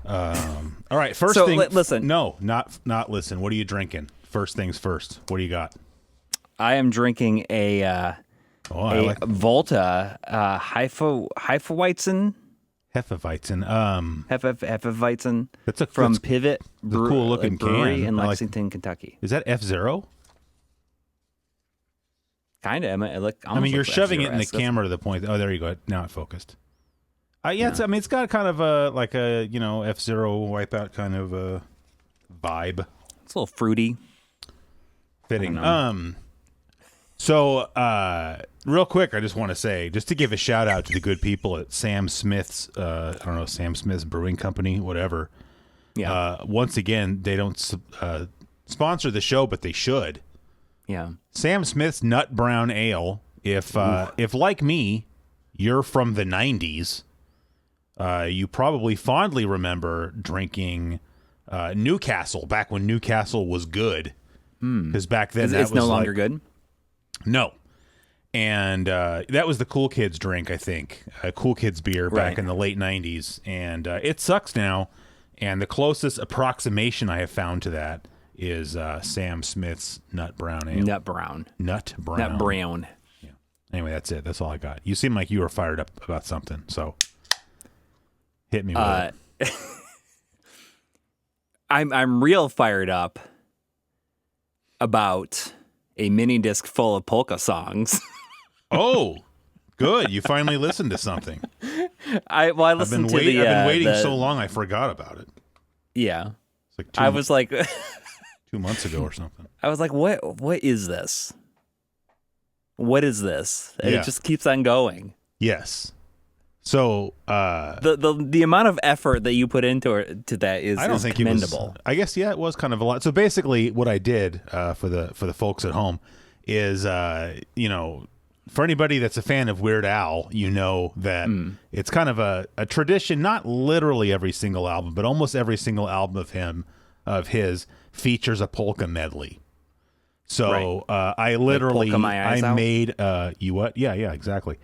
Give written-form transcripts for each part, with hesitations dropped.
All right, first So, thing. listen. No, not listen. What are you drinking? First things first. What do you got? I am drinking a Volta Hefeweizen. Hefeweizen. From Pivot cool looking Brewery can. in Lexington, Kentucky. Is that F-Zero? Kind of. I mean, you're shoving it in the camera to the point. Oh, there you go. Now it focused. Yeah. It's got kind of a F-Zero Wipeout kind of a vibe. It's a little fruity. Fitting. So, real quick, I just want to say, just to give a shout out to the good people at Sam Smith's, Sam Smith's Brewing Company, whatever. Yeah. Once again, they don't sponsor the show, but they should. Yeah. Sam Smith's Nut Brown Ale. If like me, you're from the 90s, you probably fondly remember drinking Newcastle back when Newcastle was good. Because back then it's no longer good. No. And that was the cool kids drink, I think. Cool kids beer back in the late 90s. And it sucks now. And the closest approximation I have found to that is Sam Smith's Nut Brown Ale. Nut Brown. Yeah. Anyway, that's it. That's all I got. You seem like you were fired up about something. So hit me with it. I'm real fired up about a mini disc full of polka songs. Oh, good. You finally listened to something. I listened to the... I've been waiting so long I forgot about it. Yeah. It's like I was like... 2 months ago or something. I was like, what is this? What is this? And it just keeps on going. Yes. So the amount of effort that you put into that is commendable. I guess it was kind of a lot. So basically, what I did for the folks at home is for anybody that's a fan of Weird Al, you know that it's kind of a tradition. Not literally every single album, but almost every single album of his features a polka medley. So I literally made you what? Yeah, exactly.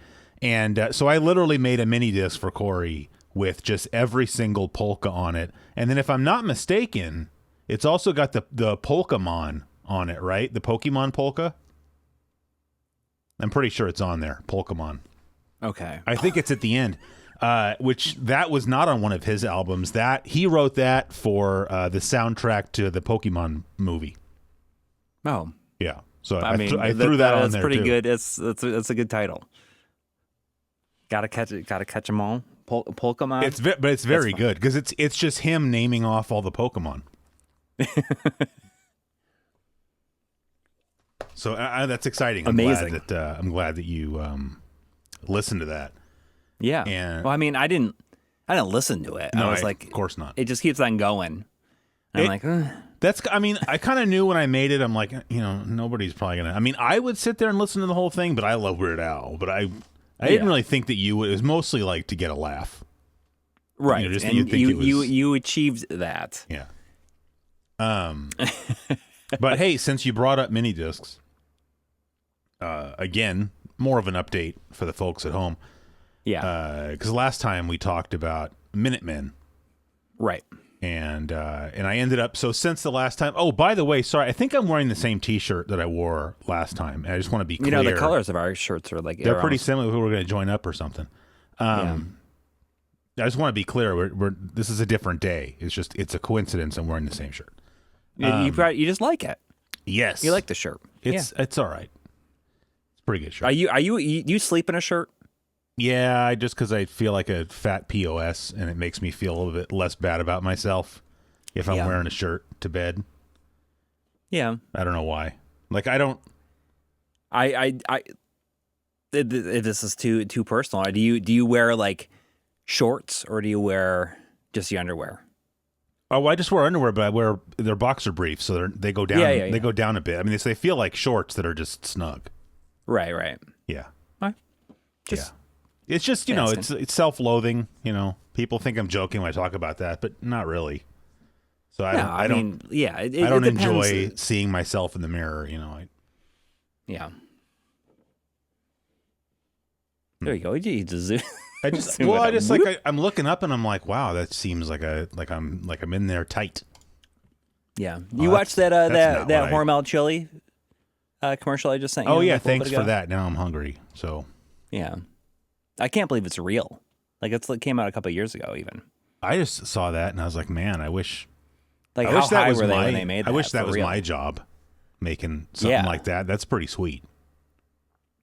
And so I literally made a mini disc for Corey with just every single polka on it. And then if I'm not mistaken, it's also got the Pokemon on it, right? The Pokemon polka. I'm pretty sure it's on there. Pokemon. Okay. I think it's at the end, which that was not on one of his albums. That he wrote that for the soundtrack to the Pokemon movie. Oh. Yeah. So I threw that on there. That's pretty too. good. That's a good title. Gotta catch them all. Pokemon. It's very good because it's just him naming off all the Pokemon. So that's exciting. Amazing. I'm glad that you listened to that. Yeah. And I didn't listen to it. No, I was like, of course not. It just keeps on going. And I'm like, I kind of knew when I made it. I'm like, nobody's probably gonna. I would sit there and listen to the whole thing, but I love Weird Al. But I didn't really think that you would. It was mostly like to get a laugh, right? You achieved that. Yeah. But hey, since you brought up mini discs, again, more of an update for the folks at home. Yeah. Because last time we talked about Minutemen, right? And I ended up, so since the last time, oh, by the way, sorry, I think I'm wearing the same t-shirt that I wore last time. And I just want to be clear. The colors of our shirts are like, they're pretty similar. We were going to join up or something. I just want to be clear. This is a different day. It's a coincidence I'm wearing the same shirt. You just like it. Yes. You like the shirt. It's all right. It's a pretty good shirt. You sleep in a shirt? Yeah, just because I feel like a fat POS, and it makes me feel a little bit less bad about myself if I'm wearing a shirt to bed. Yeah, I don't know why. Like I don't. This is too personal. Do you wear like shorts or do you wear just your underwear? Oh, I just wear underwear, but they're boxer briefs, so they go down. They go down a bit. They feel like shorts that are just snug. Right. Yeah. Yeah. It's just, it's self-loathing, People think I'm joking when I talk about that, but not really. So I don't enjoy seeing myself in the mirror, Yeah. There you go. You just zoom. I'm looking up and I'm like, wow, that seems like I'm in there tight. Yeah. You watched that Hormel chili commercial I just sent you? Oh yeah, thanks for that. Now I'm hungry. So yeah, I can't believe it's real. Like it came out a couple of years ago. Even I just saw that and I was like, man, I wish. Like I how wish that high was were they when they made that? I wish that was real? my job, making something like that. That's pretty sweet.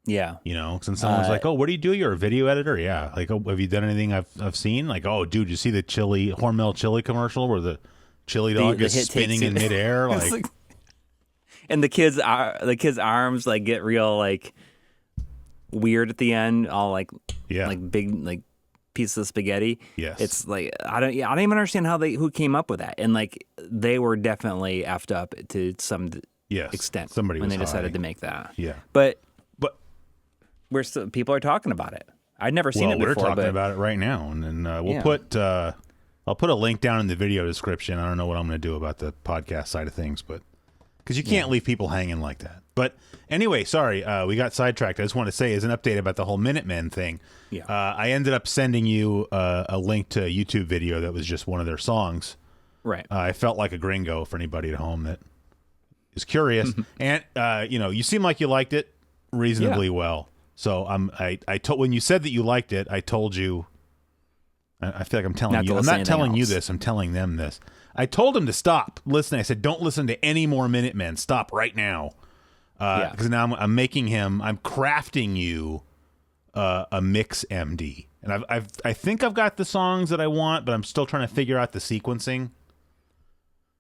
Yeah. You know, since someone's like, "Oh, what do you do? You're a video editor?" Yeah. Like, "Oh, have you done anything I've seen?" Like, "Oh, dude, you see the Hormel chili commercial where the chili dog is spinning in midair?" Like, and the kids' arms like get real like weird at the end, all like big like pieces of spaghetti. Yes. It's like I don't even understand who came up with that, and like they were definitely effed up to some extent. Somebody when was they decided high. to make that. Yeah. But people are talking about it. I'd never seen it before. We're talking about it right now, and then we'll put I'll put a link down in the video description. I don't know what I'm going to do about the podcast side of things, but because you can't leave people hanging like that. But anyway, sorry, we got sidetracked. I just want to say, as an update about the whole Minutemen thing, I ended up sending you a link to a YouTube video that was just one of their songs. Right. I felt like a gringo for anybody at home that is curious, and you seem like you liked it reasonably well. So I told when you said that you liked it, I told you. I feel like I'm telling you. I'm not telling you this. I'm telling them this. I told them to stop listening. I said, "Don't listen to any more Minutemen. Stop right now." Because now I'm making him. I'm crafting you a mix MD, and I think I've got the songs that I want, but I'm still trying to figure out the sequencing.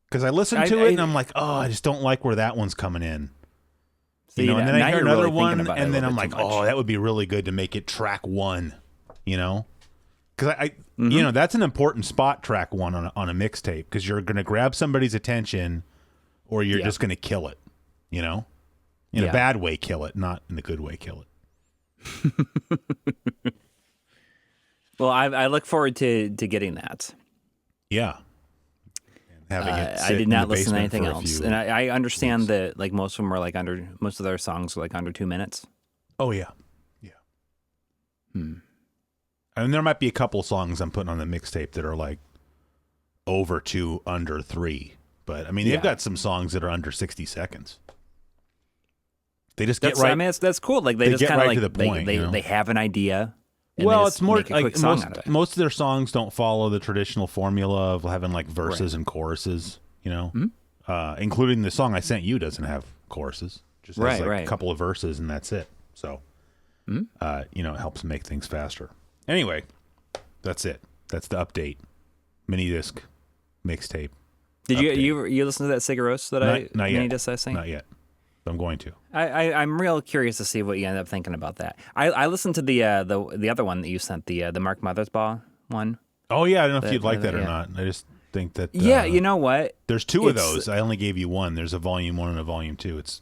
Because I listened to it and I'm like, oh, I just don't like where that one's coming in. See, and then I hear another one, and then I'm like, oh, that would be really good to make it track one. Because that's an important spot, track one on a mixtape, because you're going to grab somebody's attention, or you're just going to kill it. In a bad way, kill it, not in a good way, kill it. Well, I look forward to getting that. Yeah. Having it I did not listen to anything else, and I understand weeks. that like most of them are most of their songs are like under 2 minutes. Oh yeah. And there might be a couple songs I'm putting on the mixtape that are like over 2, under 3. But I mean, they've got some songs that are under 60 seconds. They just get right. I mean, that's cool. Like they just get kind of right like to the point. They have an idea. Well, it's more like most of their songs don't follow the traditional formula of having like verses and choruses. Including the song I sent you doesn't have choruses. Just has a couple of verses and that's it. So, it helps make things faster. Anyway, that's it. That's the update. Mini disc mixtape. Did you listen to that Sigaros that mini disc I sang? Not yet. But I'm going to. I'm real curious to see what you end up thinking about that. I listened to the other one that you sent, the Mark Mothersbaugh one. Oh yeah, I don't know if you'd like that or not. I just think that you know what? There's 2 of those. I only gave you one. There's a volume 1 and a volume 2. It's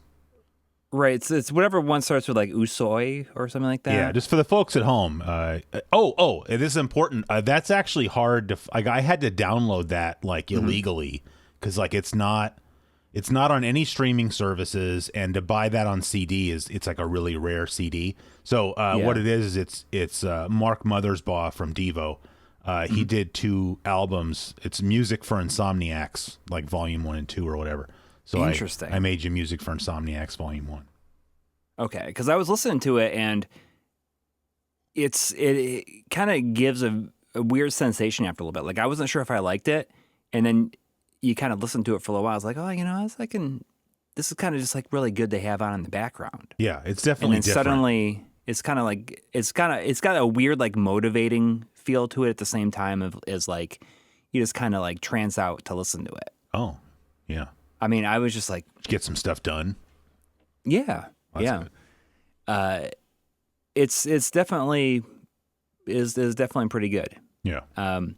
right. It's whatever one starts with like Usoy or something like that. Yeah, just for the folks at home. It is important. That's actually hard to. I had to download that like illegally because like it's not on any streaming services, and to buy that on CD it's like a really rare CD. So what it is it's Mark Mothersbaugh from Devo. He did 2 albums. It's music for Insomniacs, like volume 1 and 2 or whatever. So interesting. I made you music for Insomniacs volume 1. Okay, because I was listening to it and it kind of gives a weird sensation after a little bit. Like I wasn't sure if I liked it, and then you kind of listen to it for a little while. I was like, I was thinking this is kind of just like really good to have on in the background. Yeah, it's definitely and then different. Suddenly it's kind of like it's got a weird like motivating feel to it at the same time as like you just kind of like trance out to listen to it. Oh, yeah. I mean, I was just like get some stuff done. Yeah, Good. It's definitely is definitely pretty good. Yeah. And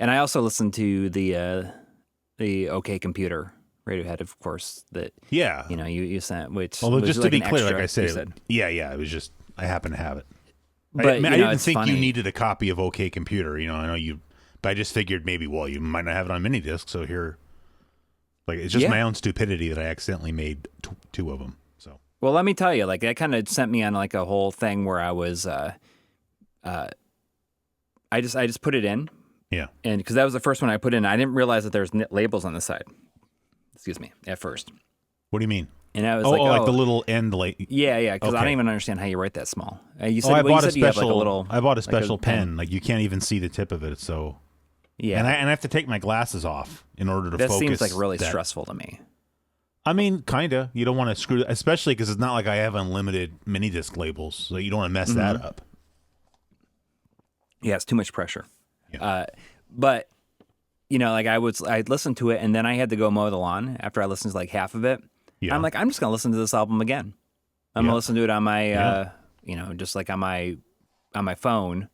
I also listened to the OK Computer Radiohead, of course. That you sent. Which although was just like to be clear, extra, like I said, it was just I happened to have it. But I didn't think funny. you needed a copy of OK Computer. I know you, but I just figured maybe you might not have it on mini disc, so here. Like it's just my own stupidity that I accidentally made 2 of them. So well, let me tell you, like that kind of sent me on like a whole thing where I was I just put it in. Yeah. And because that was the first one I put in, I didn't realize that there's labels on the side. Excuse me, at first. What do you mean? And I was like the little end Yeah, because okay. I don't even understand how you write that small. You said, I bought a special. I bought a special pen. Like you can't even see the tip of it. So yeah, and I have to take my glasses off in order to that focus. That seems like really stressful to me. I mean, kinda. You don't want to screw, especially because it's not like I have unlimited mini disc labels, so you don't want to mess that up. Yeah, it's too much pressure. Yeah. But like I'd listen to it, and then I had to go mow the lawn after I listened to like half of it. Yeah. I'm like, I'm just gonna listen to this album again. I'm gonna listen to it on my, just like on my phone,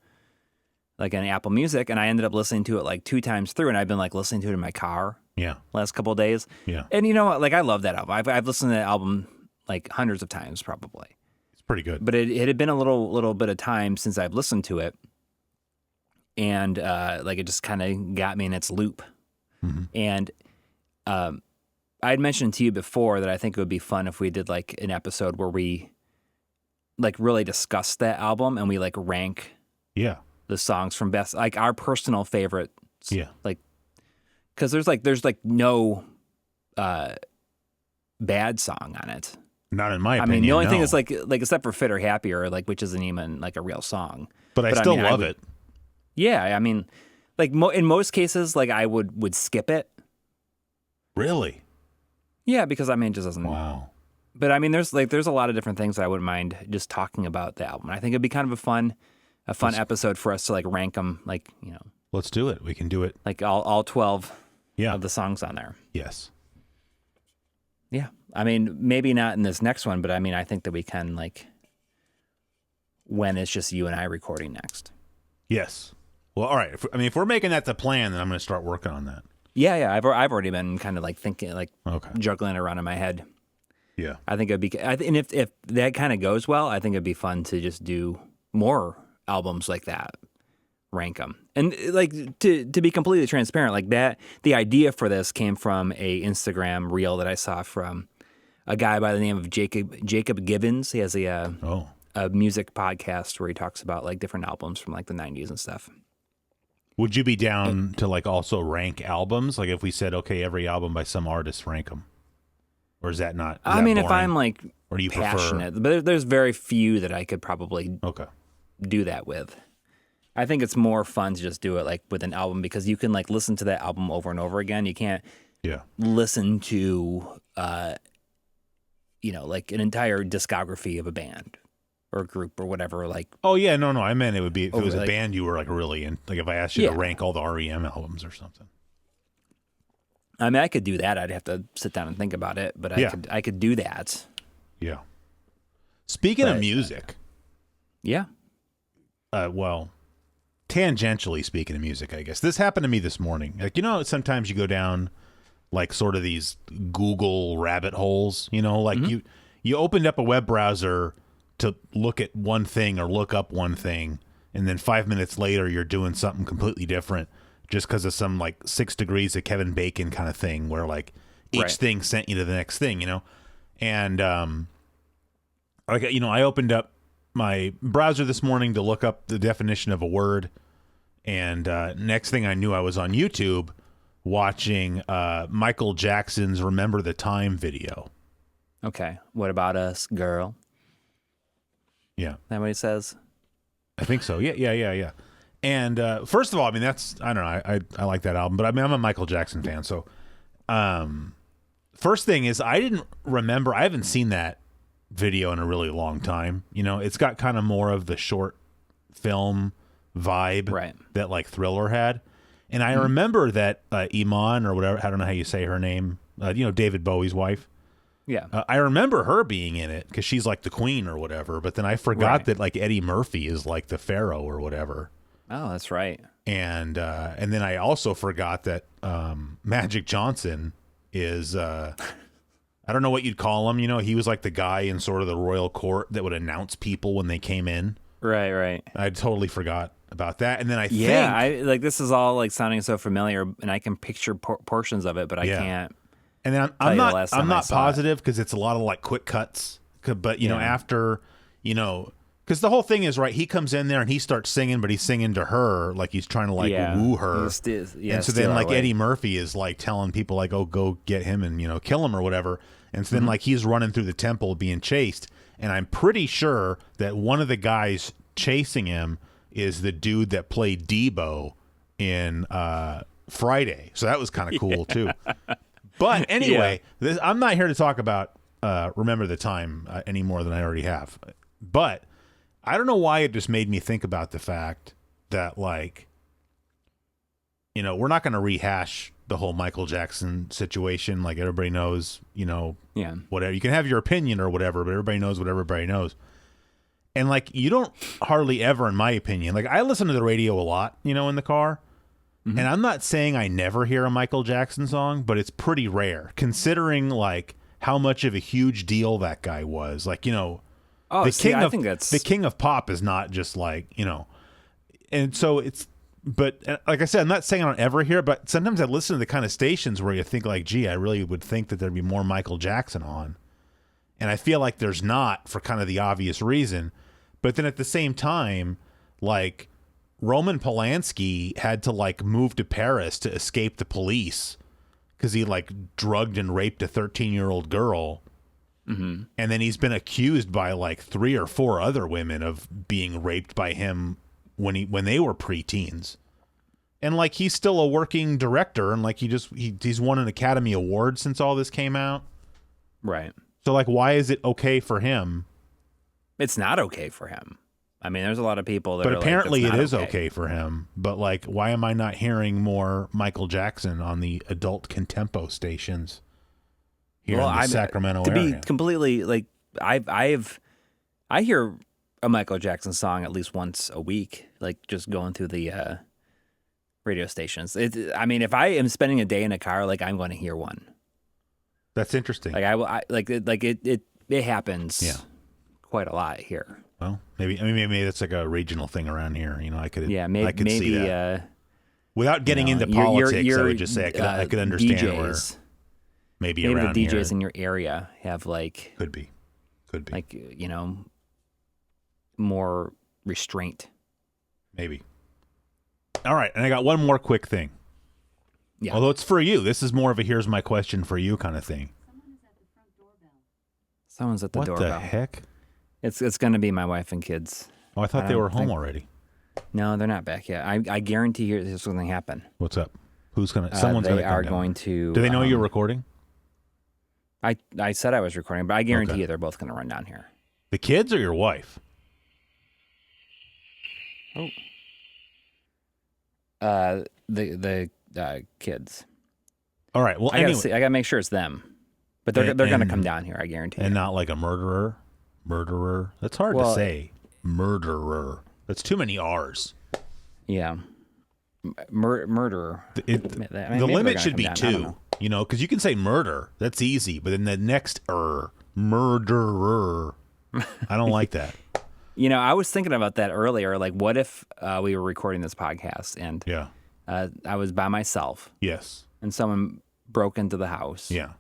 like on Apple Music, and I ended up listening to it like 2 times through, and I've been like listening to it in my car. Yeah. Last couple of days. Yeah. And you know what? Like I love that album. I've listened to that album like hundreds of times probably. It's pretty good. But it had been a little bit of time since I've listened to it. And like it just kind of got me in its loop. Mm-hmm. And I'd mentioned to you before that I think it would be fun if we did like an episode where we like really discuss that album and we like rank the songs from best, like our personal favorites. Yeah. Like, because there's no bad song on it. Not in my opinion. I mean, the only thing is like except for Fit or Happier, like which isn't even like a real song. But I still love it. Yeah, I mean, like in most cases, like I would skip it. Really? Yeah, because I mean, it just doesn't. Wow. But I mean, there's a lot of different things that I wouldn't mind just talking about the album. I think it'd be kind of a fun episode for us to like rank them, like Let's do it. We can do it. like all 12 of the songs on there. Yes. Yeah. I mean, maybe not in this next one, but I mean, I think that we can, like, when it's just you and I recording next. Yes. Well, all right. If we're making that the plan, then I'm going to start working on that. Yeah. I've already been kind of like thinking, like juggling it around in my head. Yeah. I think it'd be, and if that kind of goes well, I think it'd be fun to just do more albums like that. Rank them. And like to be completely transparent, like that, the idea for this came from a Instagram reel that I saw from a guy by the name of Jacob Gibbons. He has a music podcast where he talks about like different albums from like the 90s and stuff. Would you be down to like also rank albums? Like if we said, okay, every album by some artist, rank them. Or is that not? I mean, boring? If I'm like or do you passionate, but there's very few that I could probably do that with. I think it's more fun to just do it like with an album because you can like listen to that album over and over again. You can't listen to like an entire discography of a band or a group or whatever. Like no, I meant it would be if it was a band you were like really in. Like if I asked you to rank all the REM albums or something. I mean, I could do that. I'd have to sit down and think about it, but I could do that. Yeah. Speaking of music. Tangentially speaking of music, I guess. This happened to me this morning. Like, sometimes you go down like sort of these Google rabbit holes, like you opened up a web browser to look at one thing or look up one thing, and then 5 minutes later you're doing something completely different just because of some like 6 degrees of Kevin Bacon kind of thing where like each thing sent you to the next thing, And I opened up my browser this morning to look up the definition of a word, and next thing I knew I was on YouTube watching Michael Jackson's Remember the Time video. Okay. What about us, girl? Yeah. Is that what he says? I think so. Yeah. And first of all, I mean, I don't know, I like that album, but I mean, I'm a Michael Jackson fan, so first thing is I didn't remember, I haven't seen that video in a really long time. It's got kind of more of the short film vibe that like Thriller had. And I remember that Iman or whatever, I don't know how you say her name, David Bowie's wife. Yeah. I remember her being in it because she's like the queen or whatever, but then I forgot that like Eddie Murphy is like the pharaoh or whatever. Oh, that's right. And then I also forgot that Magic Johnson is I don't know what you'd call him. He was like the guy in sort of the royal court that would announce people when they came in. Right. I totally forgot about that. And then I think this is all like sounding so familiar, and I can picture portions of it, but I can't. And then I'm not positive because it's a lot of like quick cuts. But after Because the whole thing is, right, he comes in there and he starts singing, but he's singing to her like he's trying to, like, woo her. And so then, like, Eddie Murphy is, like, telling people, like, oh, go get him and, kill him or whatever. And so then, like, he's running through the temple being chased. And I'm pretty sure that one of the guys chasing him is the dude that played Debo in Friday. So that was kind of cool, too. But anyway, I'm not here to talk about Remember the Time any more than I already have. But I don't know why it just made me think about the fact that, like, we're not going to rehash the whole Michael Jackson situation. Like, everybody knows, whatever. You can have your opinion or whatever, but everybody knows what everybody knows. And, like, you don't hardly ever, in my opinion, like, I listen to the radio a lot, in the car. Mm-hmm. And I'm not saying I never hear a Michael Jackson song, but it's pretty rare, considering, like, how much of a huge deal that guy was. Like, I think that's the king of pop is not just like, and so it's, but like I said, I'm not saying I don't ever hear it, but sometimes I listen to the kind of stations where you think like, gee, I really would think that there'd be more Michael Jackson on. And I feel like there's not, for kind of the obvious reason. But then at the same time, like, Roman Polanski had to, like, move to Paris to escape the police because he, like, drugged and raped a 13-year-old girl. Mm-hmm. And then he's been accused by, like, 3 or 4 other women of being raped by him when they were preteens. And, like, he's still a working director, and, like, he's won an Academy Award since all this came out. Right. So, like, why is it okay for him? It's not okay for him. I mean, there's a lot of people that but are apparently like, it is okay for him. But, like, why am I not hearing more Michael Jackson on the adult contempo stations here in the Sacramento area? To be completely, like, I hear a Michael Jackson song at least once a week, like, just going through the radio stations. I mean, if I am spending a day in a car, like, I'm going to hear one. That's interesting. Like, it happens quite a lot here. Well, maybe that's like a regional thing around here. I could maybe see that. Without getting into politics, I would just say I could understand DJs, where maybe around the DJs here. in your area have like could be like more restraint. Maybe. All right, and I got one more quick thing. Yeah. Although it's for you, this is more of a here's my question for you kind of thing. Someone's at the doorbell. What the heck? It's going to be my wife and kids. Oh, I thought they were home already. No, they're not back yet. I guarantee you this is going to happen. What's up? Who's going to? Someone's going to come down. They are going to. Do they know you're recording? I said I was recording, but I guarantee you they're both going to run down here. The kids or your wife? Oh. The kids. All right. Well, I gotta make sure it's them, but they're going to come down here. I guarantee. And not like a murderer. Murderer. That's hard to say. Murderer. That's too many R's. Yeah. Murderer. The limit should be 2. Because you can say murder. That's easy. But then the next murderer. I don't like that. I was thinking about that earlier. Like, what if we were recording this podcast and I was by myself? Yes. And someone broke into the house. Yeah.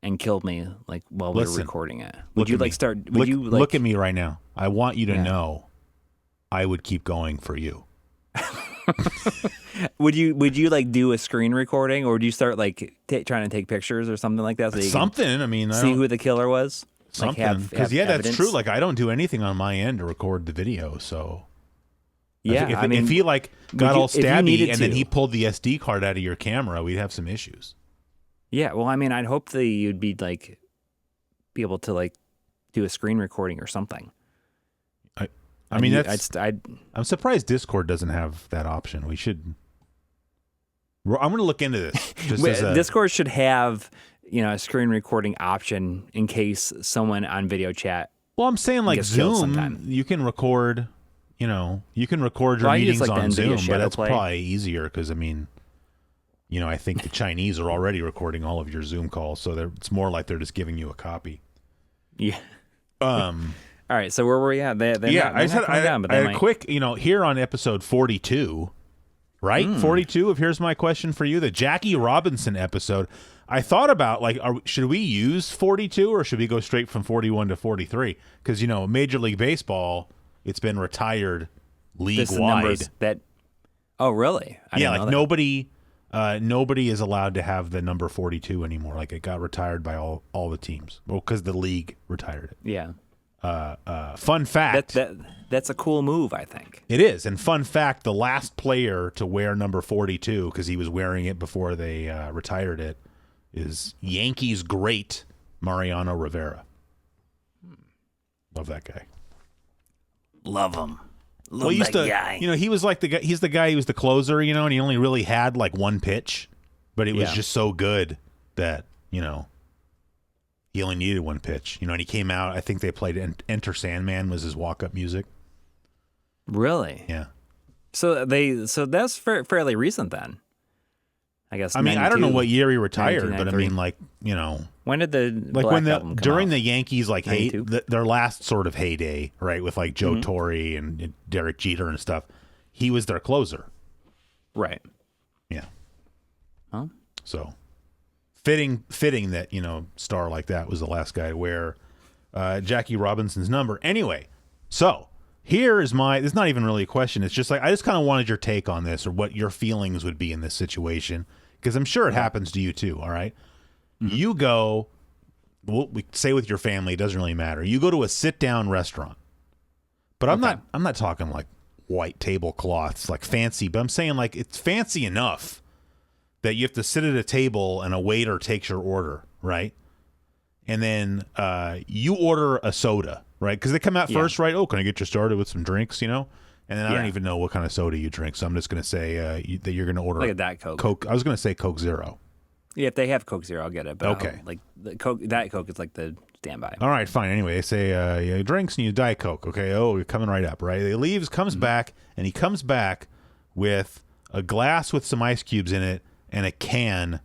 And killed me, like, while we were recording it. Would you look at me right now? I want you to know I would keep going for you. Would you like do a screen recording, or would you start like trying to take pictures or something like that? So something. I mean, see who the killer was. Something. Because that's true. Like, I don't do anything on my end to record the video. So yeah, if he like got all stabby and then he pulled the SD card out of your camera, we'd have some issues. Yeah, well, I mean, I'd hope that you'd be able to like do a screen recording or something. I'm surprised Discord doesn't have that option. We should. I'm going to look into this. Discord should have a screen recording option in case someone on video chat. Well, I'm saying like Zoom, you can record. You can record your meetings on Zoom, but that's probably easier because I think the Chinese are already recording all of your Zoom calls, so it's more like they're just giving you a copy. Yeah. All right, so where were we at? I had a quick, here on episode 42, right? 42 of Here's My Question for You, the Jackie Robinson episode. I thought about like, should we use 42 or should we go straight from 41 to 43? Because Major League Baseball, it's been retired league-wide. Oh, really? I Yeah, didn't like know that. nobody is allowed to have the number 42 anymore. Like it got retired by all the teams. Well, because the league retired it. Yeah. Fun fact. That's a cool move, I think. It is. And fun fact, the last player to wear number 42, because he was wearing it before they retired it, is Yankees great Mariano Rivera. Love that guy. Love him. Well, he used to, guy. he was like the guy. He's the guy who was the closer, and he only really had like one pitch, but it was just so good that he only needed one pitch. And he came out. I think they played Enter Sandman was his walk-up music. Really? Yeah. So that's fairly recent then. I guess. I mean, I don't know what year he retired, but I mean, like, when did the like Black when Album come during out? the Yankees like their last sort of heyday, right, with like Joe Torre and Derek Jeter and stuff, he was their closer. Right. Yeah. Oh. So fitting that star like that was the last guy to wear Jackie Robinson's number. Anyway, so here is it's not even really a question. It's just like I just kind of wanted your take on this or what your feelings would be in this situation because I'm sure it happens to you too. All right. You go, we say with your family, it doesn't really matter. You go to a sit-down restaurant, but I'm not talking like white tablecloths, like fancy, but I'm saying like it's fancy enough that you have to sit at a table and a waiter takes your order, right? And then you order a soda, right? Because they come out first, right? Oh, can I get you started with some drinks, And then I don't even know what kind of soda you drink, so I'm just going to say that you're going to order like a Diet Coke. Coke. I was going to say Coke Zero. Yeah, if they have Coke Zero, I'll get it. But okay. Like the Coke, Diet Coke is like the standby. All right, fine. Anyway, they say drinks and you Diet Coke. Okay. Oh, you're coming right up, right? He leaves, comes back, and he comes back with a glass with some ice cubes in it and a can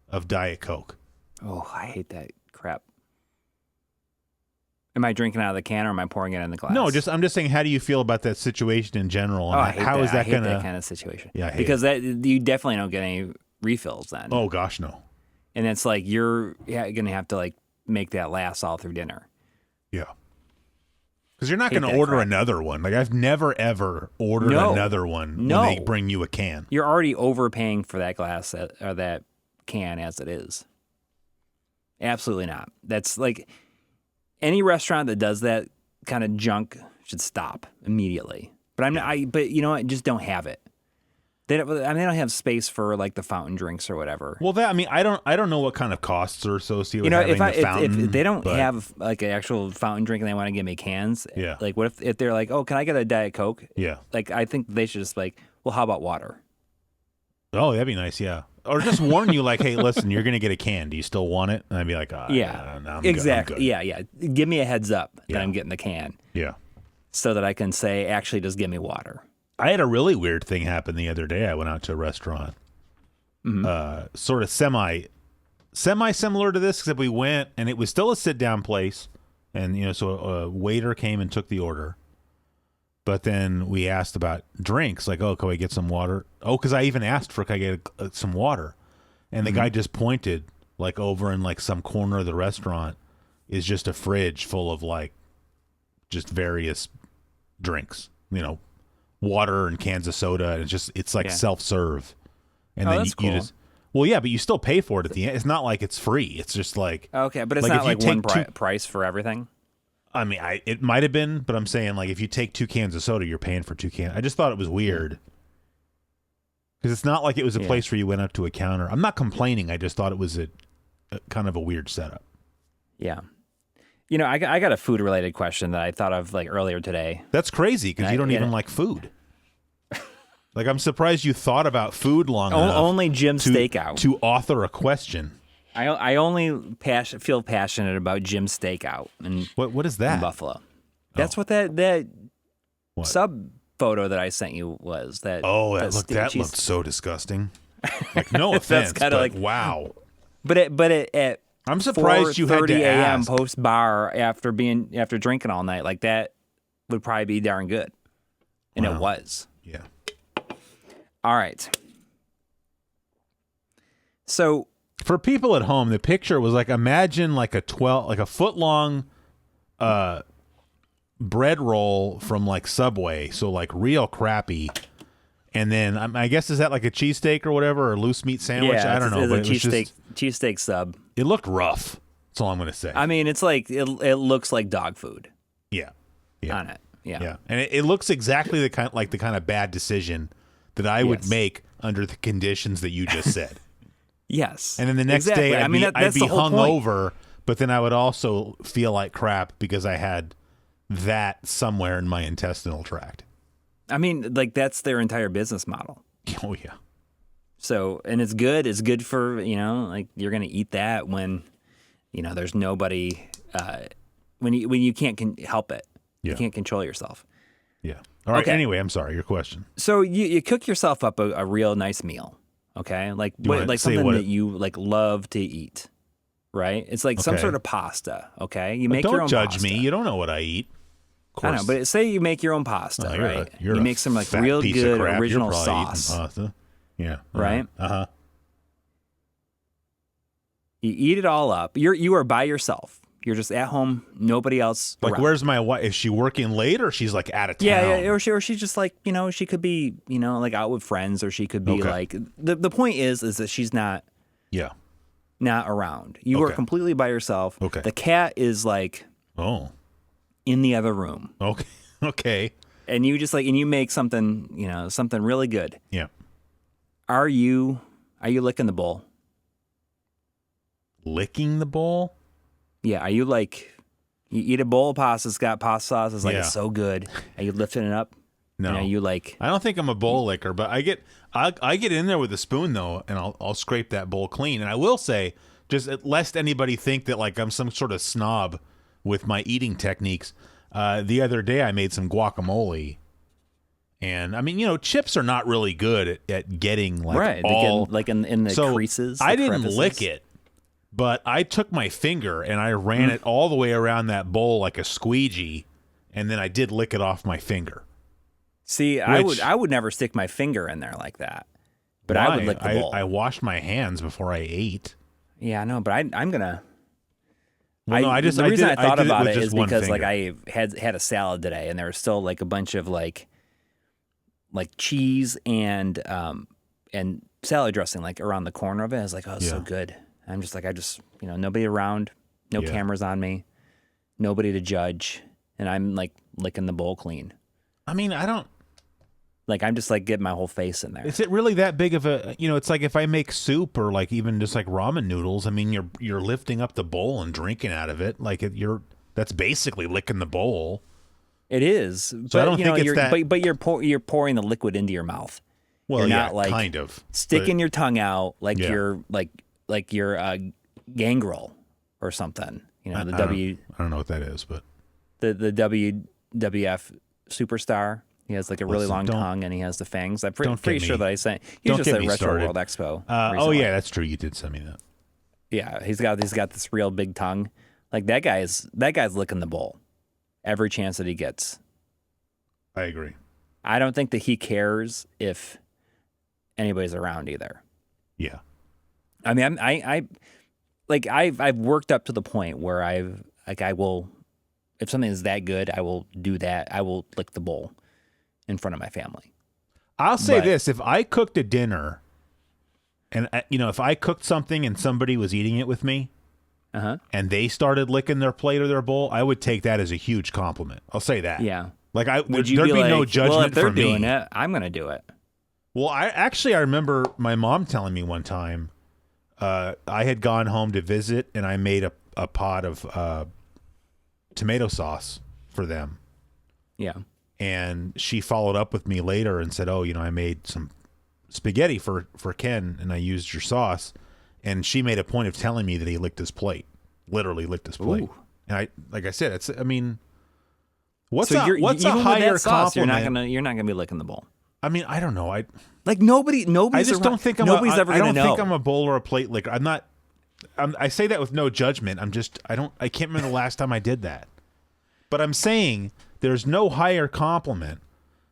of Diet Coke. Oh, I hate that crap. Am I drinking out of the can or am I pouring it in the glass? No, I'm just saying. How do you feel about that situation in general? And I hate how that. is that going to that kind of situation? Yeah, I hate because you definitely don't get any refills then. Oh gosh, no. And it's like you're going to have to like make that last all through dinner. Yeah. Because you're not going to order another one. Like I've never ever ordered another one when they bring you a can. You're already overpaying for that glass or that can as it is. Absolutely not. That's like any restaurant that does that kind of junk should stop immediately. But but you know what? Just don't have it. They don't have space for like the fountain drinks or whatever. Well, I don't know what kind of costs are associated with having the fountain. If they don't have like an actual fountain drink and they want to give me cans, like what if they're like, oh, can I get a Diet Coke? Yeah. Like I think they should just like, well, how about water? Oh, that'd be nice, yeah. Or just warn you like, hey, listen, you're gonna get a can. Do you still want it? And I'd be like, no, I'm exactly. Good. Yeah. Give me a heads up that I'm getting the can. Yeah. So that I can say, actually, just give me water. I had a really weird thing happen the other day. I went out to a restaurant, sort of semi similar to this, except we went and it was still a sit down place, and so a waiter came and took the order, but then we asked about drinks, like, oh, can we get some water? Oh, because I even asked for, can I get some water, and the guy just pointed like over in like some corner of the restaurant is just a fridge full of like just various drinks, water and cans of soda, and it's like self-serve, and then that's cool. you just but you still pay for it at the end. It's not like it's free. It's just like okay, but it's not like one price for everything. I mean, it might have been, but I'm saying like if you take 2 cans of soda, you're paying for 2 cans. I just thought it was weird because it's not like it was a place where you went up to a counter. I'm not complaining. I just thought it was a kind of a weird setup. Yeah. I got a food-related question that I thought of like earlier today. That's crazy because you don't even like food. Like, I'm surprised you thought about food long enough. Only Jim Steakout. To author a question. I only feel passionate about Jim Steakout. And what is that? In Buffalo. That's what that sub photo that I sent you was. That looked so disgusting. Like, no offense, but like, wow. But at I'm surprised you had to 4:30 a.m. ask. post bar after drinking all night, like that would probably be darn good, and it was. Yeah. All right. So For people at home, the picture was like, imagine like a foot long bread roll from like Subway, so like real crappy. And then I guess, is that like a cheesesteak or whatever, or loose meat sandwich? Yeah, I don't know. It's a cheesesteak sub. It looked rough. That's all I'm going to say. I mean, it's like it looks like dog food. Yeah. On it. Yeah. And it looks exactly the kind of bad decision that I would make under the conditions that you just said. Yes. And then the next day I'd be hungover, but then I would also feel like crap because I had that somewhere in my intestinal tract. I mean, like, that's their entire business model. Oh, yeah. So, and it's good. It's good for, like, you're going to eat that when, there's nobody, when you can't help it. Yeah. You can't control yourself. Yeah. All right. Okay. Anyway, I'm sorry. Your question. So you cook yourself up a real nice meal, okay? Like something that you like love to eat, right? It's like some sort of pasta, okay? You make your own pasta. Don't judge me. You don't know what I eat. I know, but say you make your own pasta, right? You make some like real good original sauce. Pasta. Yeah. Right? Uh-huh. You eat it all up. You are by yourself. You're just at home, nobody else Like, around. where's my wife? Is she working late or she's like out of town? Yeah, or she's just like, she could be, like out with friends, or she could be like, the point is that she's not around. You are completely by yourself. Okay. The cat is like in the other room. Okay. Okay. And you just like, and you make something, something really good. Yeah. Are you licking the bowl? Licking the bowl? Yeah. Are you like, you eat a bowl of pasta, it's got pasta sauce, it's like, it's so good. Are you lifting it up? No. Are you like, I don't think I'm a bowl licker, but I get in there with a spoon though, and I'll scrape that bowl clean. And I will say, just lest anybody think that like I'm some sort of snob with my eating techniques. The other day I made some guacamole, and I mean, chips are not really good at getting like all like in the creases. I didn't lick it, but I took my finger and I ran it all the way around that bowl like a squeegee, and then I did lick it off my finger. See, I would never stick my finger in there like that, but I would lick the bowl. I washed my hands before I ate. Yeah, I know, but I'm gonna. Well, no, the reason I thought about it is because finger. like I had a salad today, and there was still like a bunch of like cheese and salad dressing like around the corner of it. I was like, oh, it's so good. I'm just like, nobody around, no cameras on me, nobody to judge, and I'm like licking the bowl clean. I mean, I don't. Like, I'm just like getting my whole face in there. Is it really that big of a, it's like if I make soup or like even just like ramen noodles, I mean, you're lifting up the bowl and drinking out of it. Like that's basically licking the bowl. It is. So but, I don't think it's that. But you're pouring the liquid into your mouth. Well, you're yeah, not like kind of. Sticking your tongue out like you're like you're gangrel or something. The I don't know what that is, but. The WWF superstar. He has like a really long tongue, and he has the fangs. I'm pretty sure that I sent. He was just at Retro World Expo. Oh yeah, that's true. You did send me that. Yeah, he's got this real big tongue. Like that guy's licking the bowl every chance that he gets. I agree. I don't think that he cares if anybody's around either. Yeah. I mean, I've worked up to the point where I will, if something is that good, I will do that. I will lick the bowl in front of my family. I'll say this: if I cooked a dinner, and if I cooked something and somebody was eating it with me, and they started licking their plate or their bowl, I would take that as a huge compliment. I'll say that. Yeah. Like there'd be no judgment well, if they're for me. doing it, I'm going to do it. Well, I remember my mom telling me one time, I had gone home to visit and I made a pot of tomato sauce for them. Yeah. And she followed up with me later and said, "Oh, I made some spaghetti for Ken, and I used your sauce." And she made a point of telling me that he licked his plate, literally licked his plate. Ooh. And like I said, what's a higher compliment? You're not gonna be licking the bowl. I mean, I don't know. Nobody's. I just don't think I'm. Nobody's ever gonna know. I don't think I'm a bowl or a plate licker. I'm not. I say that with no judgment. I can't remember the last time I did that. But I'm saying there's no higher compliment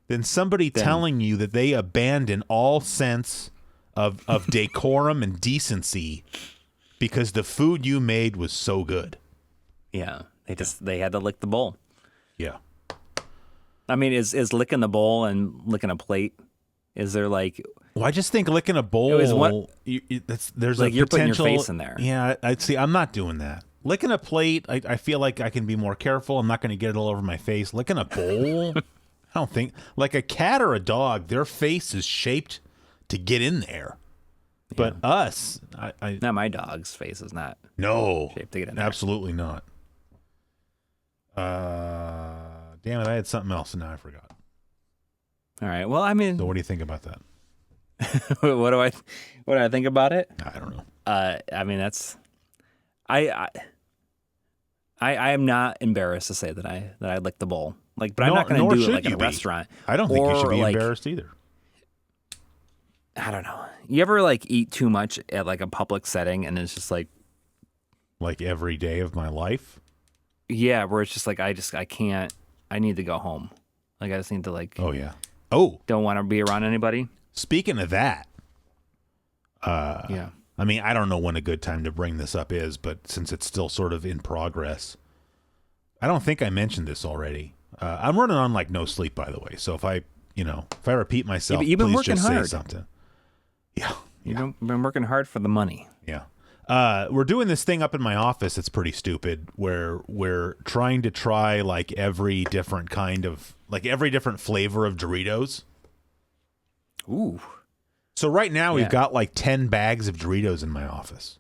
than somebody telling you that they abandon all sense of decorum and decency because the food you made was so good. Yeah. They had to lick the bowl. Yeah. I mean, is licking the bowl and licking a plate, is there like... Well, I just think licking a bowl, there's like a you're putting your potential, face in there. Yeah, I'd see. I'm not doing that. Licking a plate, I feel like I can be more careful. I'm not going to get it all over my face. Licking a bowl, I don't think. Like a cat or a dog, their face is shaped to get in there. But us, Not my dog's face is not shaped to get in there. Absolutely not. Damn it, I had something else and now I forgot. All right. Well, I mean, So what do you think about that? what do I think about it? I don't know. I mean, that's I am not embarrassed to say that I licked the bowl. Like, but I'm not going to do it like in a restaurant. I don't think you should be like, embarrassed either. I don't know. You ever like eat too much at like a public setting and it's just like every day of my life? Yeah, where it's just like I can't. I need to go home. Like I just need to like. Oh yeah. Oh. Don't want to be around anybody. Speaking of that. Yeah. I mean, I don't know when a good time to bring this up is, but since it's still sort of in progress, I don't think I mentioned this already. I'm running on like no sleep, by the way. So if I repeat myself, you've been please working just hard. say something. Yeah. You've been working hard for the money. Yeah. We're doing this thing up in my office. It's pretty stupid where we're trying to try like every different flavor of Doritos. Ooh. So right now we've got like 10 bags of Doritos in my office.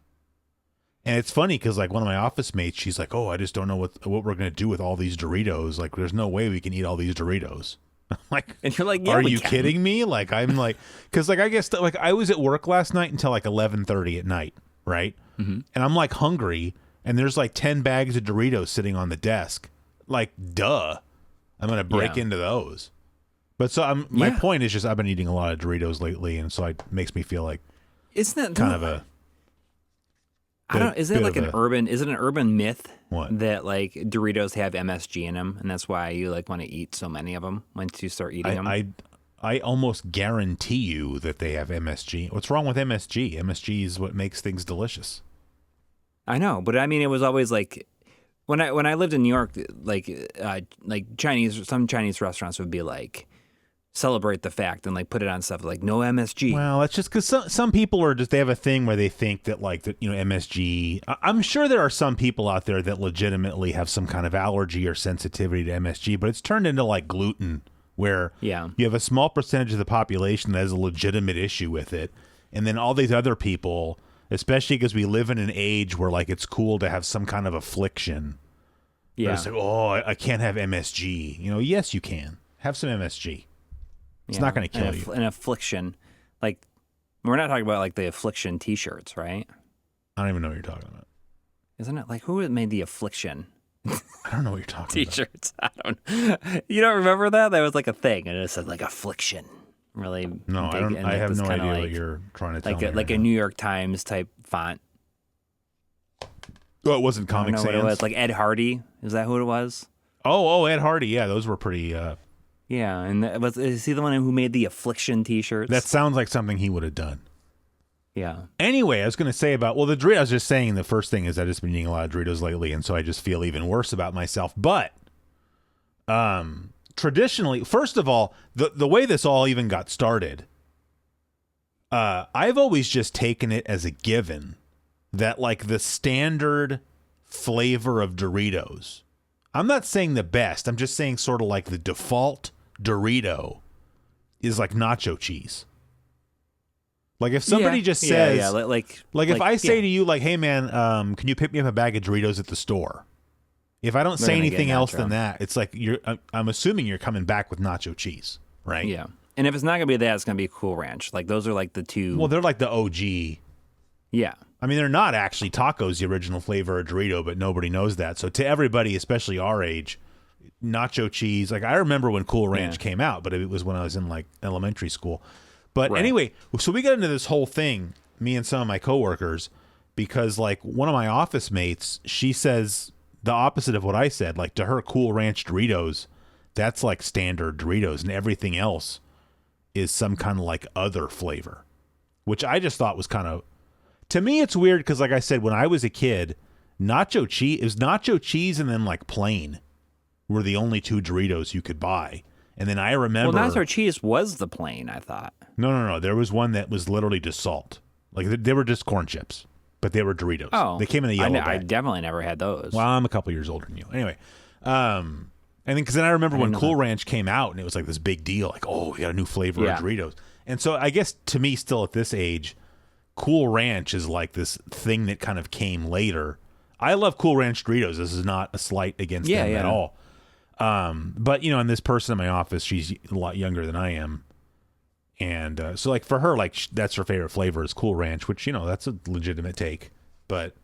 And it's funny because like one of my office mates, she's like, oh, I just don't know what we're going to do with all these Doritos. Like there's no way we can eat all these Doritos. Like, and you're like, yeah, are you kidding me? Like, I'm like, because like I guess like I was at work last night until like 11:30 at night, right? Mm-hmm. And I'm like hungry, and there's like 10 bags of Doritos sitting on the desk. Like, duh, I'm gonna break into those. But so my point is just I've been eating a lot of Doritos lately, and so it makes me feel like isn't that kind of a I don't. Is it like an urban? Is it an urban myth what? That like Doritos have MSG in them, and that's why you like want to eat so many of them once you start eating them? I almost guarantee you that they have MSG. What's wrong with MSG? MSG is what makes things delicious. I know, but I mean, it was always like when I lived in New York, like some Chinese restaurants would be like celebrate the fact and like put it on stuff like no MSG. Well, that's just because some people are just, they have a thing where they think that like that, MSG. I'm sure there are some people out there that legitimately have some kind of allergy or sensitivity to MSG, but it's turned into like gluten, where you have a small percentage of the population that has a legitimate issue with it, and then all these other people, especially because we live in an age where like it's cool to have some kind of affliction. Yeah, it's like, oh, I can't have MSG. Yes, you can have some MSG. It's not going to kill you. An affliction. Like, we're not talking about like the affliction t-shirts, right? I don't even know what you're talking about. Isn't it? Like, who made the affliction? I don't know what you're talking t-shirts. About. I don't. You don't remember that? That was like a thing, and it said like affliction. Really? No, big, I don't. I have no idea like, what you're trying to tell me. Like a New York Times type font. Oh, it wasn't Comic Sans. What it was. Like Ed Hardy. Is that who it was? Oh, Ed Hardy. Yeah, those were pretty. Yeah, and is he the one who made the affliction t-shirts? That sounds like something he would have done. Yeah. Anyway, I was going to say about, the Doritos, I was just saying the first thing is I've just been eating a lot of Doritos lately, and so I just feel even worse about myself. But traditionally, first of all, the way this all even got started, I've always just taken it as a given that like the standard flavor of Doritos, I'm not saying the best, I'm just saying sort of like the default Dorito is like nacho cheese. Like if somebody just says, like if I say to you, like, hey man, can you pick me up a bag of Doritos at the store? If I don't say anything else than that, it's like I'm assuming you're coming back with nacho cheese, right? Yeah. And if it's not gonna be that, it's gonna be Cool Ranch. Like those are like the two. Well, they're like the OG. Yeah. I mean, they're not actually tacos, the original flavor of Dorito, but nobody knows that. So to everybody, especially our age, nacho cheese. Like I remember when Cool Ranch came out, but it was when I was in like elementary school. But anyway, so we got into this whole thing, me and some of my coworkers, because like one of my office mates, she says the opposite of what I said. Like to her, Cool Ranch Doritos, that's like standard Doritos, and everything else is some kind of like other flavor, which I just thought was kind of, To me, it's weird because, like I said, when I was a kid, nacho cheese and then like plain were the only two Doritos you could buy. And then I remember... Well, nacho cheese was the plain, I thought. No. There was one that was literally just salt. Like, they were just corn chips, but they were Doritos. Oh. They came in a yellow bag. I definitely never had those. Well, I'm a couple years older than you. Anyway, and then because then I remember when Cool Ranch came out, and it was like this big deal. Like, oh, we got a new flavor of Doritos. And so I guess to me, still at this age, Cool Ranch is like this thing that kind of came later. I love Cool Ranch Doritos. This is not a slight against them at all. But, you know, and this person in my office, she's a lot younger than I am. And so, like, for her, like, that's her favorite flavor is Cool Ranch, which, you know, that's a legitimate take. But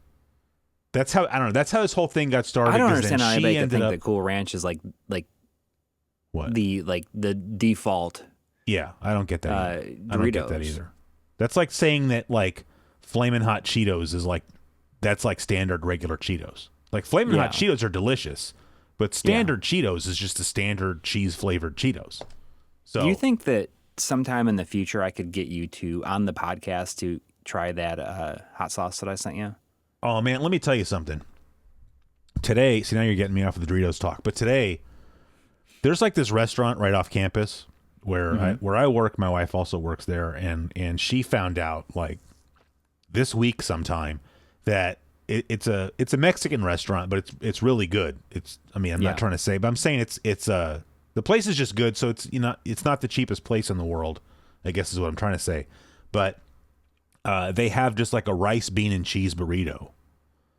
that's how, I don't know, that's how this whole thing got started. I don't understand how anybody could think that Cool Ranch is like what? The default. Yeah, I don't get that either. Doritos. I don't get that either. That's like saying that, like, Flamin' Hot Cheetos is like, that's like standard regular Cheetos. Like, Flamin' Hot Cheetos are delicious, but standard Cheetos is just a standard cheese-flavored Cheetos. So, do you think that sometime in the future I could get you on the podcast to try that hot sauce that I sent you? Oh, man, let me tell you something. Today, see, now you're getting me off of the Doritos talk, but today, there's like this restaurant right off campus where I work. My wife also works there, and she found out, like, this week sometime that it's a Mexican restaurant, but it's really good. I'm not trying to say, but I'm saying it's the place is just good. So it's, you know, it's not the cheapest place in the world, I guess is what I'm trying to say. But they have just like a rice, bean, and cheese burrito.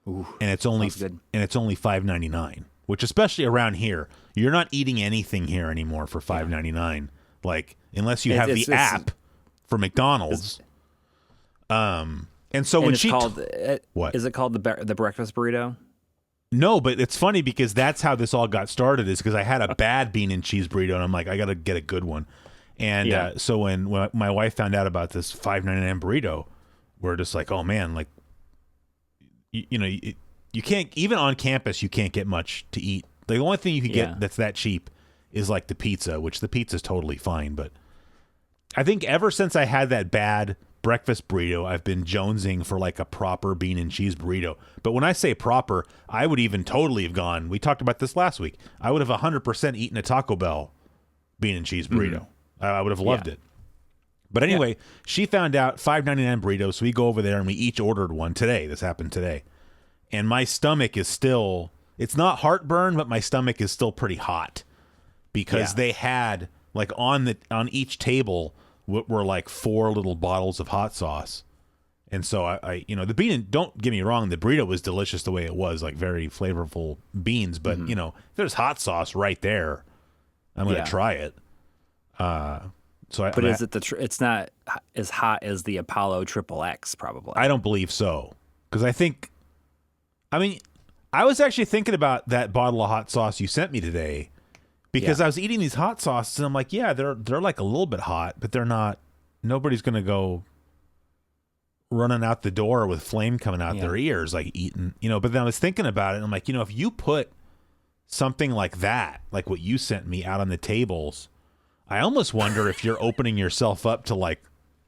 Ooh, and it's only $5.99, which, especially around here, you're not eating anything here anymore for $5.99. Like, unless you have the app for McDonald's. And so when what is it called the breakfast burrito? No, but it's funny because that's how this all got started. Is because I had a bad bean and cheese burrito, and I'm like, I got to get a good one. And so when my wife found out about this $5.99 burrito, we're just like, oh man, like, you know, you can't, even on campus, you can't get much to eat. The only thing you can get that's that cheap is like the pizza, which the pizza's totally fine. But I think ever since I had that bad breakfast burrito, I've been jonesing for like a proper bean and cheese burrito. But when I say proper, I would even totally have gone, we talked about this last week, I would have 100% eaten a Taco Bell bean and cheese burrito. I would have loved it. But anyway, she found out $5.99 burrito, so we go over there and we each ordered one today. This happened today. And my stomach is still, it's not heartburn, but my stomach is still pretty hot because they had, like, on each table were like 4 little bottles of hot sauce. And so I you know, the bean, don't get me wrong, the burrito was delicious the way it was, like very flavorful beans, but you know, if there's hot sauce right there, I'm going to try it. But is it it's not as hot as the Apollo XXX probably? I don't believe so. Because I was actually thinking about that bottle of hot sauce you sent me today. Because I was eating these hot sauces and I'm like, yeah, they're like a little bit hot, but they're not. Nobody's gonna go running out the door with flame coming out their ears, like eating, you know. But then I was thinking about it, and I'm like, you know, if you put something like that, like what you sent me, out on the tables, I almost wonder if you're opening yourself up to like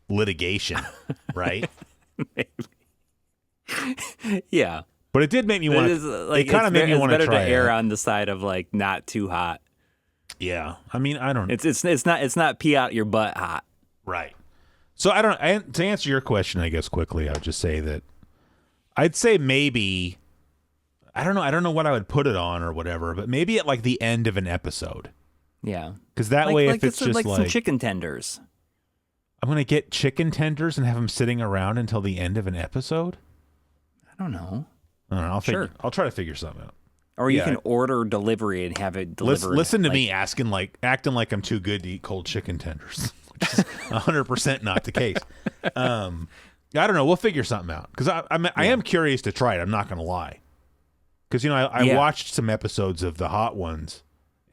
litigation, right? Maybe. Yeah. But it did make me want to. Like, it kind of made me want to try. It's better to err on the side of like not too hot. Yeah, I mean, I don't. It's not pee out your butt hot. Right. So I don't. To answer your question, I guess quickly, I would just say that I'd say maybe, I don't know. I don't know what I would put it on or whatever, but maybe at like the end of an episode. Yeah. Because that way, if it's just like some chicken tenders, I'm gonna get chicken tenders and have them sitting around until the end of an episode. I don't know. I'll try to figure something out. Or you can order delivery and have it delivered. Listen to me acting like I'm too good to eat cold chicken tenders, which is 100% not the case. I don't know. We'll figure something out because I am curious to try it. I'm not going to lie, because you know I watched some episodes of the hot ones,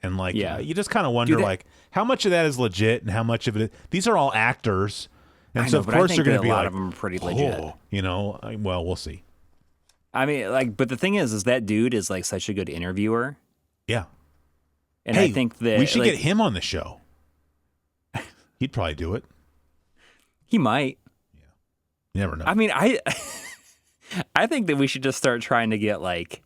and like you just kind of wonder like how much of that is legit and how much of it. These are all actors, and so of course you're going to be like, a lot of them are pretty legit. You know, well, we'll see. I mean, like, but the thing is that dude is like such a good interviewer. Yeah. And I think that we should get him on the show. He'd probably do it. He might. You never know. I mean, I think that we should just start trying to get like.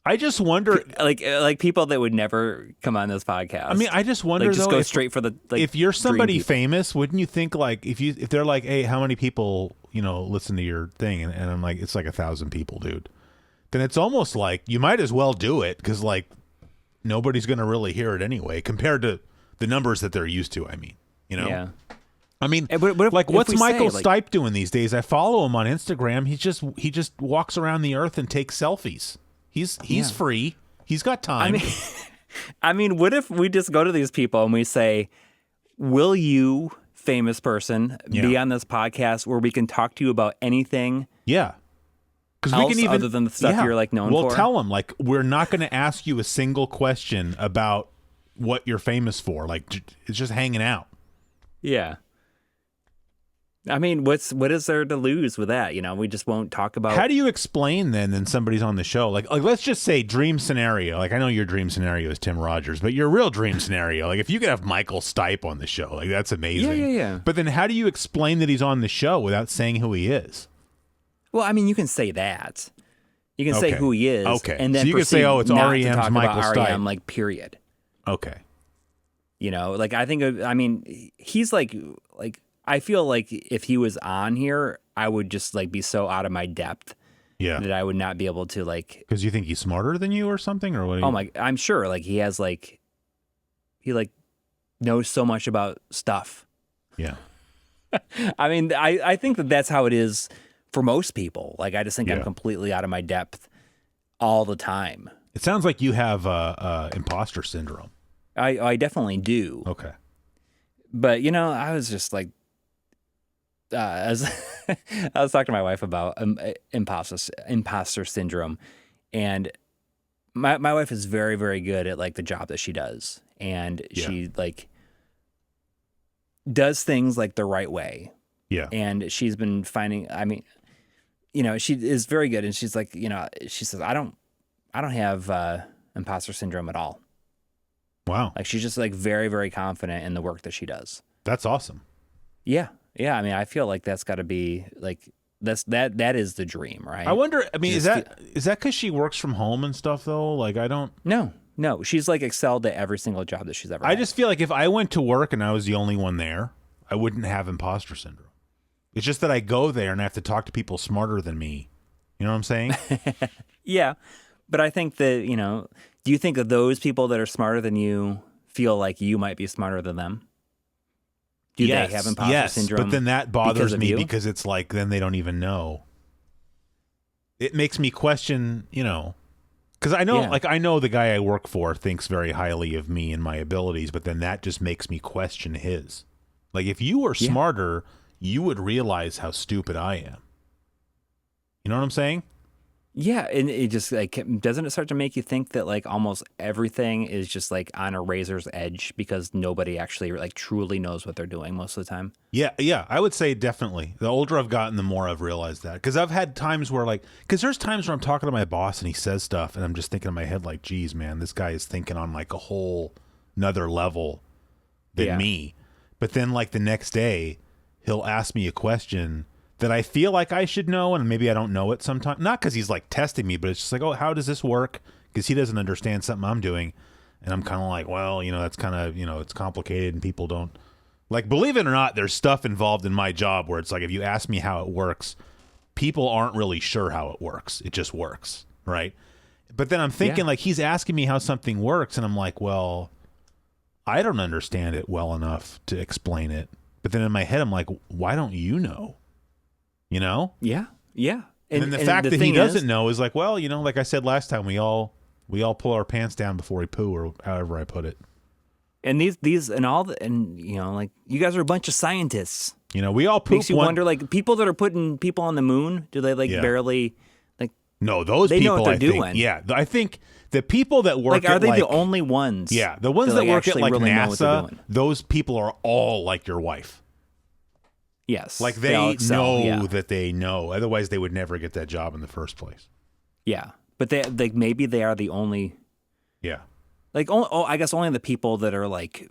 I just wonder, like people that would never come on this podcast. I mean, I just wonder, just though, go if, straight for the. Like, if you're somebody people. famous, wouldn't you think like if they're like, hey, how many people listen to your thing, and I'm like, it's like 1,000 people, dude. Then it's almost like you might as well do it because like nobody's gonna really hear it anyway compared to the numbers that they're used to. I mean, Yeah. I mean, but if, like, what's Michael say, Stipe doing these days? I follow him on Instagram. He just walks around the earth and takes selfies. He's free. He's got time. I mean, what if we just go to these people and we say, "Will you, famous person, be on this podcast where we can talk to you about anything?" Yeah, because we can even other than the stuff you're like known for. We'll tell them like we're not going to ask you a single question about what you're famous for. Like it's just hanging out. Yeah. I mean, what is there to lose with that? We just won't talk about. How do you explain then somebody's on the show? Like let's just say dream scenario. Like I know your dream scenario is Tim Rogers, but your real dream scenario, like if you could have Michael Stipe on the show, like that's amazing. Yeah. But then how do you explain that he's on the show without saying who he is? Well, I mean, you can say that. You can say who he is. Okay. And then so you can say, oh, it's REM's Michael Stipe. REM, like, period. Okay. Like I think, I mean, he's like. I feel like if he was on here, I would just like be so out of my depth that I would not be able to like. Because you think he's smarter than you or something, or what? I'm sure like he has like, he like knows so much about stuff. Yeah. I mean, I think that's how it is for most people. Like I just think I'm completely out of my depth all the time. It sounds like you have imposter syndrome. I definitely do. Okay. But I was just like. As I was talking to my wife about imposter syndrome, and my wife is very, very good at like the job that she does, and she like does things like the right way. Yeah, and she's been finding. I mean, she is very good, and she's like, she says, I don't have imposter syndrome at all. Wow, like she's just like very, very confident in the work that she does. That's awesome. Yeah. Yeah, I mean, I feel like that's got to be like that is the dream, right? I wonder. I mean, is that because she works from home and stuff though? Like, I don't. No, she's like excelled at every single job that she's ever. I just feel like if I went to work and I was the only one there, I wouldn't have imposter syndrome. It's just that I go there and I have to talk to people smarter than me. You know what I'm saying? Yeah, but I think that do you think that those people that are smarter than you feel like you might be smarter than them? Do they have imposter syndrome? But then that bothers me because it's like then they don't even know. It makes me question, because I know, like I know the guy I work for thinks very highly of me and my abilities, but then that just makes me question his. Like if you were smarter, you would realize how stupid I am. You know what I'm saying? Yeah, and it just like doesn't it start to make you think that like almost everything is just like on a razor's edge because nobody actually like truly knows what they're doing most of the time? Yeah, I would say definitely. The older I've gotten, the more I've realized that. Because I've had times where because there's times where I'm talking to my boss and he says stuff and I'm just thinking in my head like, geez, man, this guy is thinking on like a whole another level than me. But then like the next day, he'll ask me a question that I feel like I should know, and maybe I don't know it sometimes. Not because he's like testing me, but it's just like, oh, how does this work? Because he doesn't understand something I'm doing. And I'm kind of like, well, that's kind of, it's complicated and people don't. Like, believe it or not, there's stuff involved in my job where it's like, if you ask me how it works, people aren't really sure how it works. It just works, right? But then I'm thinking, like, he's asking me how something works, and I'm like, well, I don't understand it well enough to explain it. But then in my head, I'm like, why don't you know? Yeah. And then the fact that he doesn't know is like, well, like I said last time, we all pull our pants down before we poo, or however I put it. And these and all the, and like you guys are a bunch of scientists. We all poop. Makes you wonder, like people that are putting people on the moon, do they like barely like? No, those they people know what they're doing. Doing. Yeah, I think the people that work like are they the only ones? Yeah, the ones that work at like really NASA, those people are all like your wife. Yes. Like they know that they know. Otherwise, they would never get that job in the first place. Yeah. But maybe they are the only. Yeah. Like, I guess only the people that are like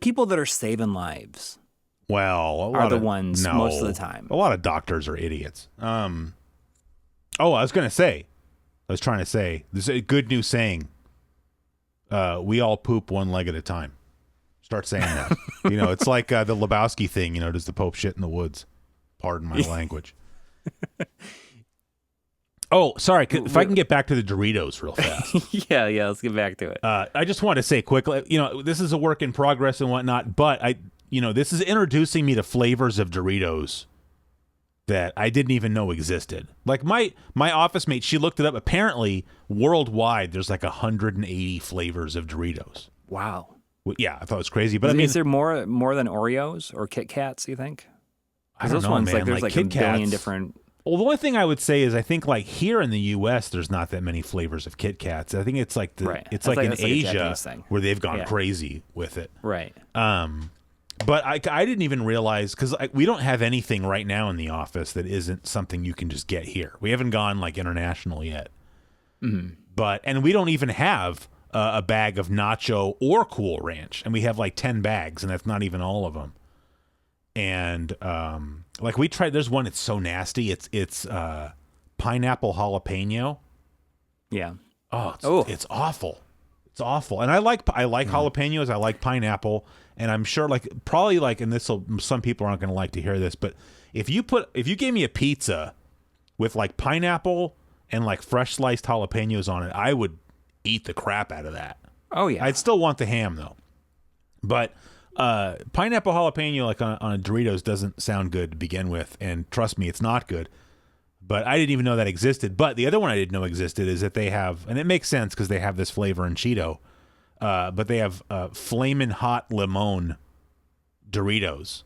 people that are saving lives. Well, are the ones most of the time. A lot of doctors are idiots. I was trying to say, this is a good new saying. We all poop one leg at a time. Start saying that. It's like the Lebowski thing. Does the Pope shit in the woods? Pardon my language. Oh, sorry. If I can get back to the Doritos real fast. yeah, let's get back to it. I just want to say quickly, this is a work in progress and whatnot, but this is introducing me to flavors of Doritos that I didn't even know existed. Like my office mate, she looked it up. Apparently, worldwide, there's like 180 flavors of Doritos. Wow. Well, yeah, I thought it was crazy. But is there more than Oreos or Kit Kats, you think? I don't know, ones, man. like, there's like Kit a billion Kats, different... Well, the only thing I would say is I think like here in the U.S. there's not that many flavors of Kit Kats. I think it's like it's like in Asia where they've gone crazy with it. Right. But I didn't even realize because we don't have anything right now in the office that isn't something you can just get here. We haven't gone like international yet. Mm-hmm. And we don't even have a bag of Nacho or Cool Ranch, and we have like 10 bags, and that's not even all of them. And like we tried, there's one that's so nasty. It's pineapple jalapeno. Yeah. Oh, it's awful. It's awful. And I like jalapenos. I like pineapple. And I'm sure probably and some people aren't going to like to hear this, but if you gave me a pizza with like pineapple and like fresh sliced jalapenos on it, I would eat the crap out of that. Oh yeah. I'd still want the ham though. But pineapple jalapeno like on a Doritos doesn't sound good to begin with, and trust me, it's not good. But I didn't even know that existed. But the other one I didn't know existed is that they have, and it makes sense because they have this flavor in Cheeto, but they have Flamin' Hot Limon Doritos.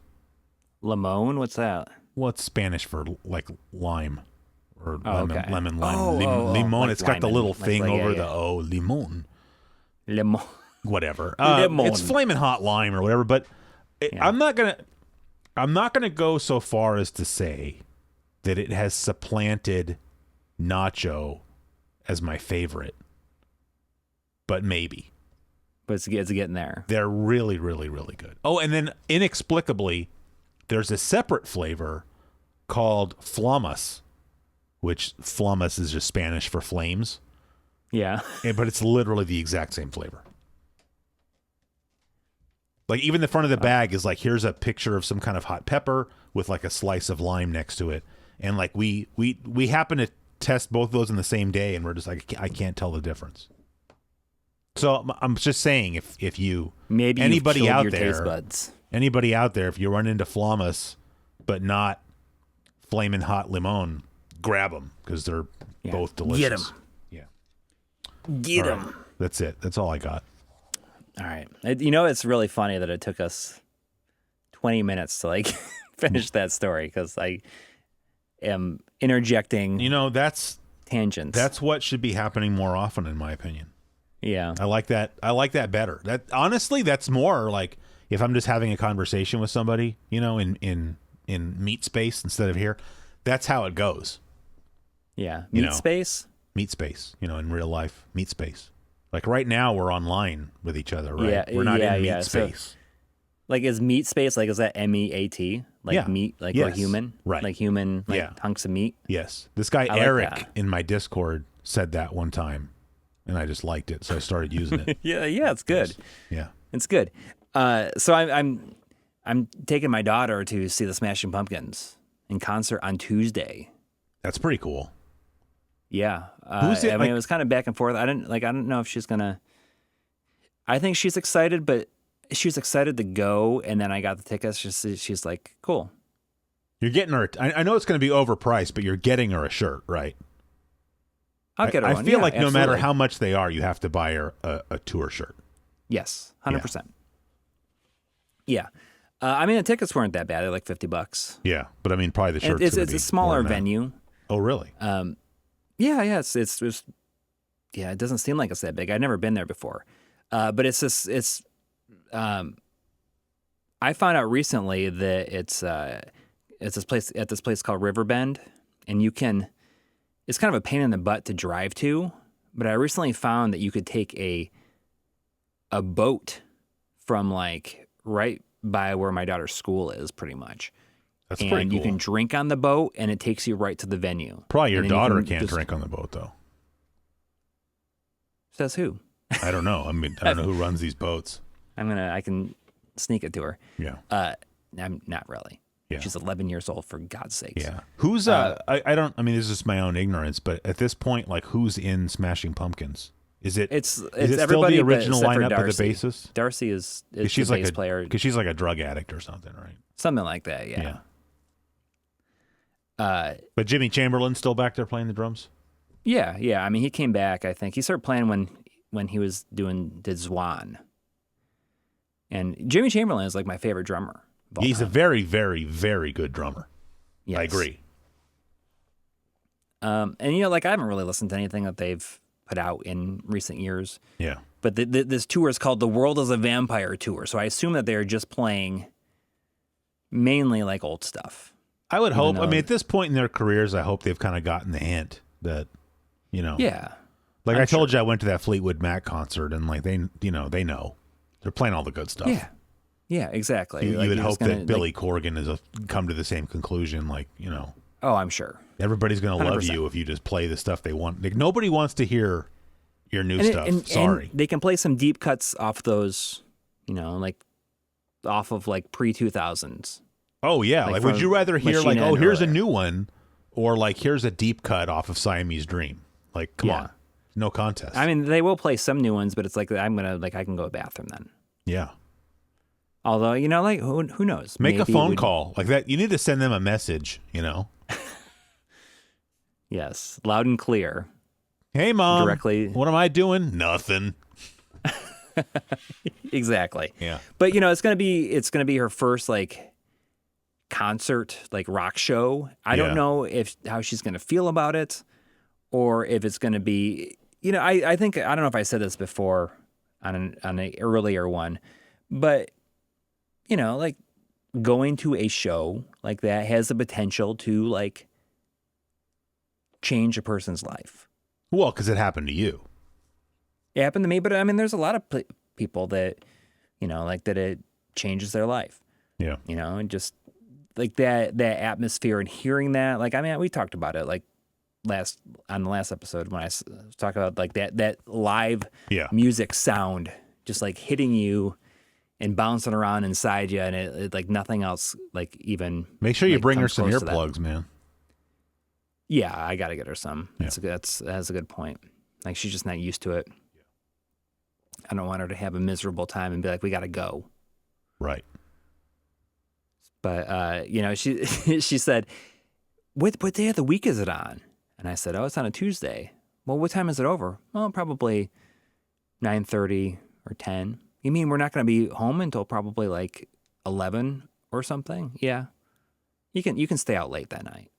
Limon? What's that? Well, it's Spanish for like lime or lemon lime. Oh, limon. like it's got the limon. little thing over the limon. Limon. Whatever. Limon. It's Flamin' Hot Lime or whatever. But I'm not gonna go so far as to say that it has supplanted Nacho as my favorite, but maybe. But it's getting there. They're really, really, really good. Oh, and then inexplicably, there's a separate flavor called Flamas, which Flamas is just Spanish for flames. Yeah. But it's literally the exact same flavor. Like even the front of the bag is like, here's a picture of some kind of hot pepper with like a slice of lime next to it. And like we happen to test both of those in the same day, and we're just like, I can't tell the difference. So I'm just saying, if you maybe anybody out your there, taste buds. Anybody out there, if you run into Flamas but not Flamin' Hot Limon, grab them because they're both delicious. Get them. Yeah. Get them. Right. That's it. That's all I got. All right. It's really funny that it took us 20 minutes to like finish that story because I am interjecting. That's tangents. That's what should be happening more often, in my opinion. Yeah. I like that. I like that better. That honestly, that's more like if I'm just having a conversation with somebody, in meat space instead of here. That's how it goes. Yeah. Meat space? Meat space, in real life, meat space. Like right now we're online with each other, right? Yeah, we're not in meat space. So, like is meat space, like is that MEAT? Like meat, like yes. or human? Right. Like human, like hunks of meat? Yes. This guy Eric in my Discord said that one time, and I just liked it, so I started using it. yeah, it's good. Yeah. It's good. So I'm taking my daughter to see the Smashing Pumpkins in concert on Tuesday. That's pretty cool. Yeah. Who's it? I mean, it was kind of back and forth. I don't know if she's gonna. I think she's excited, but she's excited to go. And then I got the tickets. She's like, cool. You're getting her. I know it's going to be overpriced, but you're getting her a shirt, right? I'll get her one. I feel like absolutely. no matter how much they are, you have to buy her a tour shirt. Yes, 100%. Yeah. I mean, the tickets weren't that bad. They're like $50. Yeah, but I mean, probably the shirt's It's a smaller venue. Oh, really? Yeah. It's it doesn't seem like it's that big. I've never been there before, but it's this. I found out recently that it's this place called Riverbend, and you can. It's kind of a pain in the butt to drive to, but I recently found that you could take a boat from like right by where my daughter's school is, pretty much. That's and pretty cool. you can drink on the boat, and it takes you right to the venue. Probably your And then daughter you can't just- drink on the boat, though. Says who? I don't know. I mean, I don't know who runs these boats. I can sneak it to her. Yeah. I'm not really. Yeah. She's 11 years old, for God's sakes. Yeah. Who's I don't. I mean, this is just my own ignorance, but at this point, like, who's in Smashing Pumpkins? Is it It's is it still everybody the but- original except for lineup of the Darcy. bassist? Darcy is She's the like bass player, because she's like a drug addict or something, right? something like that. Yeah. But Jimmy Chamberlain's still back there playing the drums. Yeah. I mean, he came back. I think he started playing when he was did Zwan. And Jimmy Chamberlain is like my favorite drummer. of all He's a time. very, very, very good drummer. Yes. I agree. And like I haven't really listened to anything that they've put out in recent years. Yeah. But this tour is called The World is a Vampire Tour. So I assume that they're just playing mainly like old stuff. I would hope. I though- mean, at this point in their careers, I hope they've kind of gotten the hint that, Yeah. like I'm I told you, I went to that Fleetwood Mac concert, and like they know they're playing all the good stuff. Yeah. Yeah, exactly. You Like, would you're hope just gonna, that Billy Corgan has come to the same conclusion. Like, Oh, I'm sure. everybody's going to love 100%. you if you just play the stuff they want. Like, nobody wants to hear your new stuff. And Sorry. they can play some deep cuts off those, like off of like pre-2000s. Oh, yeah. like Like, would from you rather hear, Machine like, Head here's a earlier. new one, or like, here's a deep cut off of Siamese Dream? Like, come Yeah. on. No contest. I mean, they will play some new ones, but it's like I can go to the bathroom then. yeah. Although, like who knows? Make Maybe a it phone would- call like that. You need to send them a message, Yes, loud and clear. Hey, Mom. Directly- What am I doing? Nothing. Exactly. Yeah. But it's gonna be her first like concert, like rock show. I Yeah. don't know how she's gonna feel about it, or if it's gonna be. I think I don't know if I said this before on an earlier one, but like going to a show like that has the potential to like change a person's life. Well, because it happened to you. It happened to me, but I mean, there's a lot of people that, like that it changes their life, Yeah. and just like that atmosphere and hearing that, like, I mean, we talked about it like on the last episode when I was talking about like that live Yeah. music sound, just like hitting you and bouncing around inside you. And it like nothing else, like even Make sure you like, bring her comes some close to that. earplugs, man. Yeah, I got to get her some. Yeah. That's a good point. Like she's just not used to it. I don't want her to have a miserable time and be like, we got to go. Right. But, she she said, what day of the week is it on? And I said, oh, it's on a Tuesday. Well, what time is it over? Well, probably 9:30 or 10. You mean we're not going to be home until probably like 11 or something? Yeah. You can stay out late that night.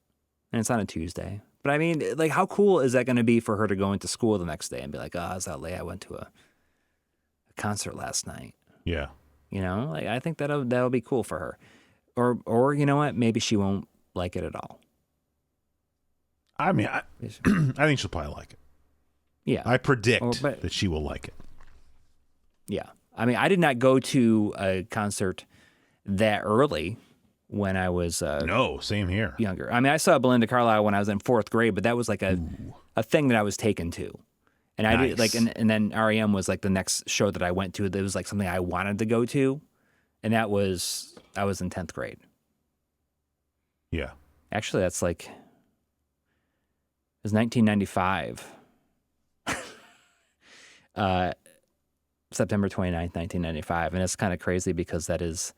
And it's on a Tuesday. But I mean, like, how cool is that going to be for her to go into school the next day and be like, oh, I was out late. I went to a concert last night. Yeah. Like I think that'll be cool for her. Or you know what? Maybe she won't like it at all. I mean, I think she'll probably like it. Yeah. I predict but- that she will like it. Yeah. I mean, I did not go to a concert that early when I was No, same here. younger. I mean, I saw Belinda Carlisle when I was in fourth grade, but that was like a thing that I was taken to. And I did like, Nice. and then REM was like the next show that I went to. That was like something I wanted to go to. And I was in 10th grade. Yeah. Actually, that's like, it was 1995. September 29th, 1995. And it's kind of crazy because that is,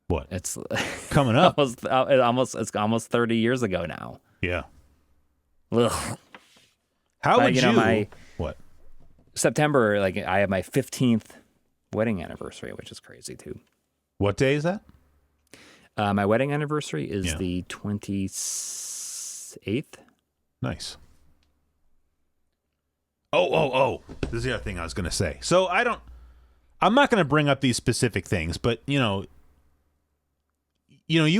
What? it's Coming up. it's almost 30 years ago now. Yeah. Ugh. How would you know, my- What? September, like I have my 15th wedding anniversary, which is crazy too. What day is that? My wedding anniversary is Yeah. the 28th. Nice. Oh. This is the other thing I was going to say. So I'm not going to bring up these specific things, but you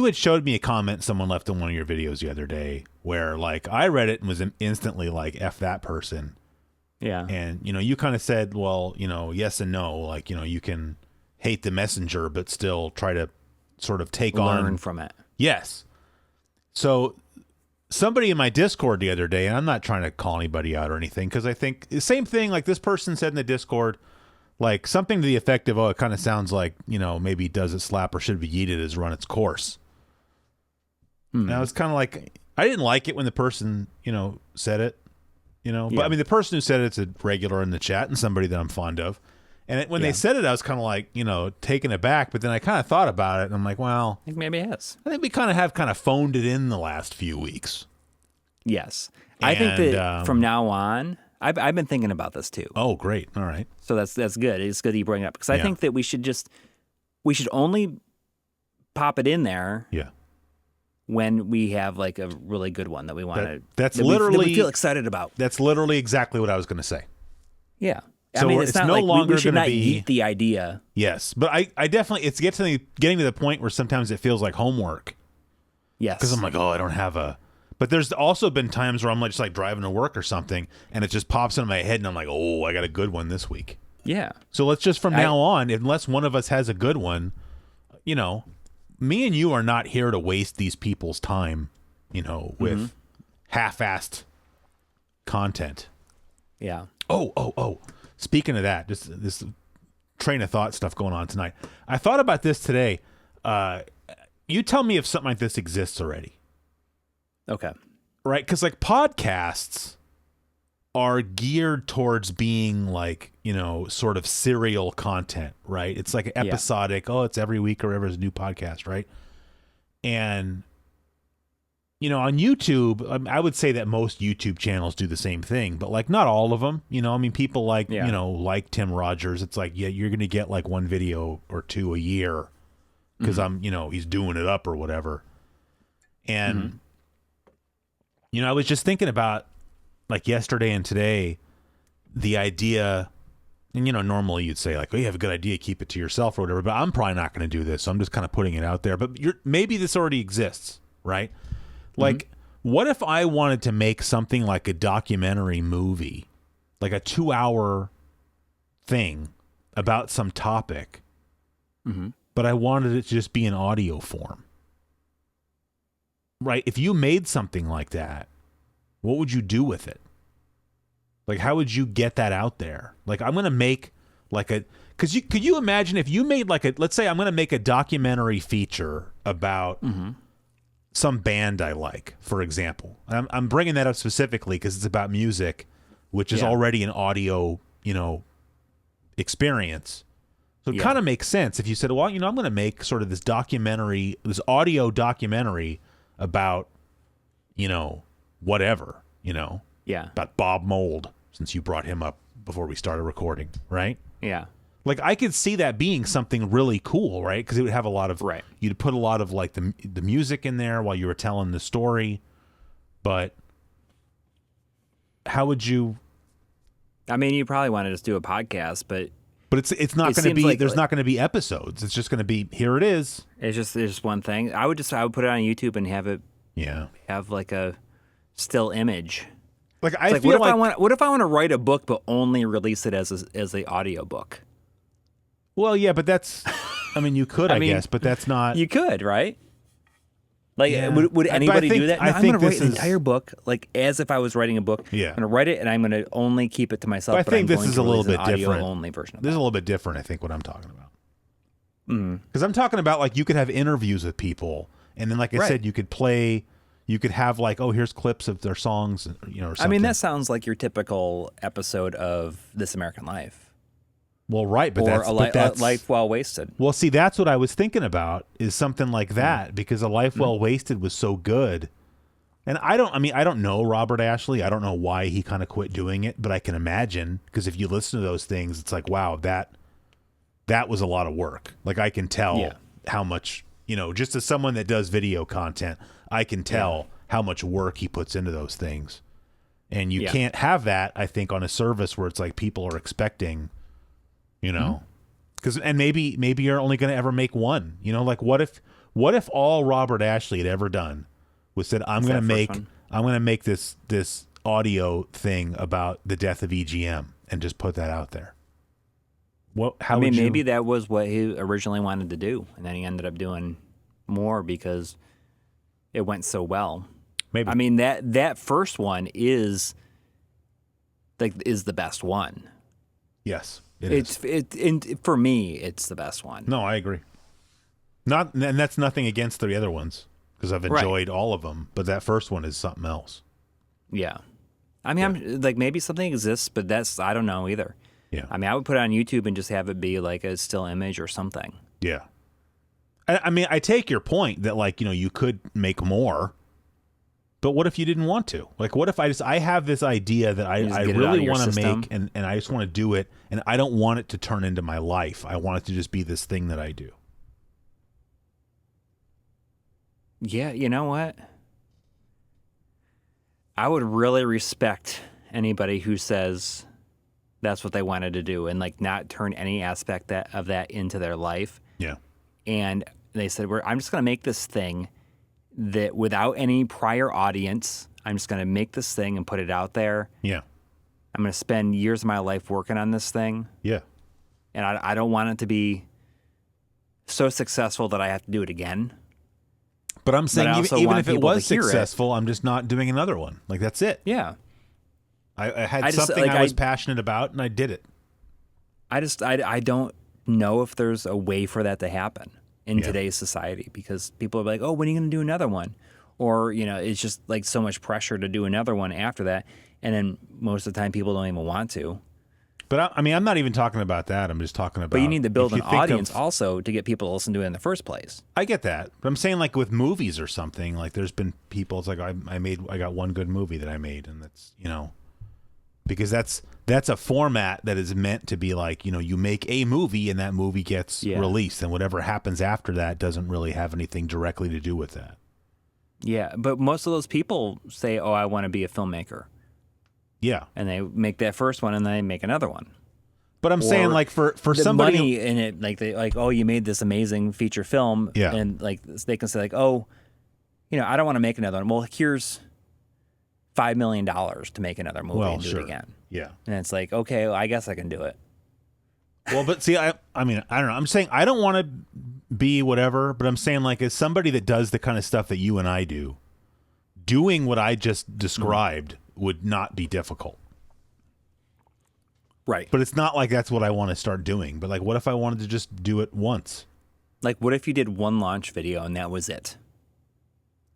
had showed me a comment someone left in one of your videos the other day where like I read it and was instantly like, F that person. Yeah. And, you kind of said, well, yes and no, like, you can hate the messenger, but still try to sort of take Learn from it. Yes. So somebody in my Discord the other day, and I'm not trying to call anybody out or anything, because I think the same thing, like this person said in the Discord, like something to the effect of, oh, it kind of sounds like, maybe does it slap or should be yeeted has run its course. And I was kind of like, I didn't like it when the person, said it, but I mean, the person who said it's a regular in the chat and somebody that I'm fond of. And when they said it, I was kind of like, taken aback. But then I kind of thought about it, and I'm like, well, I think maybe it is. I think we kind of phoned it in the last few weeks. Yes. I think that from now on, I've been thinking about this too. Oh, great. All right. So that's good. It's good that you bring it up, because I think that we should only pop it in there. Yeah. When we have like a really good one that we want to, that we feel excited about. That's literally exactly what I was going to say. Yeah. So I mean, it's not no like longer we should gonna not eat the idea. Yes, but I definitely, it's getting to the point where sometimes it feels like homework. Yes. Because I'm like, oh, I don't have but there's also been times where I'm just like driving to work or something, and it just pops into my head, and I'm like, oh, I got a good one this week. Yeah. So let's just from now on, unless one of us has a good one, me and you are not here to waste these people's time, with half-assed content. Yeah. Oh. Speaking of that, this train of thought stuff going on tonight. I thought about this today. You tell me if something like this exists already. Okay. Right? Because like podcasts are geared towards being like, sort of serial content, right? It's like episodic. Oh, it's every week or every new podcast, right? And, on YouTube, I would say that most YouTube channels do the same thing, but like not all of them, people like, like Tim Rogers. It's like, you're going to get like one video or two a year because he's doing it up or whatever. And, I was just thinking about like yesterday and today, the idea, and normally you'd say like, oh, you have a good idea, keep it to yourself or whatever, but I'm probably not going to do this. So I'm just kind of putting it out there, but maybe this already exists, right? Like, what if I wanted to make something like a documentary movie, like a 2-hour thing about some topic, but I wanted it to just be in audio form, right? If you made something like that, what would you do with it? Like, how would you get that out there? Like, I'm going to make like could you imagine if you made like let's say I'm going to make a documentary feature about some band I like, for example. I'm bringing that up specifically because it's about music, which is already an audio, experience. So it kind of makes sense if you said, well, I'm going to make sort of this audio documentary about, whatever, about Bob Mould, since you brought him up before we started recording, right? Yeah. Like, I could see that being something really cool, right? Because it would have a lot of, you'd put a lot of like the music in there while you were telling the story. But how would you? I mean, you probably want to just do a podcast, but it's not going to be. There's not going to be episodes. It's just going to be, here it is. It's just one thing. I would put it on YouTube and have it. Yeah. Have like a still image. Like what if I want to write a book but only release it as the audio book? Well, yeah, but that's. I mean, you could, I guess, but that's not. You could, right? Like, would anybody do that? No, I'm going to write an entire book, like as if I was writing a book. Yeah. I'm going to write it, and I'm going to only keep it to myself. But I think this is a little bit different. Only version of this is a little bit different. I think what I'm talking about. Because I'm talking about like you could have interviews with people, and then like I said, you could play. You could have like, oh, here's clips of their songs, or something. I mean, that sounds like your typical episode of This American Life. Well, right, but that's Life Well Wasted. Well, see, that's what I was thinking about, is something like that, because A Life Well Wasted was so good. And I don't know Robert Ashley. I don't know why he kind of quit doing it, but I can imagine, because if you listen to those things, it's like, wow, that was a lot of work. Like, I can tell how much, just as someone that does video content, I can tell how much work he puts into those things. And you can't have that, I think, on a service where it's like people are expecting, because and maybe you're only going to ever make one. Like what if all Robert Ashley had ever done was said, I'm going to make this audio thing about the death of EGM and just put that out there. How mean, would you? maybe that was what he originally wanted to do, and then he ended up doing more because it went so well. Maybe. I mean, that first one is the best one. Yes, is. For me, it's the best one. No, I agree. And that's nothing against the other ones because I've enjoyed all of them, but that first one is something else. Yeah. I mean, I'm like, maybe something exists, but I don't know either. Yeah. I mean, I would put it on YouTube and just have it be like a still image or something. Yeah. I mean, I take your point that, like, you could make more, but what if you didn't want to? Like, what if I have this idea that I really want to make and I just want to do it, and I don't want it to turn into my life. I want it to just be this thing that I do. Yeah, you know what? I would really respect anybody who says that's what they wanted to do and like not turn any aspect of that into their life. Yeah. And they said, I'm just going to make this thing that without any prior audience, I'm just going to make this thing and put it out there. Yeah. I'm going to spend years of my life working on this thing. Yeah. And I don't want it to be so successful that I have to do it again. But I'm saying even if it was successful, I'm just not doing another one. Like, that's it. Yeah. I had something I was passionate about, and I did it. I don't know if there's a way for that to happen in today's society, because people are like, oh, when are you going to do another one? Or, it's just like so much pressure to do another one after that. And then most of the time people don't even want to. But I mean, I'm not even talking about that. I'm just talking about. But you need to build an audience also to get people to listen to it in the first place. I get that, but I'm saying, like, with movies or something, like, there's been people. It's like I got one good movie that I made, and that's because that's a format that is meant to be like, you make a movie and that movie gets released, and whatever happens after that doesn't really have anything directly to do with that. Yeah, but most of those people say, "Oh, I want to be a filmmaker." Yeah, and they make that first one, and then they make another one. But I'm saying, like, for the somebody money in it, like oh, you made this amazing feature film, and like they can say like, oh, I don't want to make another one. Well, here's $5 million to make another movie and do it again. Yeah, and it's like, okay, well, I guess I can do it. Well, but see, I mean, I don't know. I'm saying I don't want to be whatever, but I'm saying, like, as somebody that does the kind of stuff that you and I do, doing what I just described would not be difficult. Right. But it's not like that's what I want to start doing. But, like, what if I wanted to just do it once? Like, what if you did one launch video and that was it?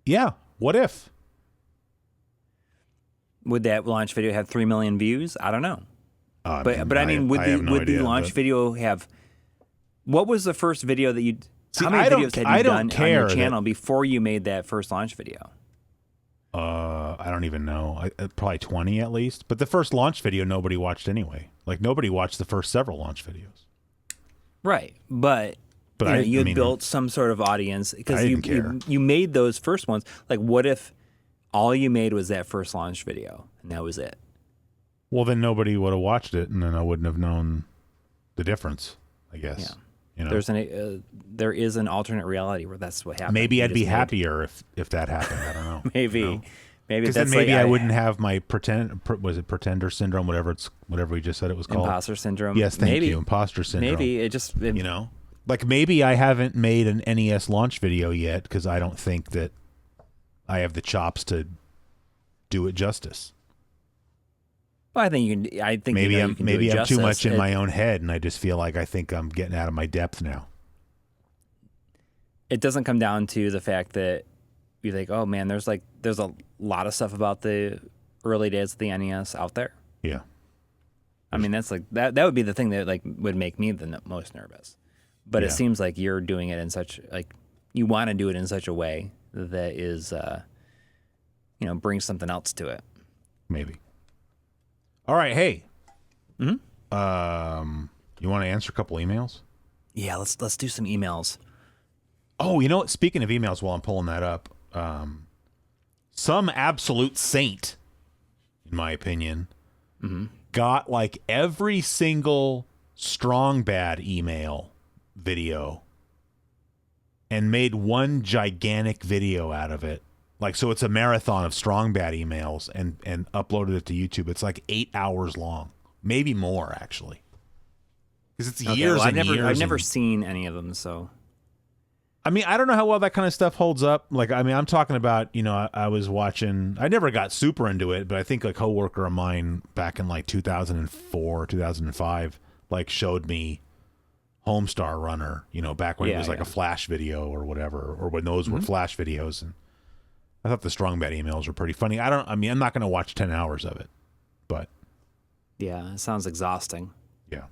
Yeah. What if? Would that launch video have 3 million views? I don't know. But I mean, would the launch video have? What was the first video that you? How many videos had you done on your channel before you made that first launch video? I don't even know. Probably 20 at least. But the first launch video, nobody watched anyway. Like, nobody watched the first several launch videos. Right, but you had built some sort of audience because you made those first ones. Like, what if all you made was that first launch video and that was it? Well, then nobody would have watched it, and then I wouldn't have known the difference, I guess. Yeah. There is an alternate reality where that's what happened. Maybe I'd be happier if that happened. I don't know. Maybe because then maybe I wouldn't have my pretender syndrome, whatever we just said it was called. Imposter syndrome. Yes, thank you. Imposter syndrome. Maybe like, maybe I haven't made an NES launch video yet because I don't think that I have the chops to do it justice. Well, I think you can. I think maybe I'm too much in my own head, and I just feel like I think I'm getting out of my depth now. It doesn't come down to the fact that you think, oh man, there's a lot of stuff about the early days of the NES out there. Yeah, I mean that's like that would be the thing that like would make me the most nervous. But it seems like you're doing it in such like you want to do it in such a way that is, brings something else to it. Maybe. All right, hey. Mm-hmm. You want to answer a couple emails? Yeah, let's do some emails. Oh, you know what? Speaking of emails, while I'm pulling that up, some absolute saint, in my opinion, got like every single strong bad email video and made one gigantic video out of it. Like, so it's a marathon of strong bad emails and uploaded it to YouTube. It's like 8 hours long, maybe more actually. because it's Okay, years well, and years. I've never and- seen any of them, so. I mean, I don't know how well that kind of stuff holds up. Like, I mean, I'm talking about, you know, I was watching, I never got super into it, but I think a coworker of mine back in like 2004, 2005, like showed me Homestar Runner, you know, back when it was like a Flash video or whatever, or when those were Flash videos. And I thought the Strong Bad emails were pretty funny. I'm not going to watch 10 hours of it, but. Yeah, it sounds exhausting. Yeah.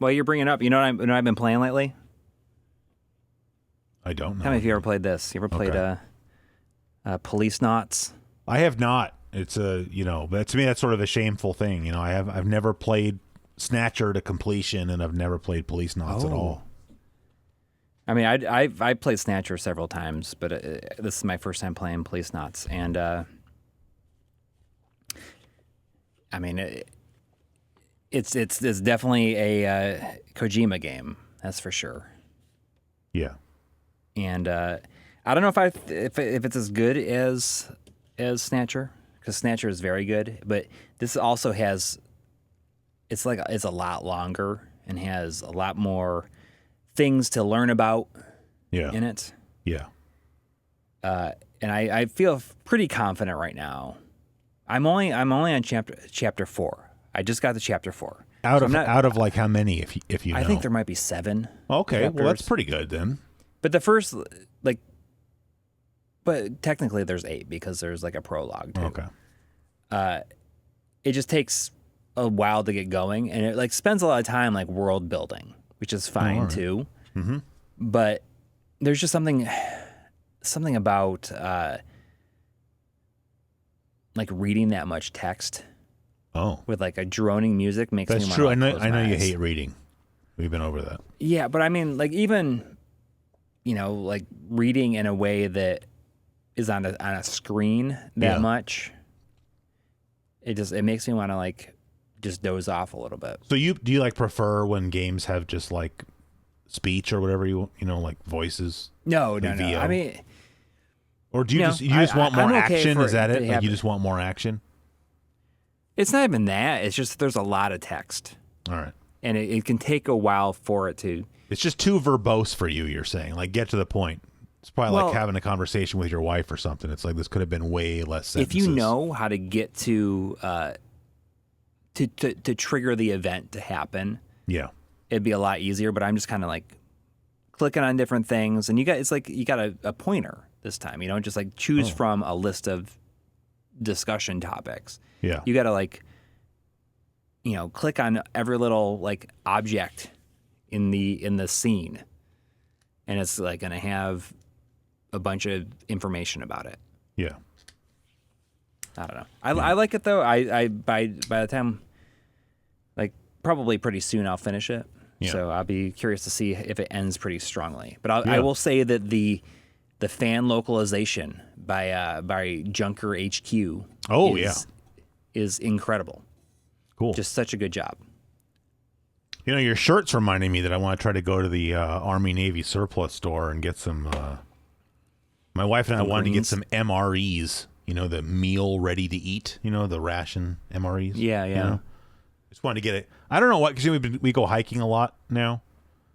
Well, you're bringing up, you know what I've been playing lately? I don't know. Tell me if you ever played this. You ever played Police Knots? I have not. It's but to me that's sort of a shameful thing. You know, I've never played Snatcher to completion, and I've never played Police Knots at all. I mean, I played Snatcher several times, but this is my first time playing Police Knots, and I mean, it's definitely a Kojima game. That's for sure. Yeah. And I don't know if it's as good as Snatcher, because Snatcher is very good, but this also has it's a lot longer and has a lot more things to learn about in it. Yeah. And I feel pretty confident right now. I'm only on chapter 4. I just got to chapter 4. Out of like how many if you know? I think there might be 7. Okay, chapters. well that's pretty good then. But the first but technically there's 8 because there's like a prologue too. Okay. It just takes a while to get going, and it like spends a lot of time like world building, which is fine too. Mm-hmm. But there's just something about like reading that much text. Oh, with like a droning music makes me want to. That's true. Like, I know you eyes. hate reading. We've been over that. Yeah, but I mean, like even, you know, like reading in a way that is on a screen that much. It makes me want to like just doze off a little bit. So do you like prefer when games have just like speech or whatever you know like voices? No. VO? I mean, or do you just want more I'm okay action? Is that it? Like have you just want more action? It's not even that. It's just there's a lot of text. All right. And it can take a while for it to. It's just too verbose for you, you're saying. Like, get to the point. It's probably like having a conversation with your wife or something. It's like this could have been way less sentences. If you know how to get to trigger the event to happen, it'd be a lot easier. But I'm just kind of like clicking on different things, and you got a pointer this time. You don't just like choose from a list of discussion topics. Yeah. You got to like, you know, click on every little like object in the scene, and it's like going to have a bunch of information about it. Yeah. I don't know. I like it though. I by the time, like probably pretty soon I'll finish it. Yeah. So I'll be curious to see if it ends pretty strongly. But I will say that the fan localization by Junker HQ. Is incredible. Cool. Just such a good job. You know, your shirt's reminding me that I want to try to go to the Army Navy surplus store and get some. My wife and I wanted to get some MREs. You know, the meal ready to eat. You know, the ration MREs. Yeah. You know? Just wanted to get it. I don't know what, because we go hiking a lot now.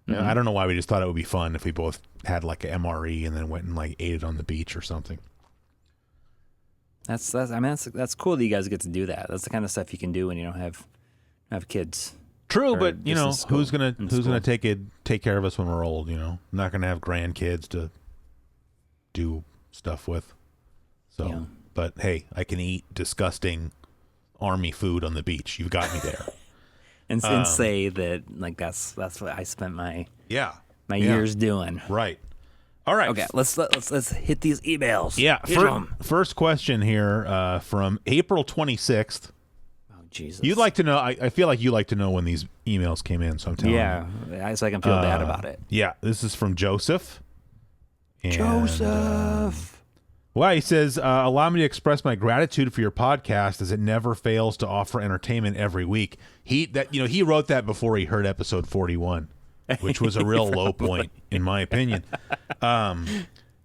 Mm-hmm. I don't know why, we just thought it would be fun if we both had like an MRE and then went and like ate it on the beach or something. That's cool that you guys get to do that. That's the kind of stuff you can do when you don't have kids. True, but you know, who's gonna take care of us when we're old? You know, I'm not gonna have grandkids to do stuff with. So, but hey, I can eat disgusting army food on the beach. You've got me there. and say that like that's what I spent my years doing. Right. All right. Okay, let's hit these emails. Yeah. First question here from April 26th. Oh, Jesus. You'd like to know. I feel like you like to know when these emails came in, so I'm telling you. Yeah, so I can feel bad about it. Yeah, this is from Joseph. And, Joseph. Well, he says, allow me to express my gratitude for your podcast, as it never fails to offer entertainment every week. He wrote that before he heard episode 41. Which was a real low point, in my opinion. I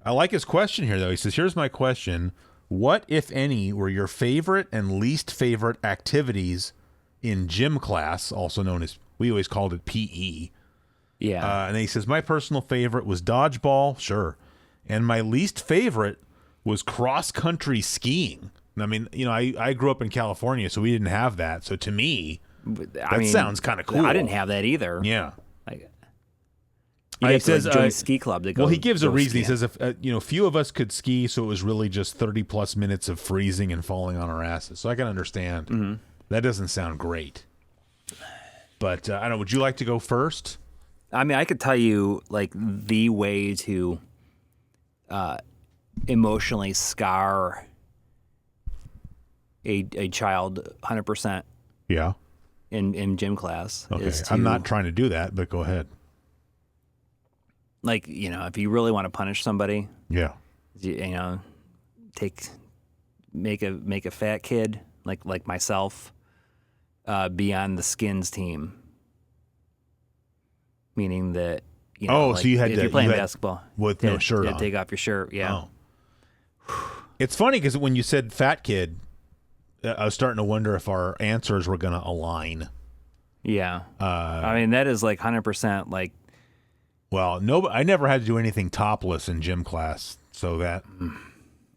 like his question here, though. He says, here's my question. What, if any, were your favorite and least favorite activities in gym class, also known as We always called it PE. Yeah. And then he says, my personal favorite was dodgeball. Sure. And my least favorite was cross-country skiing. I mean, I grew up in California, so we didn't have that. So to me, that sounds kind of cool. I didn't have that either. Yeah. Like, he says, join a ski club to go. Well, he gives a reason. Skiing. He says, if few of us could ski, so it was really just 30-plus minutes of freezing and falling on our asses. So I can understand. Mm-hmm. That doesn't sound great. But I don't know. Would you like to go first? I mean, I could tell you like the way to emotionally scar a child 100%. Yeah. In gym class. Okay. I'm not trying to do that, but go ahead. Like, if you really want to punish somebody, yeah, make a fat kid like myself be on the skins team. Meaning that so you had if you're playing basketball with no shirt on. Take off your shirt. Yeah. Oh. It's funny because when you said fat kid, I was starting to wonder if our answers were going to align. Yeah. I mean, that is like 100% like. Well, no, I never had to do anything topless in gym class, so that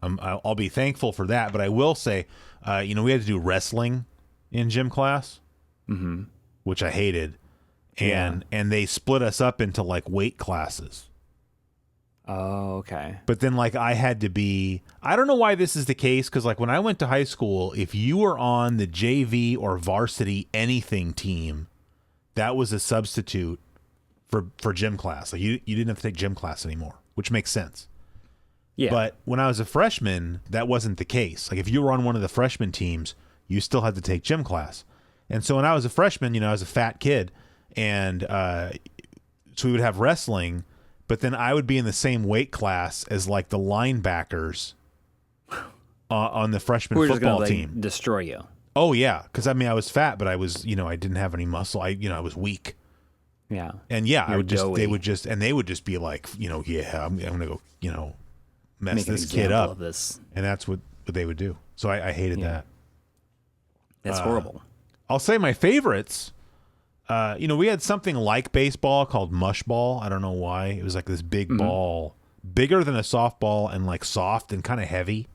I'll be thankful for that. But I will say, we had to do wrestling in gym class, which I hated. And they split us up into like weight classes. Oh, okay. But then like I had to be, I don't know why this is the case, because like when I went to high school, if you were on the JV or varsity anything team, that was a substitute for gym class. Like you didn't have to take gym class anymore, which makes sense. Yeah. But when I was a freshman, that wasn't the case. Like if you were on one of the freshman teams, you still had to take gym class. And so when I was a freshman, I was a fat kid. And so we would have wrestling, but then I would be in the same weight class as like the linebackers on the freshman football team. Destroy you. Oh yeah, because I mean I was fat, but I was I didn't have any muscle. I was weak. Yeah. And I would just they would just be like I'm gonna go mess this kid up. And that's what they would do. So I hated that. That's horrible. I'll say my favorites. We had something like baseball called mush ball. I don't know why. It was like this big ball, bigger than a softball and like soft and kind of heavy.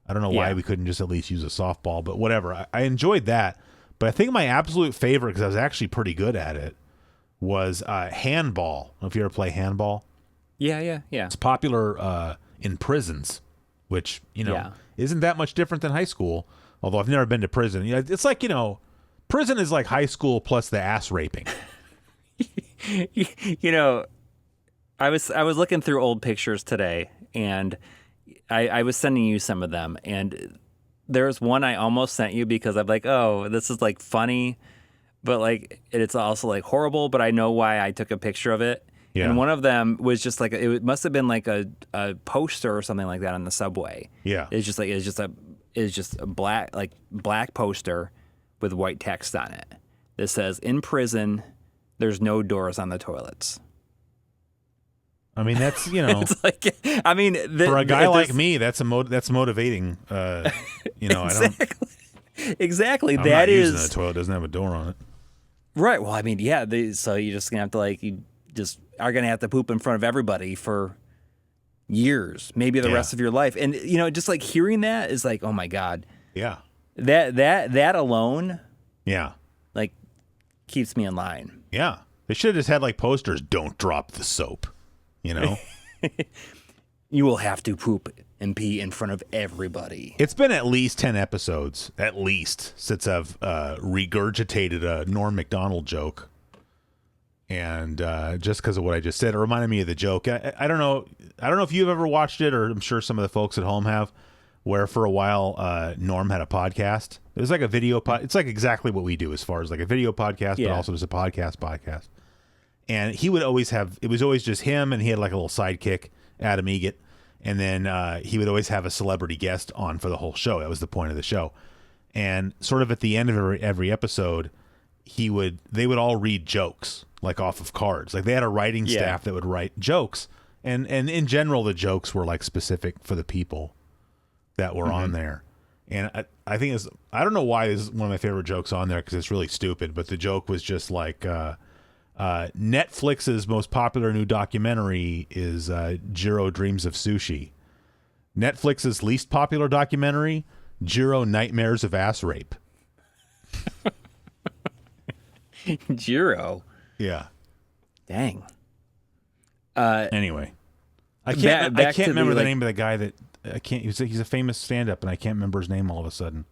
I don't know why we couldn't just at least use a softball, but whatever. I enjoyed that. But I think my absolute favorite, because I was actually pretty good at it, was handball. I don't know if you ever play handball. Yeah. It's popular in prisons, which, isn't that much different than high school. Although I've never been to prison. It's like, prison is like high school plus the ass raping. I was looking through old pictures today, and I was sending you some of them, and there's one I almost sent you because I'm like, oh, this is like funny, but like it's also like horrible, but I know why I took a picture of it. Yeah. And one of them was just like it must have been like a poster or something like that on the subway. Yeah. It's just a black poster with white text on it that says, in prison, there's no doors on the toilets. I mean, that's, it's like, I mean, for a guy like me, that's motivating. Exactly. Exactly. I'm that not is. using a toilet, doesn't have a door on it. Right. Well, I mean, yeah. So you're just going to have to you just are going to have to poop in front of everybody for years, maybe the rest of your life. And, just like hearing that is like, oh my God. Yeah. That alone, like keeps me in line. Yeah, they should have just had like posters. Don't drop the soap. You will have to poop and pee in front of everybody. It's been at least 10 episodes, since I've regurgitated a Norm Macdonald joke, and just because of what I just said, it reminded me of the joke. I don't know if you've ever watched it, or I'm sure some of the folks at home have. Where for a while, Norm had a podcast. It was like a video it's like exactly what we do as far as like a video podcast, but also just a podcast. And he would always it was always just him, and he had like a little sidekick, Adam Egget. And then he would always have a celebrity guest on for the whole show. That was the point of the show. And sort of at the end of every episode, they would all read jokes, like off of cards. Like they had a writing staff that would write jokes. And in general, the jokes were like specific for the people that were on there. And I think I don't know why this is one of my favorite jokes on there because it's really stupid, but the joke was just like Netflix's most popular new documentary is Jiro Dreams of Sushi. Netflix's least popular documentary, Jiro Nightmares of Ass Rape. Jiro. Yeah. Dang. Anyway, I can't remember the name of the guy that I can't. He's a famous stand-up, and I can't remember his name all of a sudden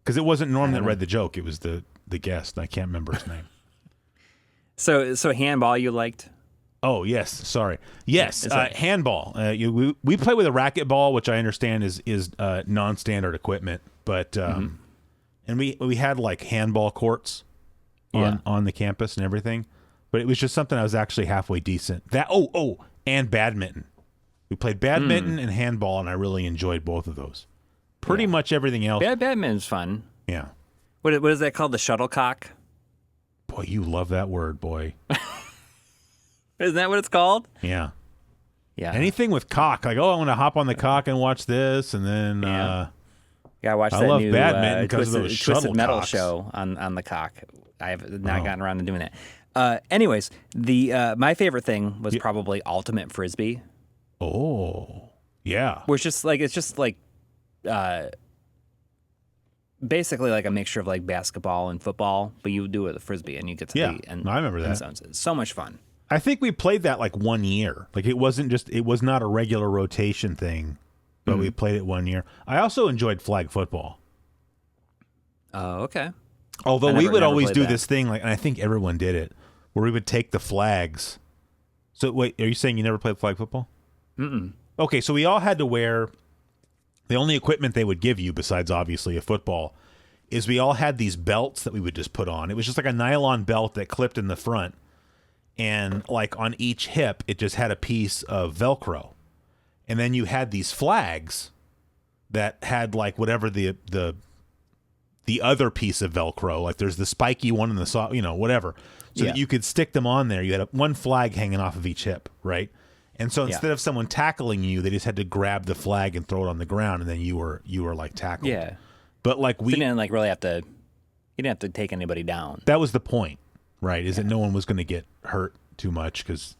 because it wasn't Norm that read the joke; it was the guest. And I can't remember his name. So handball you liked? Oh yes, sorry. Yes, handball. We play with a racquetball, which I understand is non-standard equipment, but and we had like handball courts on the campus and everything. But it was just something I was actually halfway decent. And badminton. We played badminton and handball, and I really enjoyed both of those. Pretty much everything else. Badminton's fun. Yeah. What is that called? The shuttlecock? Boy, you love that word, boy. Isn't that what it's called? Yeah. Yeah. Anything with cock, like, I want to hop on the cock and watch this, and then I watched I that love new badminton because of those Twisted Metal shuttlecocks. show on the cock. I have not gotten around to doing that. Anyways, my favorite thing was probably ultimate frisbee. Oh, yeah. Where it's just like basically like a mixture of like basketball and football, but you do it with a frisbee and you get to the end. I remember that. Zones. It's so much fun. I think we played that like 1 year. Like it was not a regular rotation thing, but we played it 1 year. I also enjoyed flag football. Oh, okay. Although we would always do this thing, like, and I think everyone did it, where we would take the flags. So wait, are you saying you never played flag football? Mm-mm. Okay, so we all had to wear the only equipment they would give you, besides obviously a football, is we all had these belts that we would just put on. It was just like a nylon belt that clipped in the front, and like on each hip, it just had a piece of Velcro, and then you had these flags that had like whatever the other piece of Velcro, like there's the spiky one and the whatever, so that you could stick them on there. You had one flag hanging off of each hip, right? And so instead of someone tackling you, they just had to grab the flag and throw it on the ground, and then you were like tackled. Yeah, but like you didn't like really have to. You didn't have to take anybody down. That was the point, right? Is that no one was going to get hurt too much because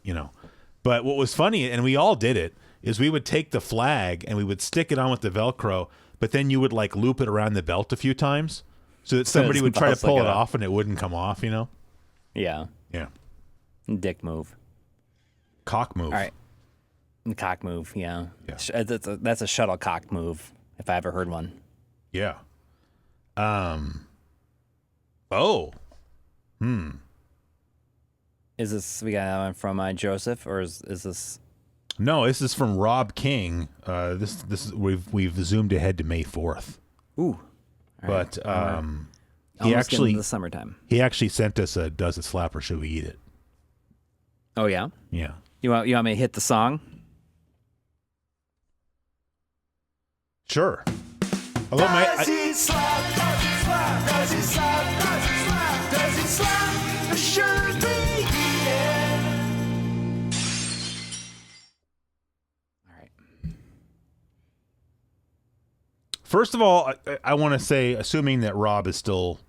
But what was funny, and we all did it, is we would take the flag and we would stick it on with the Velcro, but then you would like loop it around the belt a few times so that somebody would try to pull it off and it wouldn't come off. Yeah. Yeah. Dick move. Cock move. All right. Cock move, yeah. That's a shuttlecock move, if I ever heard one. Yeah. Is this, we got that one from Joseph, or is this? No, this is from Rob King. This is we've zoomed ahead to May 4th. Ooh. But he actually the summertime. He actually sent us a "Does it slap or should we eat it?" Oh yeah. Yeah. You want me to hit the song? Sure. I love my. Does he slap? Does he slap? Does he slap? Does he slap? Does he slap? Should be eaten. All right. First of all, I want to say, assuming that Rob is still.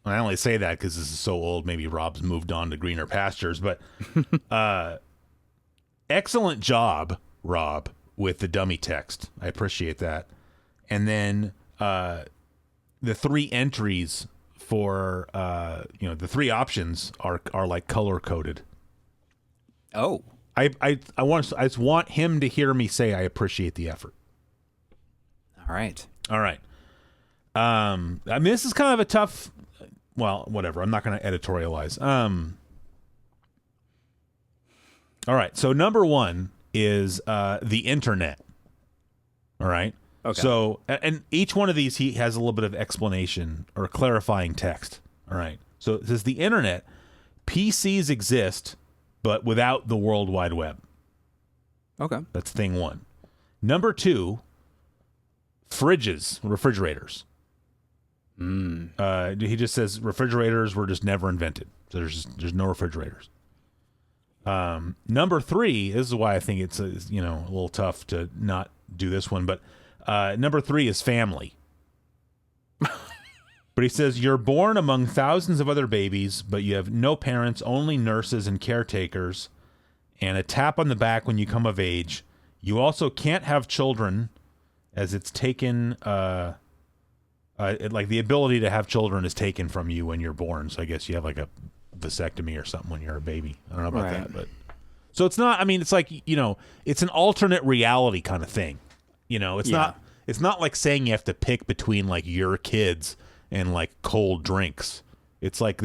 And I only say that because this is so old. Maybe Rob's moved on to greener pastures, but excellent job, Rob, with the dummy text. I appreciate that. And then the three entries for the three options are like color coded. Oh, I just want him to hear me say I appreciate the effort. All right. I mean, this is kind of a tough. Well, whatever. I'm not going to editorialize. All right. So number one is the internet. All right. Okay. So, and each one of these, he has a little bit of explanation or clarifying text. All right. So it says the internet, PCs exist, but without the World Wide Web. Okay. That's thing one. Number two, refrigerators. He just says refrigerators were just never invented. So there's no refrigerators. Number three, this is why I think it's a little tough to not do this one, but number three is family. But he says, you're born among thousands of other babies, but you have no parents, only nurses and caretakers, and a tap on the back when you come of age. You also can't have children, as it's taken, like the ability to have children is taken from you when you're born. So I guess you have like a vasectomy or something when you're a baby. I don't know about that, but so it's not. I mean, it's like it's an alternate reality kind of thing. It's not. It's not like saying you have to pick between like your kids and like cold drinks. It's like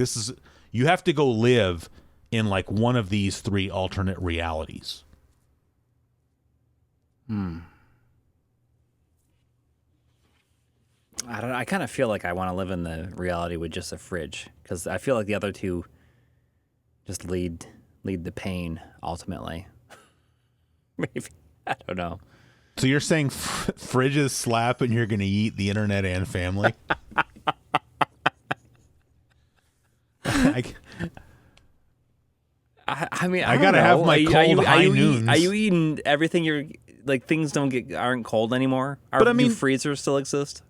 you have to go live in like one of these 3 alternate realities. I don't know. I kind of feel like I want to live in the reality with just a fridge, because I feel like the other 2 just lead the pain ultimately. Maybe. I don't know. So you're saying fridges slap and you're going to eat the internet and family? I mean, I gotta have my cold high noons. Are you eating everything? You're like, things aren't cold anymore. Do freezers still exist?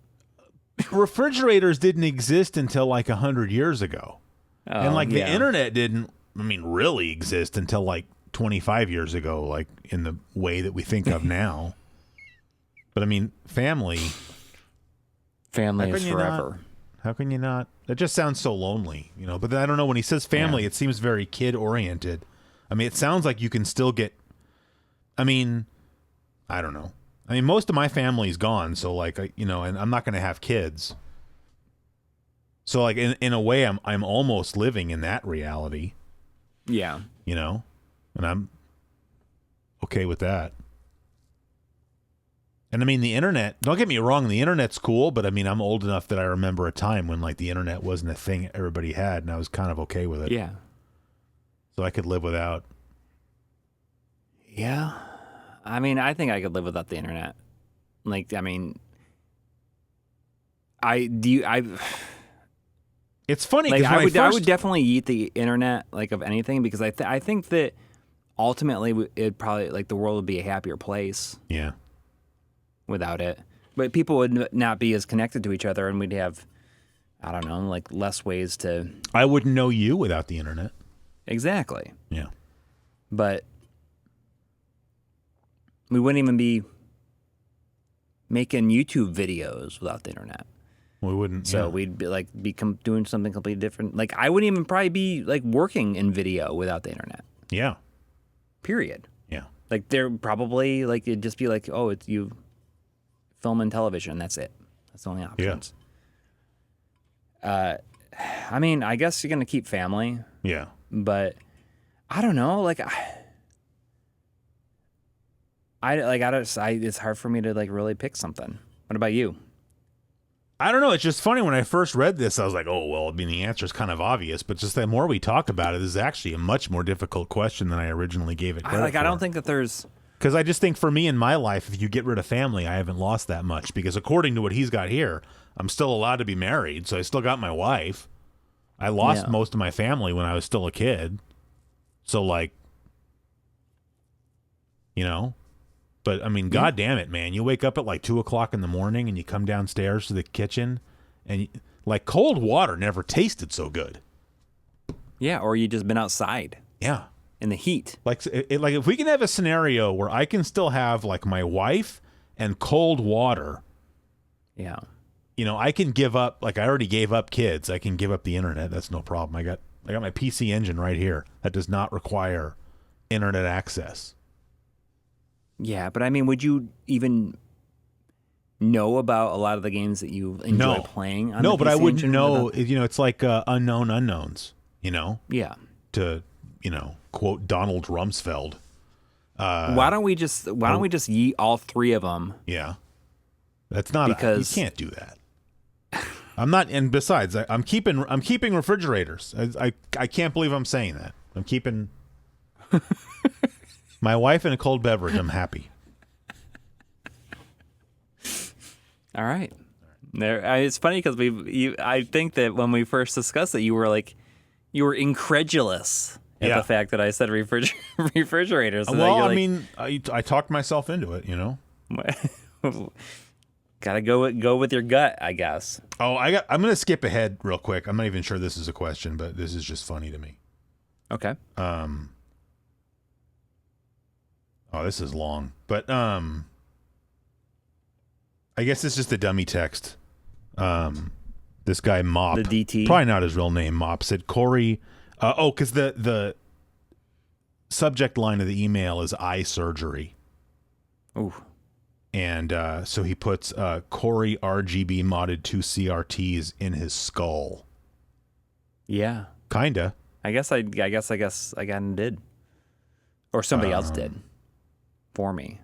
Refrigerators didn't exist until like 100 years ago, and like the internet didn't. Really exist until like 25 years ago, like in the way that we think of now. But family is forever. How can you not? That just sounds so lonely, But I don't know. When he says family, it seems very kid-oriented. It sounds like you can still get... I don't know. Most of my family's gone, so like, and I'm not going to have kids. So like, in a way, I'm almost living in that reality. Yeah. And I'm okay with that. And the internet, don't get me wrong, the internet's cool, but I'm old enough that I remember a time when like the internet wasn't a thing everybody had, and I was kind of okay with it. Yeah. So I could live without. Yeah. I think I could live without the internet. Like, it's funny like because I would definitely eat the internet, like, of anything, because I think that ultimately it'd probably, like, the world would be a happier place. Yeah. Without it. But people would not be as connected to each other, and we'd have, I don't know, like, less ways to... I wouldn't know you without the internet. Exactly. Yeah. But we wouldn't even be making YouTube videos without the internet. We wouldn't. So we'd be like doing something completely different. Like, I wouldn't even probably be like working in video without the internet. Yeah. Period. Yeah. Like, there probably, like, it'd just be like, oh, it's you film and television. That's it. That's the only options. Yeah. I guess you're gonna keep family. Yeah. But I don't know. Like, it's hard for me to like really pick something. What about you? I don't know. It's just funny. When I first read this, I was like, oh, well, the answer is kind of obvious. But just the more we talk about it, this is actually a much more difficult question than I originally gave it credit for. I don't think that there's... Because I just think for me in my life, if you get rid of family, I haven't lost that much. Because according to what he's got here, I'm still allowed to be married. So I still got my wife. I lost most of my family when I was still a kid. So, like, But, God damn it, man. You wake up at like 2 o'clock in the morning and you come downstairs to the kitchen and, like, cold water never tasted so good. Yeah, or you just been outside. Yeah. In the heat. Like, if we can have a scenario where I can still have, like, my wife and cold water. Yeah. I can give up, like, I already gave up kids. I can give up the internet. That's no problem. I got my PC engine right here that does not require internet access. Yeah, but would you even know about a lot of the games that you enjoy playing on the PC but I wouldn't engine know. It's like unknown unknowns, Yeah. To, quote Donald Rumsfeld. Why don't we just yeet all 3 of them? Yeah. That's not... Because... you can't do that. I'm not... And besides, I'm keeping refrigerators. I can't believe I'm saying that. I'm keeping... My wife and a cold beverage. I'm happy. All right. It's funny because I think that when we first discussed it, you were incredulous at the fact that I said refrigerators. Well, I talked myself into it. Gotta go with your gut, I guess. Oh, I'm going to skip ahead real quick. I'm not even sure this is a question, but this is just funny to me. Okay. Oh, this is long, but I guess it's just a dummy text. This guy Mop, The DT? probably not his real name. Mop said Corey. Because the subject line of the email is eye surgery. Ooh. And so he puts Corey RGB modded 2 CRTs in his skull. Yeah. Kinda. I guess I kind of did, or somebody else did, for me.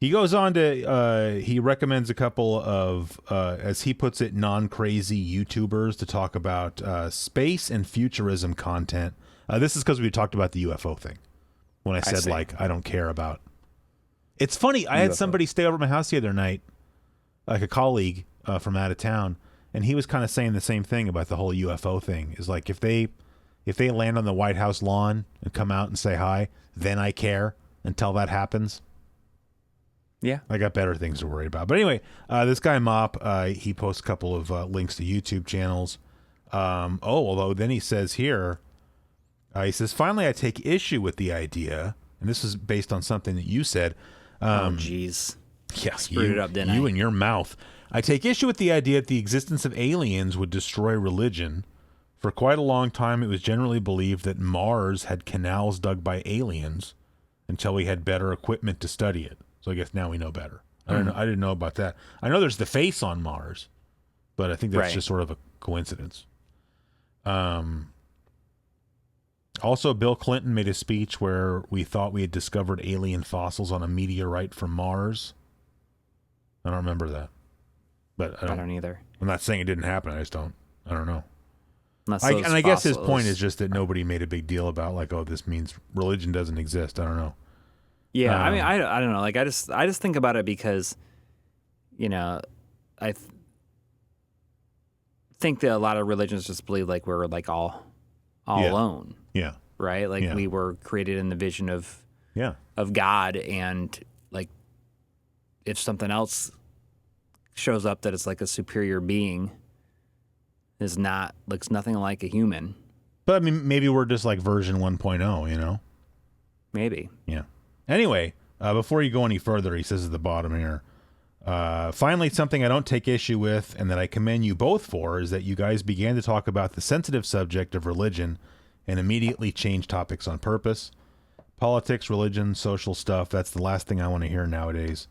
He goes on to he recommends a couple of as he puts it, non-crazy YouTubers to talk about space and futurism content. This is because we talked about the UFO thing when I said I don't care about. It's funny. I had somebody stay over at my house the other night, like a colleague from out of town, and he was kind of saying the same thing about the whole UFO thing. Is like if they land on the White House lawn and come out and say hi, then I care. Until that happens, yeah, I got better things to worry about. But anyway, this guy Mop, he posts a couple of links to YouTube channels. Although then he says here, he says, finally, I take issue with the idea, and this is based on something that you said. Oh, jeez. Yes, Screwed it up, didn't I? You and your mouth. I take issue with the idea that the existence of aliens would destroy religion. For quite a long time, it was generally believed that Mars had canals dug by aliens until we had better equipment to study it. So I guess now we know better. I don't know. I didn't know about that. I know there's the face on Mars, but I think that's just sort of a coincidence. Also, Bill Clinton made a speech where we thought we had discovered alien fossils on a meteorite from Mars. I don't remember that. But I don't either. I'm not saying it didn't happen. I don't know. I guess his point is just that nobody made a big deal about this means religion doesn't exist. I don't know. Yeah, I mean, I don't know. Like, I just think about it because, I think that a lot of religions just believe we're all alone. Yeah. Right? We were created in the vision of God, and if something else shows up that it's a superior being looks nothing like a human. But I mean, maybe we're just version 1.0, Maybe. Yeah. Anyway, before you go any further, he says at the bottom here, finally, something I don't take issue with and that I commend you both for is that you guys began to talk about the sensitive subject of religion and immediately change topics on purpose. Politics, religion, social stuff, that's the last thing I want to hear nowadays.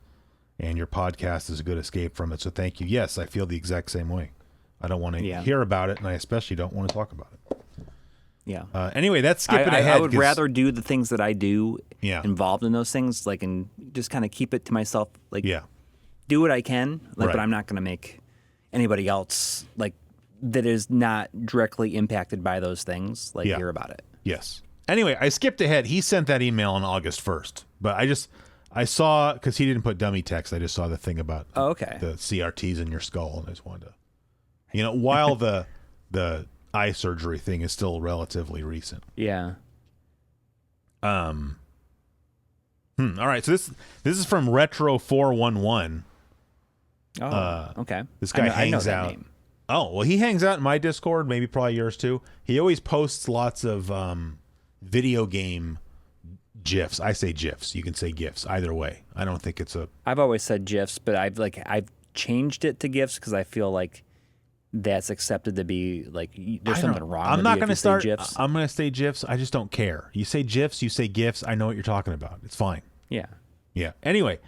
And your podcast is a good escape from it. So thank you. Yes, I feel the exact same way. I don't want to hear about it, and I especially don't want to talk about it. Yeah. Anyway, that's skipping ahead. I would rather do the things that I do involved in those things, and just kind of keep it to myself. Do what I can, but I'm not going to make anybody else that is not directly impacted by those things hear about it. Yes. Anyway, I skipped ahead. He sent that email on August 1st, but I saw, because he didn't put dummy text, I just saw the thing about the CRTs in your skull, and I just wanted to, while the eye surgery thing is still relatively recent. Yeah. All right. So this is from Retro 411. Oh, okay. This guy hangs out. Name. Oh, well, he hangs out in my Discord, maybe probably yours too. He always posts lots of video game GIFs. I say GIFs. You can say GIFs. Either way. I don't think it's a... I've always said GIFs, but I've changed it to GIFs because I feel like that's accepted to be there's something wrong. I'm not going to start. GIFs. I'm going to say GIFs. I just don't care. You say GIFs, you say GIFs. I know what you're talking about. It's fine. Yeah. Yeah. Anyway,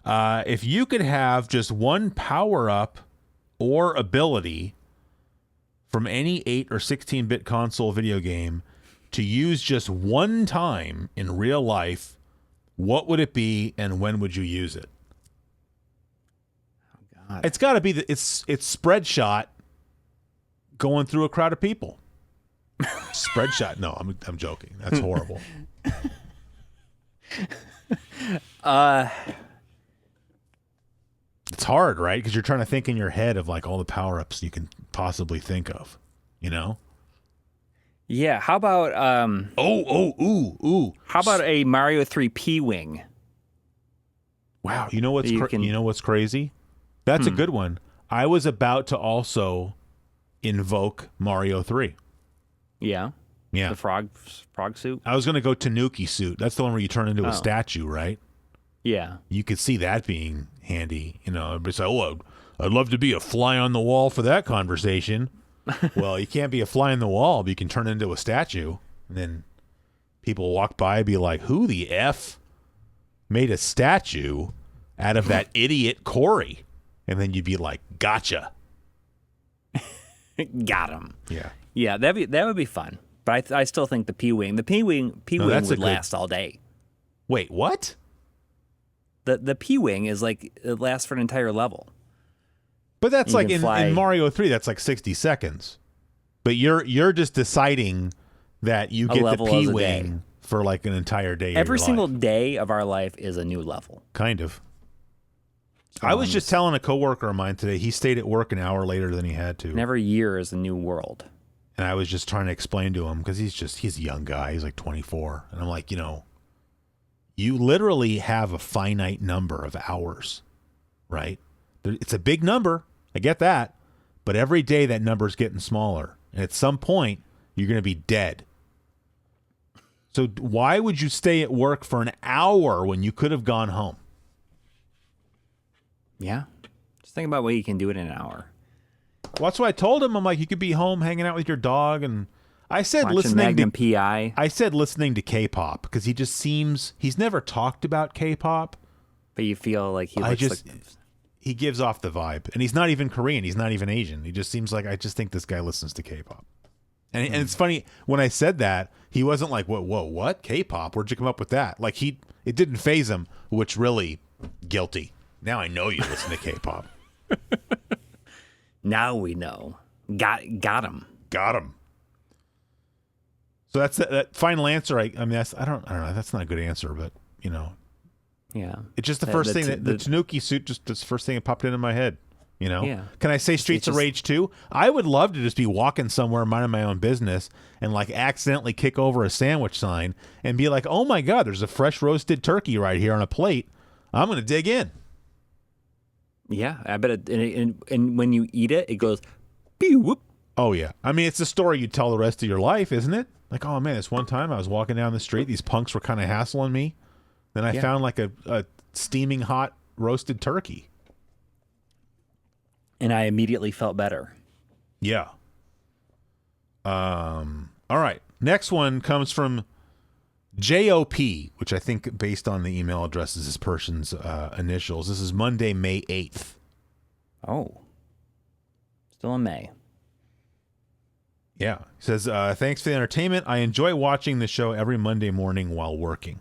if you could have just one power up or ability from any 8 or 16-bit console video game to use just one time in real life, what would it be and when would you use it? Oh God. It's got to be it's spread shot going through a crowd of people. Spread shot. No, I'm joking. That's horrible. It's hard, right? Because you're trying to think in your head of all the power-ups you can possibly think of, Yeah, how about ooh. How about a Mario 3 P-Wing? Wow, you know what's crazy? That's a good one. I was about to also invoke Mario 3. Yeah. Yeah. The frog suit. I was going to go Tanuki suit. That's the one where you turn into a statue, right? Yeah. You could see that being handy. You know, everybody's like, oh, I'd love to be a fly on the wall for that conversation. Well, you can't be a fly on the wall, but you can turn into a statue. And then people walk by and be like, who the F made a statue out of that idiot Corey? And then you'd be like, gotcha. Got him. Yeah. Yeah, that would be fun. But I still think the P-Wing that's would last all day. Wait, what? The P-Wing is like, it lasts for an entire level. But that's You like can in fly- Mario 3, that's like 60 seconds. But you're just deciding that you get the level is a day. P-Wing for like an entire day. Every of your single life. day of our life is a new level. Kind of. I was just telling a coworker of mine today, he stayed at work an hour later than he had to. And every year is a new world. And I was just trying to explain to him, because he's a young guy. He's like 24. And I'm like, you literally have a finite number of hours, right? It's a big number. I get that. But every day that number's getting smaller. And at some point, you're going to be dead. So why would you stay at work for an hour when you could have gone home? Yeah. Just think about what you can do in an hour. Well, that's what I told him. I'm like, you could be home hanging out with your dog. And I said Watching listening Magnum to PI. I said listening to K-pop, because he just seems, he's never talked about K-pop. But you feel like he looks like... He gives off the vibe. And he's not even Korean. He's not even Asian. He just seems like, I just think this guy listens to K-pop. And it's funny, when I said that, he wasn't like, whoa, what? K-pop? Where'd you come up with that? Like, it didn't faze him, which really, guilty. Now I know you listen to K-pop. Now we know. Got him. Got him. So that's that final answer. I mean, I don't know. That's not a good answer, but, Yeah. it's just the first thing the Tanuki suit, just the first thing that popped into my head. Yeah. Can I say Streets of Rage 2? I would love to just be walking somewhere, minding my own business, and like accidentally kick over a sandwich sign and be like, oh my God, there's a fresh roasted turkey right here on a plate. I'm going to dig in. Yeah, I bet it, and when you eat it, it goes, pew, whoop. Oh, yeah. I mean, it's a story you tell the rest of your life, isn't it? Like, oh man, this one time I was walking down the street, these punks were kind of hassling me. Then I found like a steaming hot roasted turkey. And I immediately felt better. Yeah. All right. Next one comes from JOP, which I think based on the email address is this person's initials. This is Monday, May 8th. Oh. Still in May. Yeah. He says, thanks for the entertainment. I enjoy watching the show every Monday morning while working.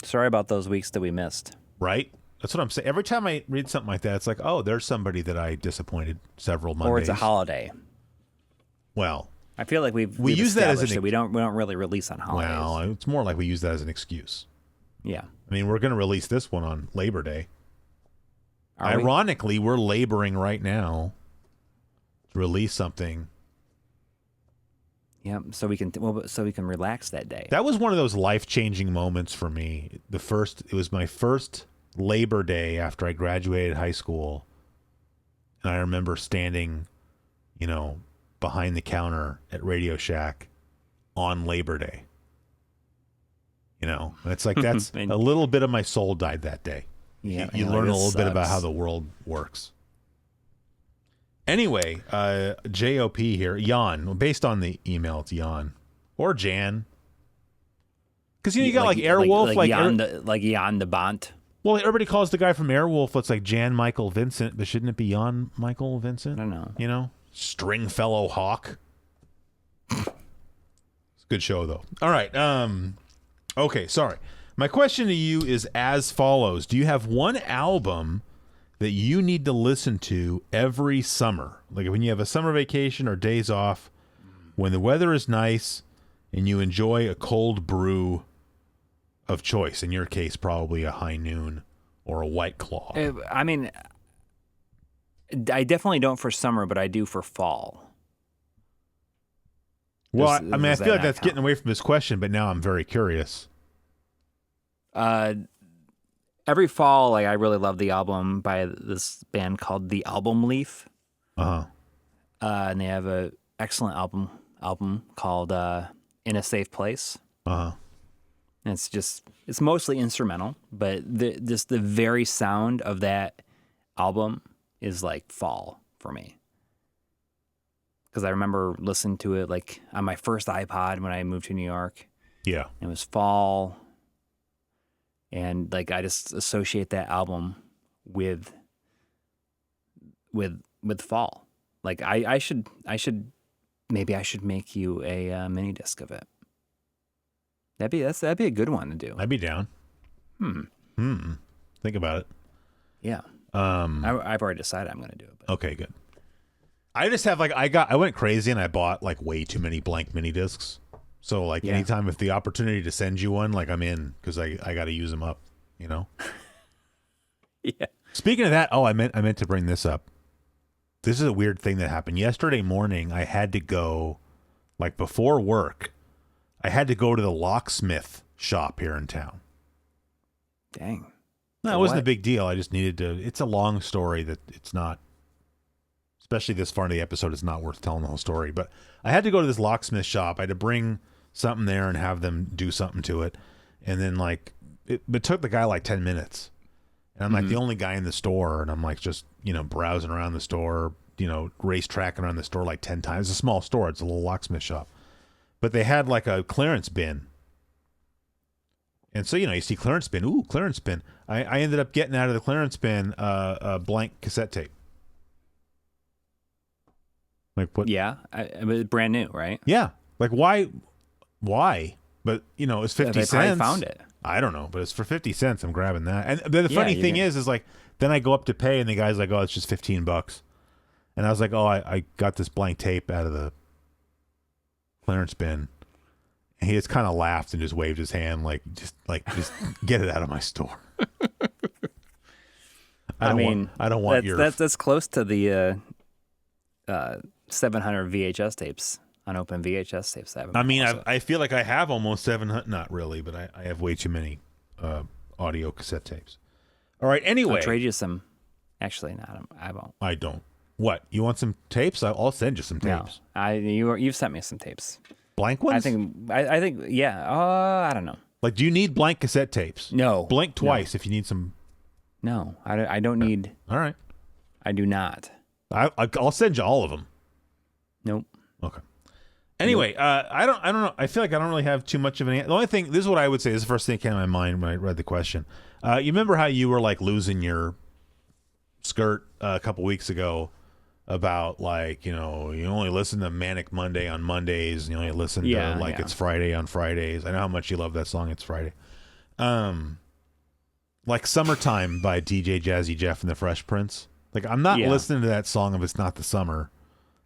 Sorry about those weeks that we missed. Right? That's what I'm saying. Every time I read something like that, it's like, oh, there's somebody that I disappointed several Mondays. Or it's a holiday. Well, I feel like we use that as established that we don't really release on holidays. well, it's more like we use that as an excuse. Yeah. I mean, we're going to release this one on Labor Day. Are we? Ironically, we're laboring right now to release something. Yeah, so we can relax that day. That was one of those life-changing moments for me. It was my first Labor Day after I graduated high school. And I remember standing, behind the counter at Radio Shack on Labor Day. It's like that's a little bit of my soul died that day. Yeah, You learn a little bit about how the world works. Anyway, JOP here, Jan. Based on the email, it's Jan or Jan. Because you got like Airwolf, like Jan de Bont. Well, everybody calls the guy from Airwolf. It's like Jan Michael Vincent, but shouldn't it be Jan Michael Vincent? I don't know. Stringfellow Hawk. It's a good show though. All right. Okay. Sorry. My question to you is as follows: do you have one album that you need to listen to every summer, like when you have a summer vacation or days off, when the weather is nice and you enjoy a cold brew of choice? In your case, probably a High Noon or a White Claw. I mean, I definitely don't for summer, but I do for fall. Well, I feel like that's getting away from this question, but now I'm very curious. every fall, like I really love the album by this band called The Album Leaf. Uh-huh. And they have a excellent album called In a Safe Place. Uh-huh. And it's mostly instrumental, but just the very sound of that album is like fall for me. Because I remember listening to it like on my first iPod when I moved to New York. Yeah. It was fall, and like I just associate that album with fall. Like I should maybe I should make you a mini disc of it. That'd be a good one to do. I'd be down. Think about it. Yeah. I've already decided I'm going to do it. But. Okay, good. I just have I went crazy and I bought like way too many blank mini discs. So like anytime if the opportunity to send you one, like I'm in because I got to use them up, you know. Yeah. Speaking of that, I meant to bring this up. This is a weird thing that happened yesterday morning. I had to go, like before work, I had to go to the locksmith shop here in town. Dang. No, it wasn't a big deal. I just needed to. It's a long story that it's not. Especially this far into the episode, it's not worth telling the whole story. But I had to go to this locksmith shop. I had to bring something there and have them do something to it. And then like it took the guy like 10 minutes. And I'm like the only guy in the store, and I'm like just, browsing around the store, race tracking around the store like 10 times. It's a small store. It's a little locksmith shop. But they had like a clearance bin. And so, you see clearance bin. Ooh, clearance bin. I ended up getting out of the clearance bin a blank cassette tape. Like what? Yeah, it was brand new, right? Yeah. Like why? But it's 50 they cents. probably found it. I don't know, but it's for 50 cents. I'm grabbing that. And the funny thing is like then I go up to pay and the guy's like, "Oh, it's just $15." And I was like, "Oh, I got this blank tape out of the clearance bin." And he just kind of laughed and just waved his hand just get it out of my store. I don't want your that's close to the 700 VHS tapes, unopened VHS tapes. I feel like I have almost 700. Not really, but I have way too many audio cassette tapes. All right. Anyway, I'll trade you some. Actually, no, I won't. I don't. What? You want some tapes? I'll send you some tapes. No, you've sent me some tapes. Blank ones? I think yeah. I don't know. Like, do you need blank cassette tapes? No. Blink twice if you need some. No, I don't need. All right. I do not. I'll send you all of them. Nope. Okay. Anyway, I don't know. I feel like I don't really have too much of an. The only thing, this is what I would say. This is the first thing that came to my mind when I read the question. You remember how you were like losing your skirt a couple weeks ago about like you only listen to Manic Monday on Mondays, and you only listen to It's Friday on Fridays. I know how much you love that song. It's Friday. Like Summertime by DJ Jazzy Jeff and the Fresh Prince. Like I'm not listening to that song if it's not the summer.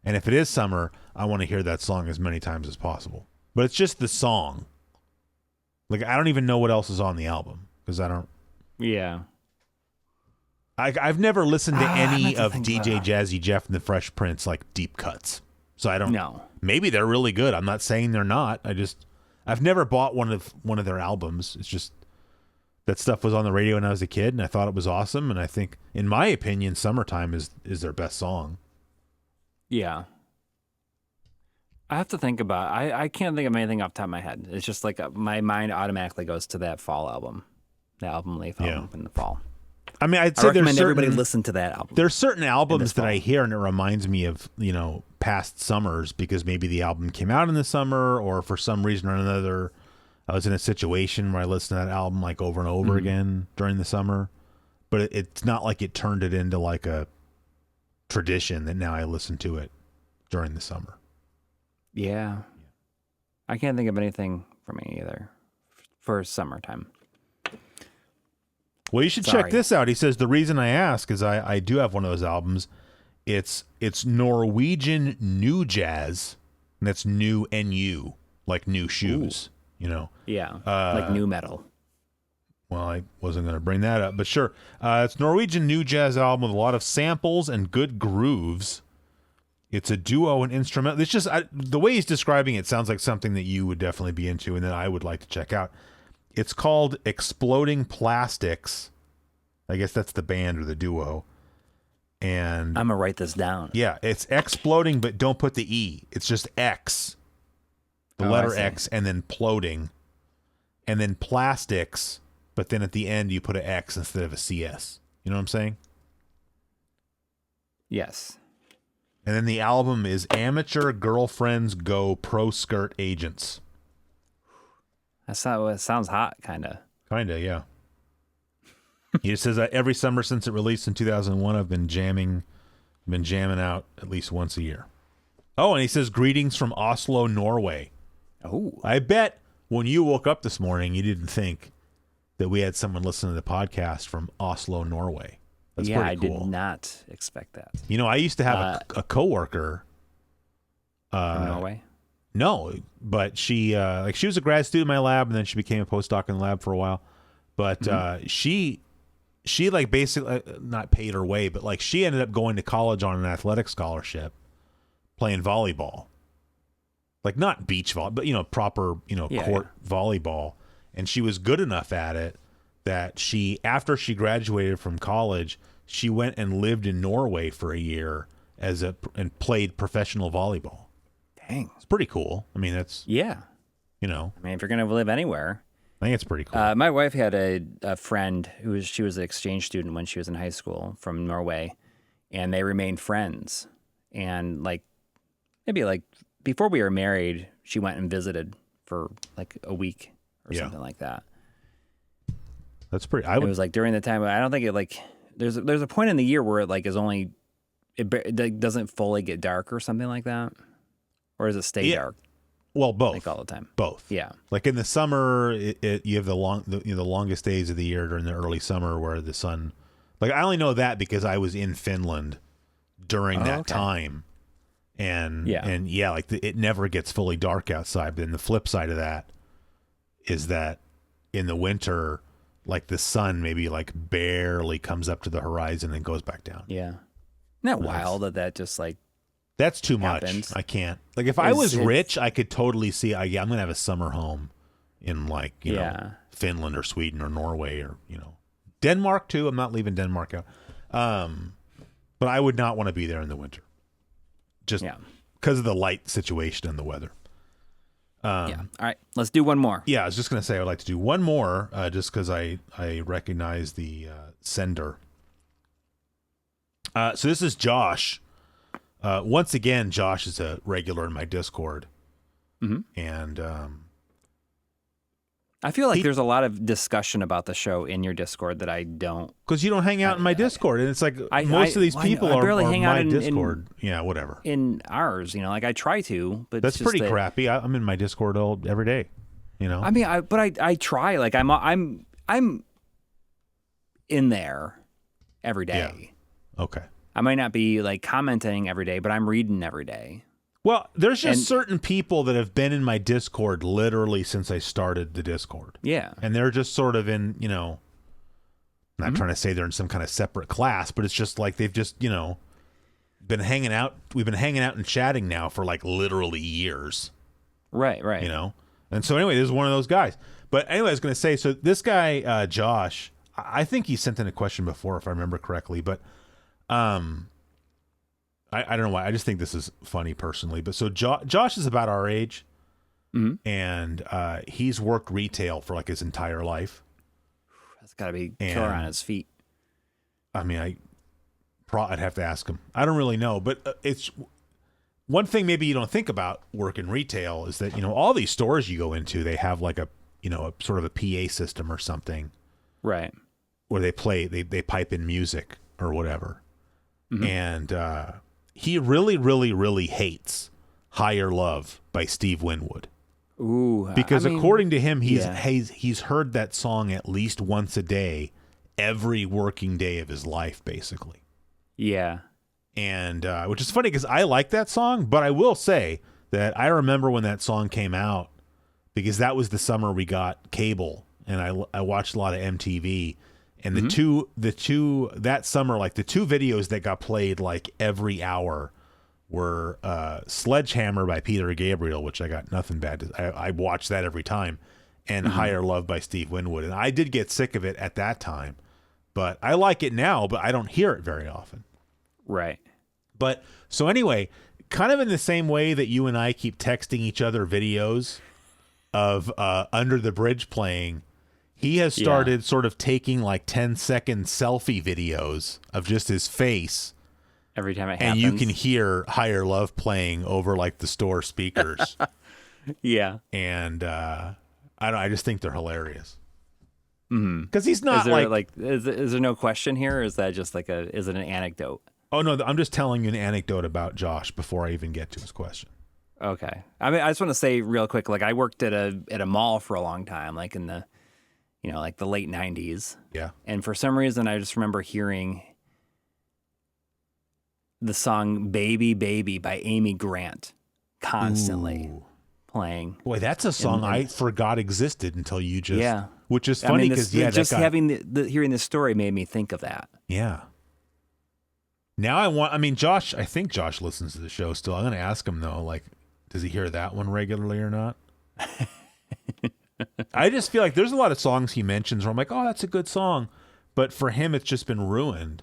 And if it is summer, I want to hear that song as many times as possible. But it's just the song. Like, I don't even know what else is on the album. Because I don't... Yeah. I've never listened to any of DJ Jazzy Jeff and the Fresh Prince, like, deep cuts. So I don't... No. Maybe they're really good. I'm not saying they're not. I've never bought one of their albums. It's just... That stuff was on the radio when I was a kid, and I thought it was awesome. And I think, in my opinion, Summertime is their best song. Yeah. I have to think about it. I can't think of anything off the top of my head. It's just like my mind automatically goes to that fall album. The Album Leaf album in the fall. I mean, I'd say there's everybody listen to that album. There's certain albums that I hear and it reminds me of, past summers because maybe the album came out in the summer or for some reason or another I was in a situation where I listened to that album like over and over again during the summer. But it's not like it turned it into like a tradition that now I listen to it during the summer. Yeah. I can't think of anything for me either for summertime. Well, you should check this out. He says, the reason I ask is I do have one of those albums. It's Norwegian new jazz, and that's new NU, like new shoes, Yeah, like new metal. Well, I wasn't going to bring that up, but sure. It's Norwegian new jazz album with a lot of samples and good grooves. It's a duo and instrumental. It's just the way he's describing it sounds like something that you would definitely be into and that I would like to check out. It's called Exploding Plastics, I guess that's the band or the duo. And I'm gonna write this down. yeah, it's exploding, but don't put the E. It's just X, the Oh, letter I see. X, and then ploding, and then plastics. But then at the end, you put an X instead of a CS. You know what I'm saying? Yes. And then the album is Amateur Girlfriends Go Pro Skirt Agents. That's not, it sounds hot, kind of. Kinda, yeah. He just says that every summer since it released in 2001, I've been jamming out at least once a year. Oh, and he says greetings from Oslo, Norway. Oh. I bet when you woke up this morning, you didn't think that we had someone listening to the podcast from Oslo, Norway. That's yeah, pretty cool. I did not expect that. You know, I used to have a coworker. From Norway? No, but she was a grad student in my lab, and then she became a postdoc in the lab for a while. But she like basically not paid her way, but like she ended up going to college on an athletic scholarship, playing volleyball. Like not beach volleyball, but proper court volleyball. And she was good enough at it that after she graduated from college, she went and lived in Norway for a year and played professional volleyball. Dang. It's pretty cool. I mean, that's Yeah. I I mean, if you're going to live anywhere. think it's pretty cool. My wife had a friend she was an exchange student when she was in high school from Norway, and they remained friends. And maybe before we were married, she went and visited for like a week or something like that. That's pretty. It was like during the time. I don't think it there's a point in the year where it is only it doesn't fully get dark or something like that, or does it stay dark? Well, both. All the time. Both. Yeah. Like in the summer, you have the longest days of the year during the early summer where the sun. Like I only know that because I was in Finland during that time, and it never gets fully dark outside. But then the flip side of that is that in the winter, like the sun maybe barely comes up to the horizon and goes back down. Yeah. Isn't that wild that just that's too happens? much. I can't. Like if I was rich, I could totally see. I'm gonna have a summer home in Finland or Sweden or Norway or Denmark too. I'm not leaving Denmark out. But I would not want to be there in the winter, just because of the light situation and the weather. All right, let's do one more. Yeah, I was just gonna say I would like to do one more, just because I recognize the sender. So this is Josh. Once again, Josh is a regular in my Discord, and I feel like there's a lot of discussion about the show in your Discord that I don't. Because you don't hang out in my Discord, and it's like most of these people I barely are hang my out in Discord. Yeah, whatever. In ours, I try to, but that's it's just pretty crappy. I'm in my Discord every day. I mean, I try. Like I'm in there every day. Yeah. Okay. I might not be commenting every day, but I'm reading every day. Well, there's just certain people that have been in my Discord literally since I started the Discord. Yeah. And they're just sort of in, not trying to say they're in some kind of separate class, but it's just like they've just, been hanging out. We've been hanging out and chatting now for literally years. Right. And so anyway, this is one of those guys. But anyway, I was going to say, so this guy, Josh, I think he sent in a question before, if I remember correctly, but I don't know why. I just think this is funny personally. But so Josh is about our age, and he's worked retail for his entire life. That's got to be killer on his feet. I mean, I'd have to ask him. I don't really know, but it's one thing maybe you don't think about working retail is that all these stores you go into, they have a sort of a PA system or something, right? Where they pipe in music or whatever, and he really, really, really hates Higher Love by Steve Winwood. Ooh. Because according to him, he's heard that song at least once a day, every working day of his life, basically. Yeah. And which is funny because I like that song, but I will say that I remember when that song came out because that was the summer we got cable, and I watched a lot of MTV. And the two that summer, the two videos that got played every hour were Sledgehammer by Peter Gabriel, which I got nothing bad to. I watched that every time, and Higher Love by Steve Winwood. And I did get sick of it at that time, but I like it now, but I don't hear it very often. Right. But so anyway, kind of in the same way that you and I keep texting each other videos of Under the Bridge playing, he has started sort of taking like 10-second selfie videos of just his face. Every time it happens. And you can hear Higher Love playing over like the store speakers. Yeah. And I just think they're hilarious. Because he's not is there no question here? Or is that just like is it an anecdote? Oh no, I'm just telling you an anecdote about Josh before I even get to his question. Okay. I mean, I just want to say real quick, like I worked at a mall for a long time, like in the, like the late 90s. Yeah. And for some reason, I just remember hearing the song Baby Baby by Amy Grant constantly playing. Boy, that's a song I forgot existed until you just, which is I funny mean, because, just having hearing this story made me think of that. Yeah. Now Josh, I think Josh listens to the show still. I'm going to ask him though, like, does he hear that one regularly or not? I just feel like there's a lot of songs he mentions where I'm like, oh, that's a good song. But for him, it's just been ruined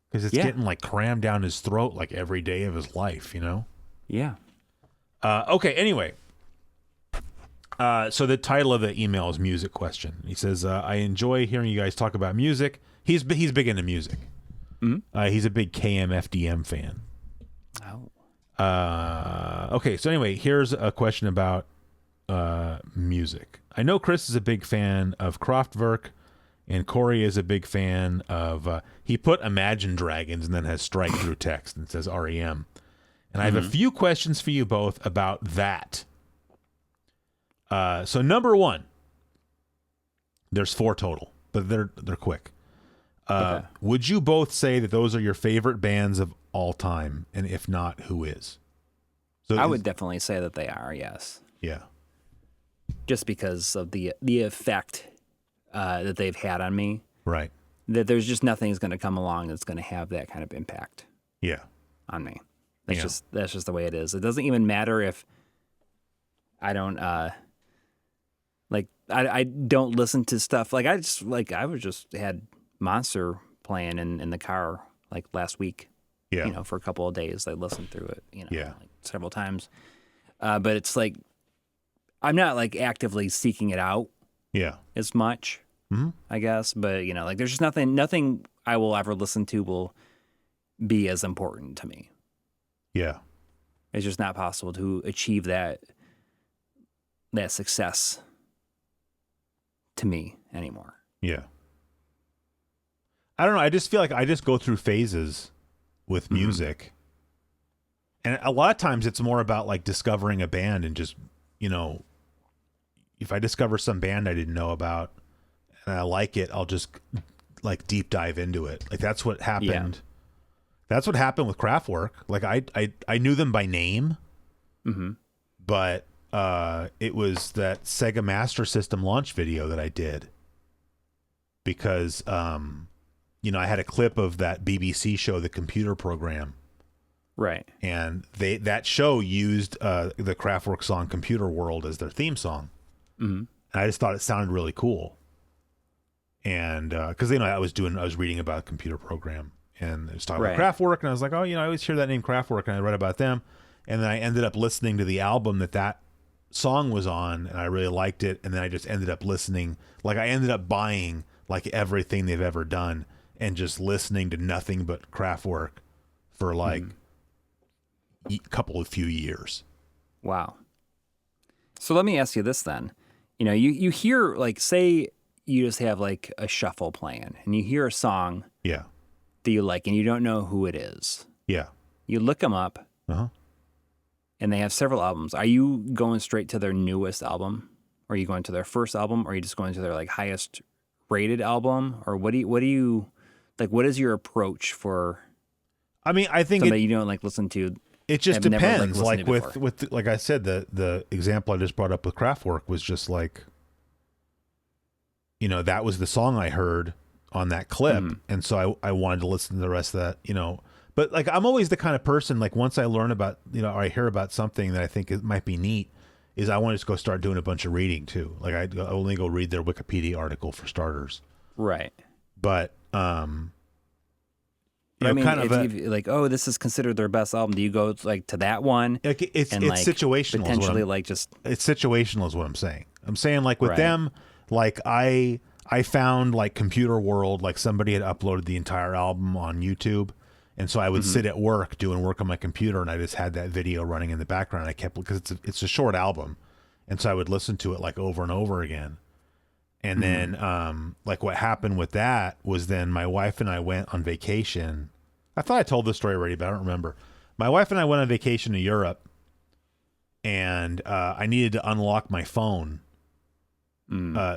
because it's getting like crammed down his throat like every day of his life, Yeah. Okay, anyway. So the title of the email is Music Question. He says, I enjoy hearing you guys talk about music. He's big into music. Mm-hmm. He's a big KMFDM fan. Oh. Okay, so anyway, here's a question about music. I know Chris is a big fan of Kraftwerk, and Corey is a big fan of... he put Imagine Dragons and then has strike through text and says REM. And I have a few questions for you both about that. So number one, there's 4 total, but they're quick. Okay. Would you both say that those are your favorite bands of all time? And if not, who is? So I would definitely say that they are, yes. Yeah. Just because of the effect that they've had on me. Right. That there's just nothing that's going to come along that's going to have that kind of impact. Yeah. On me. That's just the way it is. It doesn't even matter if I don't I don't listen to stuff like I was just had Monster playing in the car like last week. Yeah. For a couple of days. I listened through it, like several times. But it's like I'm not like actively seeking it out. Yeah. As much, I guess. But there's just nothing I will ever listen to will be as important to me. Yeah. It's just not possible to achieve that success to me anymore. Yeah. I don't know. I just feel like I just go through phases with music. And a lot of times it's more about like discovering a band and just, if I discover some band I didn't know about and I like it, I'll just like deep dive into it. Like that's what happened. Yeah. That's what happened with Kraftwerk. Like I knew them by name, but it was that Sega Master System launch video that I did because, I had a clip of that BBC show, The Computer Program. Right. And that show used the Kraftwerk song Computer World as their theme song. And I just thought it sounded really cool. And because, I was reading about a computer program. And it was talking about Kraftwerk, and I was like, oh, I always hear that name Kraftwerk, and I read about them. And then I ended up listening to the album that song was on, and I really liked it. And then I just ended up listening. Like, I ended up buying, like, everything they've ever done and just listening to nothing but Kraftwerk for, like, a few years. Wow. So let me ask you this then. You hear, like, say you just have, like, a shuffle playing, and you hear a song. Yeah. That you like, and you don't know who it is. Yeah. You look them up, and they have several albums. Are you going straight to their newest album? Or are you going to their first album? Or are you just going to their like highest rated album? Or what do you like? What is your approach for? I mean, I think that you don't like listen to. It just depends. Like with like I said, the example I just brought up with Kraftwerk was just like, that was the song I heard on that clip. And so I wanted to listen to the rest of that, but like, I'm always the kind of person, like once I learn about, or I hear about something that I think it might be neat is I want to just go start doing a bunch of reading too. Like I only go read their Wikipedia article for starters. Right. But But I mean, kind of like, oh, this is considered their best album. Do you go like to that one? like it's and, situational. Potentially, like just it's situational is what I'm saying. I'm saying like with Right. them, like I found like Computer World, like somebody had uploaded the entire album on YouTube, and so I would sit at work doing work on my computer, and I just had that video running in the background. I kept because it's a short album, and so I would listen to it like over and over again. And then, like what happened with that was then my wife and I went on vacation. I thought I told this story already, but I don't remember. My wife and I went on vacation to Europe, and I needed to unlock my phone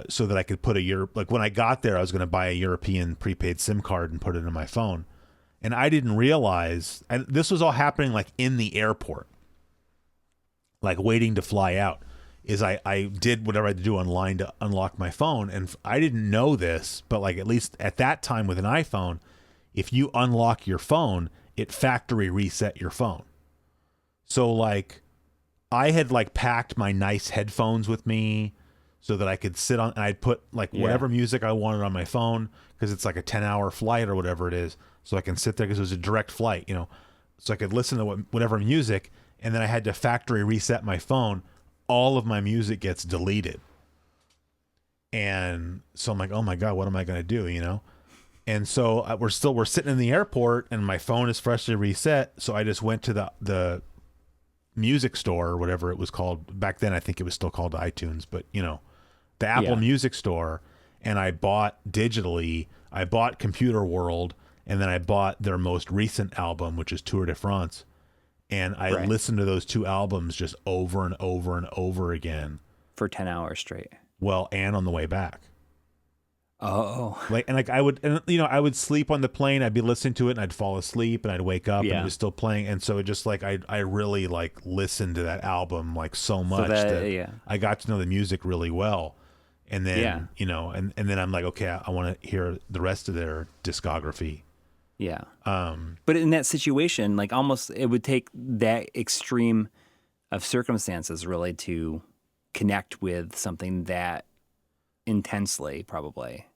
so that I could put like when I got there, I was going to buy a European prepaid SIM card and put it in my phone. And I didn't realize, and this was all happening like in the airport, like waiting to fly out. Is I did whatever I had to do online to unlock my phone. And I didn't know this, but like at least at that time with an iPhone, if you unlock your phone, it factory reset your phone. So like I had like packed my nice headphones with me so that I could sit on, and I'd put like whatever music I wanted on my phone because it's like a 10-hour flight or whatever it is. So I can sit there because it was a direct flight, so I could listen to whatever music. And then I had to factory reset my phone. All of my music gets deleted. And so I'm like, oh my God, what am I going to do? And so we're sitting in the airport and my phone is freshly reset. So I just went to the music store or whatever it was called. Back then, I think it was still called iTunes, but the Apple Music Store. And I bought Computer World, and then I bought their most recent album, which is Tour de France. And I listened to those two albums just over and over and over again. for 10 hours straight. Well, and on the way back. Oh. I would sleep on the plane. I'd be listening to it and I'd fall asleep and I'd wake up and it was still playing. And so it just I really listened to that album so much that I got to know the music really well. And then, and then I'm like, okay, I want to hear the rest of their discography. Yeah. But in that situation, almost it would take that extreme of circumstances really to connect with something that intensely, probably.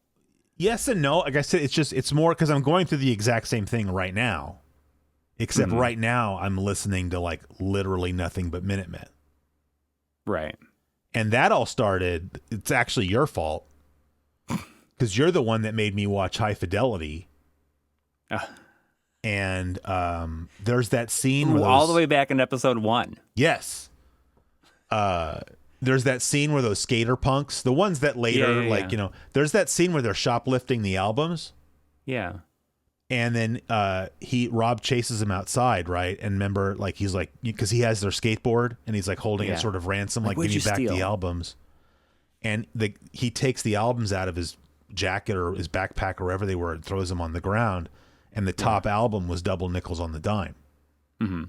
Yes and no. Like I said, it's more because I'm going through the exact same thing right now, except right now I'm listening to literally nothing but Minutemen. Right. And that all started, it's actually your fault because you're the one that made me watch High Fidelity. And there's that scene where all the way back in episode 1. Yes. There's that scene where those skater punks, the ones that later, there's that scene where they're shoplifting the albums. Yeah. And then Rob chases him outside, right? And remember, he's because he has their skateboard and he's holding it sort of ransom, give me back the albums. And he takes the albums out of his jacket or his backpack or wherever they were and throws them on the ground. And the top album was Double Nickels on the Dime. Mm-hmm.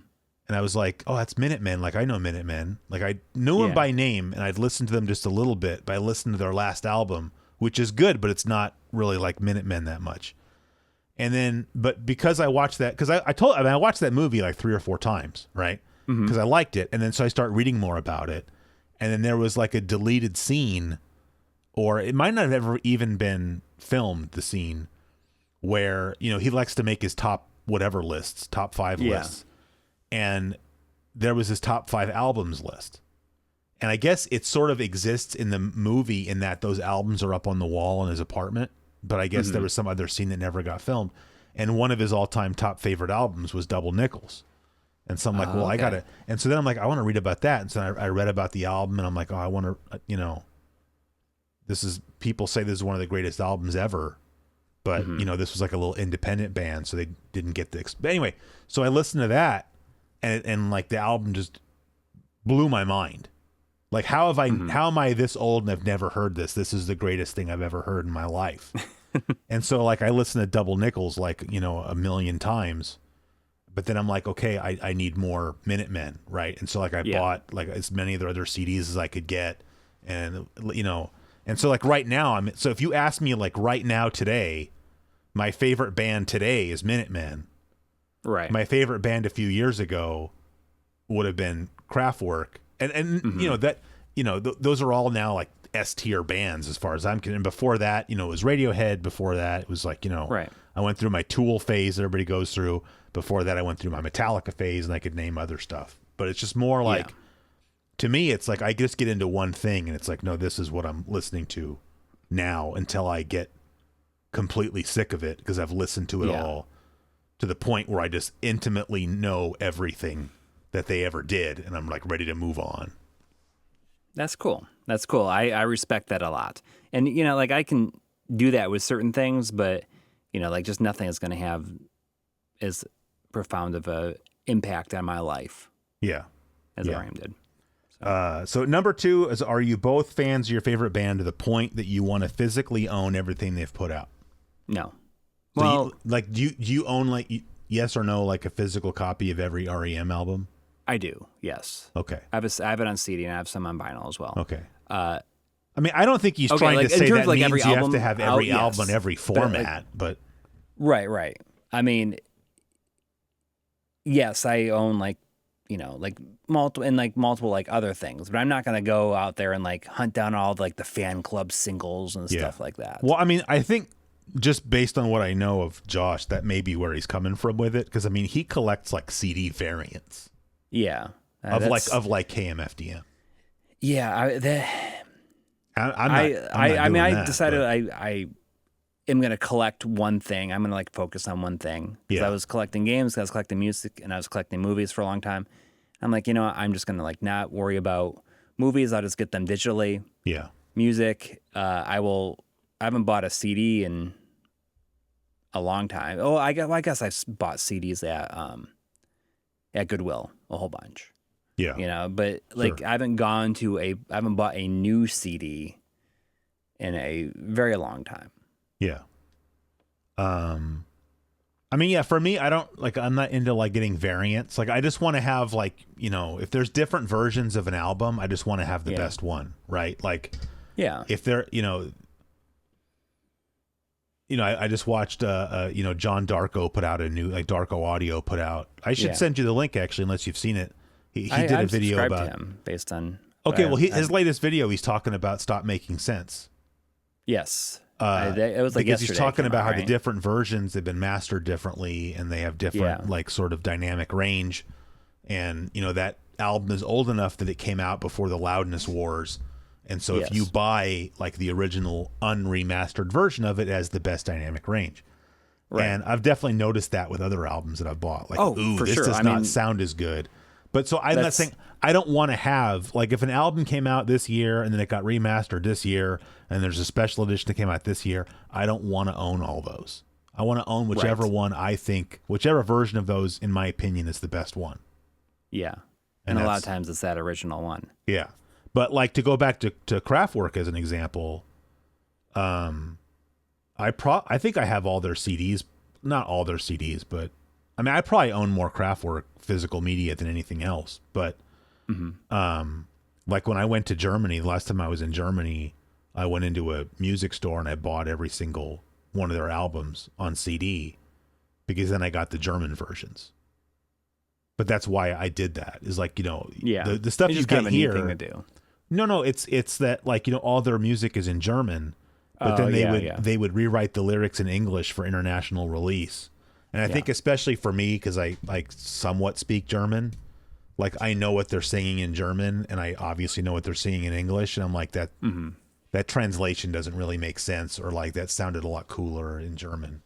And I was like, oh, that's Minutemen. I know Minutemen. I knew them by name, and I'd listened to them just a little bit, but I listened to their last album, which is good, but it's not really like Minutemen that much. And then, but because I watched that, because I watched that movie 3 or 4 times, right? Because I liked it. And then so I start reading more about it. And then there was a deleted scene, or it might not have ever even been filmed, the scene, where, he likes to make his top whatever lists, top 5 lists. And there was his top 5 albums list. And I guess it sort of exists in the movie in that those albums are up on the wall in his apartment. But I guess there was some other scene that never got filmed. And one of his all-time top favorite albums was Double Nickels. And so I'm like, I got to. And so then I'm like, I want to read about that. And so I read about the album and I'm like, oh, I want to, people say this is one of the greatest albums ever. But, this was a little independent band. So they didn't get the. But anyway, so I listened to that. And the album just blew my mind. How am I this old and I've never heard this? This is the greatest thing I've ever heard in my life. And so I listened to Double Nickels a million times, but then I'm like, okay, I need more Minutemen. Right. And so I bought as many of their other CDs as I could get. And, and so right now so if you ask me right now today, my favorite band today is Minutemen. Right. My favorite band a few years ago would have been Kraftwerk. And those are all now S tier bands as far as I'm concerned. And before that, it was Radiohead. Before that, it was like, Right. I went through my Tool phase that everybody goes through. Before that, I went through my Metallica phase, and I could name other stuff. But it's just more like, to me, it's like I just get into one thing, and it's like, no, this is what I'm listening to now until I get completely sick of it because I've listened to it all to the point where I just intimately know everything that they ever did, and I'm like ready to move on. That's cool. That's cool. I respect that a lot. And, like I can do that with certain things, but, like just nothing is going to have as profound of a impact on my life as R.E.M. did. So number 2 is, are you both fans of your favorite band to the point that you want to physically own everything they've put out? No. So Well, do you own, like, yes or no, like a physical copy of every REM album? I do, yes. Okay. I have it on CD and I have some on vinyl as well. Okay. I mean, I don't think he's trying like, to say that like means every you have album to have out, every yes. album in every format, but Right. I mean, yes, I own like multiple like other things, but I'm not going to go out there and like hunt down all like the fan club singles and stuff like that. Well, I mean, I think just based on what I know of Josh, that may be where he's coming from with it, because I mean, he collects like CD variants. Yeah. Of KMFDM. Yeah, I decided I am going to collect one thing. I'm going to like focus on one thing. Because I was collecting games, I was collecting music, and I was collecting movies for a long time. I'm like, I'm just going to like not worry about movies. I'll just get them digitally. Yeah. Music, I haven't bought a CD in a long time. Oh, I guess I've bought CDs at Goodwill a whole bunch. Yeah. But like I haven't bought a new CD in a very long time. Yeah. I mean, yeah, for me, I'm not into like getting variants. Like I just want to have like, if there's different versions of an album, I just want to have the best one, right? Like, if they're, I just watched, John Darko put out a new, like Darko Audio put out. I should send you the link actually, unless you've seen it. He did a video about to him based on. Okay, well, his latest video, he's talking about Stop Making Sense. Yes, it was like because yesterday. He's talking about how right? the different versions have been mastered differently, and they have different like sort of dynamic range, and that album is old enough that it came out before the Loudness Wars, and so if you buy like the original unremastered version of it, it has the best dynamic range. Right. And I've definitely noticed that with other albums that I've bought. Like, this does not sound as good. But so I'm not saying I don't want to have, like, if an album came out this year and then it got remastered this year and there's a special edition that came out this year, I don't want to own all those. I want to own whichever one I think, whichever version of those, in my opinion, is the best one. Yeah. And a lot of times it's that original one. Yeah. But like to go back to Kraftwerk as an example, I think I have all their CDs, not all their CDs, but I mean, I probably own more Kraftwerk physical media than anything else. But like when I went to Germany, the last time I was in Germany, I went into a music store and I bought every single one of their albums on CD because then I got the German versions. But that's why I did that. Is like, the stuff you get here. Thing to do. No, it's that like, all their music is in German, but then they would rewrite the lyrics in English for international release. And I think especially for me, because I like somewhat speak German, like I know what they're singing in German, and I obviously know what they're singing in English, and I'm like that. That translation doesn't really make sense, or like that sounded a lot cooler in German,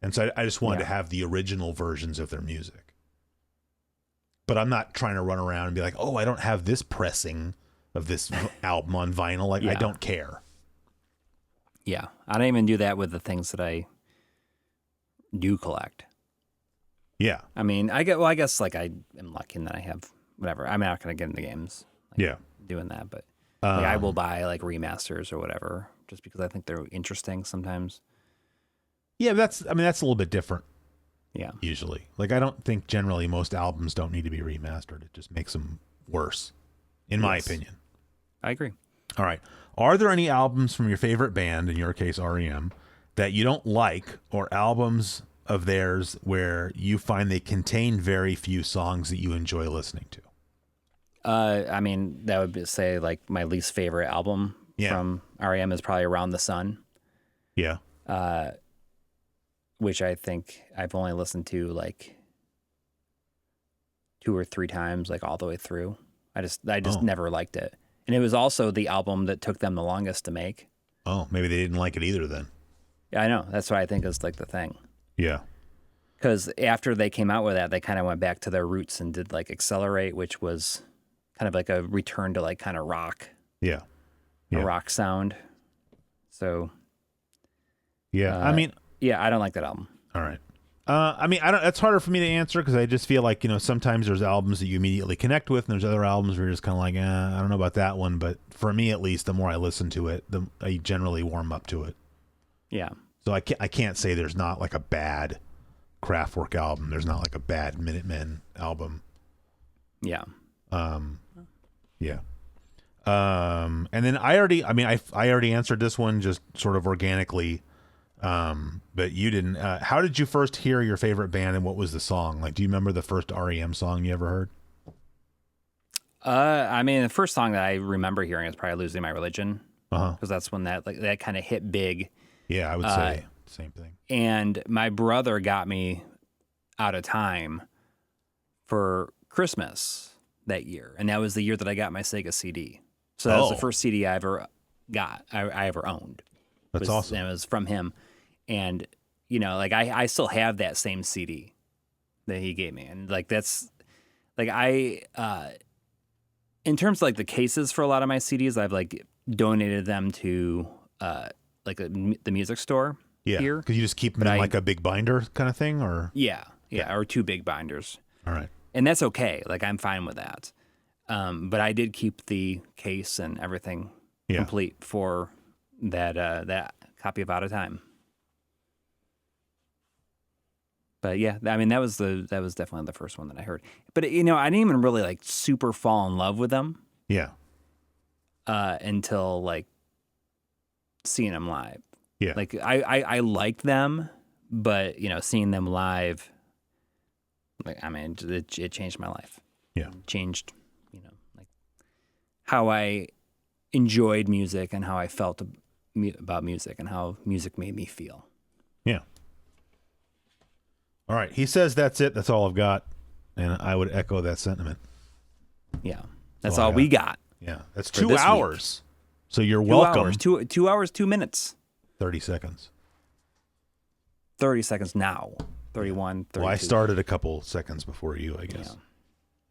and so I just wanted to have the original versions of their music. But I'm not trying to run around and be like, oh, I don't have this pressing of this album on vinyl. Like I don't care. Yeah, I don't even do that with the things that I do collect. Yeah. I mean, I guess like I am lucky in that I have whatever. I'm not going to get into games. Like, doing that, but like, I will buy like remasters or whatever just because I think they're interesting sometimes. Yeah, that's a little bit different. Yeah. Usually. Like I don't think generally most albums don't need to be remastered. It just makes them worse, in my opinion. I agree. All right. Are there any albums from your favorite band, in your case REM, that you don't like, or albums of theirs where you find they contain very few songs that you enjoy listening to? I mean, that would say like my least favorite album from REM is probably Around the Sun, Yeah. which I think I've only listened to like 2 or 3 times, like all the way through. I just never liked it. And it was also the album that took them the longest to make. Oh, maybe they didn't like it either then. Yeah, I know. That's what I think is like the thing. Yeah. Because after they came out with that, they kind of went back to their roots and did like Accelerate, which was kind of like a return to like kind of rock, Yeah. a rock sound. So, Yeah. I mean, yeah, I don't like that album. all right. I mean, I don't. It's harder for me to answer because I just feel like sometimes there's albums that you immediately connect with, and there's other albums where you're just kind of like, I don't know about that one. But for me, at least, the more I listen to it, I generally warm up to it. Yeah. So I can't say there's not like a bad Kraftwerk album. There's not like a bad Minutemen album. Yeah. Yeah. And then I already answered this one just sort of organically. But you didn't. How did you first hear your favorite band, and what was the song? Like, do you remember the first REM song you ever heard? I mean, the first song that I remember hearing is probably "Losing My Religion," Uh-huh. because that's when that kind of hit big. Yeah, I would say same thing. And my brother got me Out of Time for Christmas that year, and that was the year that I got my Sega CD. So that was the first CD I ever got, I ever owned. That's awesome. And it was from him. And, like I still have that same CD that he gave me. And like, that's like, in terms of like the cases for a lot of my CDs, I've like donated them to, like the music store here. Because you just keep them in like a big binder kind of thing, or? Yeah. Or 2 big binders. All right. And that's okay. Like, I'm fine with that. But I did keep the case and everything complete for that copy of Out of Time. But yeah, I mean, that was definitely the first one that I heard. But I didn't even really like super fall in love with them. Yeah. Until like seeing them live. Yeah. Like I liked them, but seeing them live, like, I mean, it changed my life. Yeah. It changed, like how I enjoyed music and how I felt about music and how music made me feel. Yeah. All right. He says that's it. That's all I've got. And I would echo that sentiment. Yeah. That's all we got. Yeah. That's for 2 hours. So you're welcome. 2 hours, 2 minutes. 30 seconds. 30 seconds now. 31, 32. Well, I started a couple seconds before you, I guess. Yeah.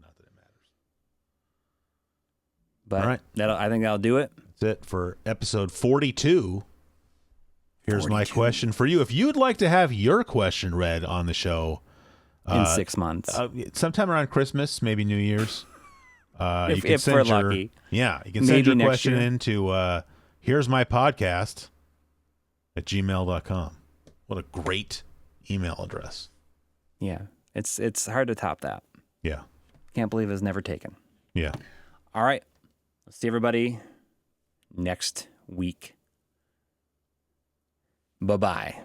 Not that it matters. But all right. I think that'll do it. That's it for episode 42. Here's my question for you. If you'd like to have your question read on the show in 6 months, sometime around Christmas, maybe New Year's, if we're lucky. Yeah, you can send Maybe your next question year. into heresmypodcast@gmail.com. What a great email address. Yeah, it's hard to top that. Yeah. Can't believe it was never taken. Yeah. All right. Let's see everybody next week. Bye-bye.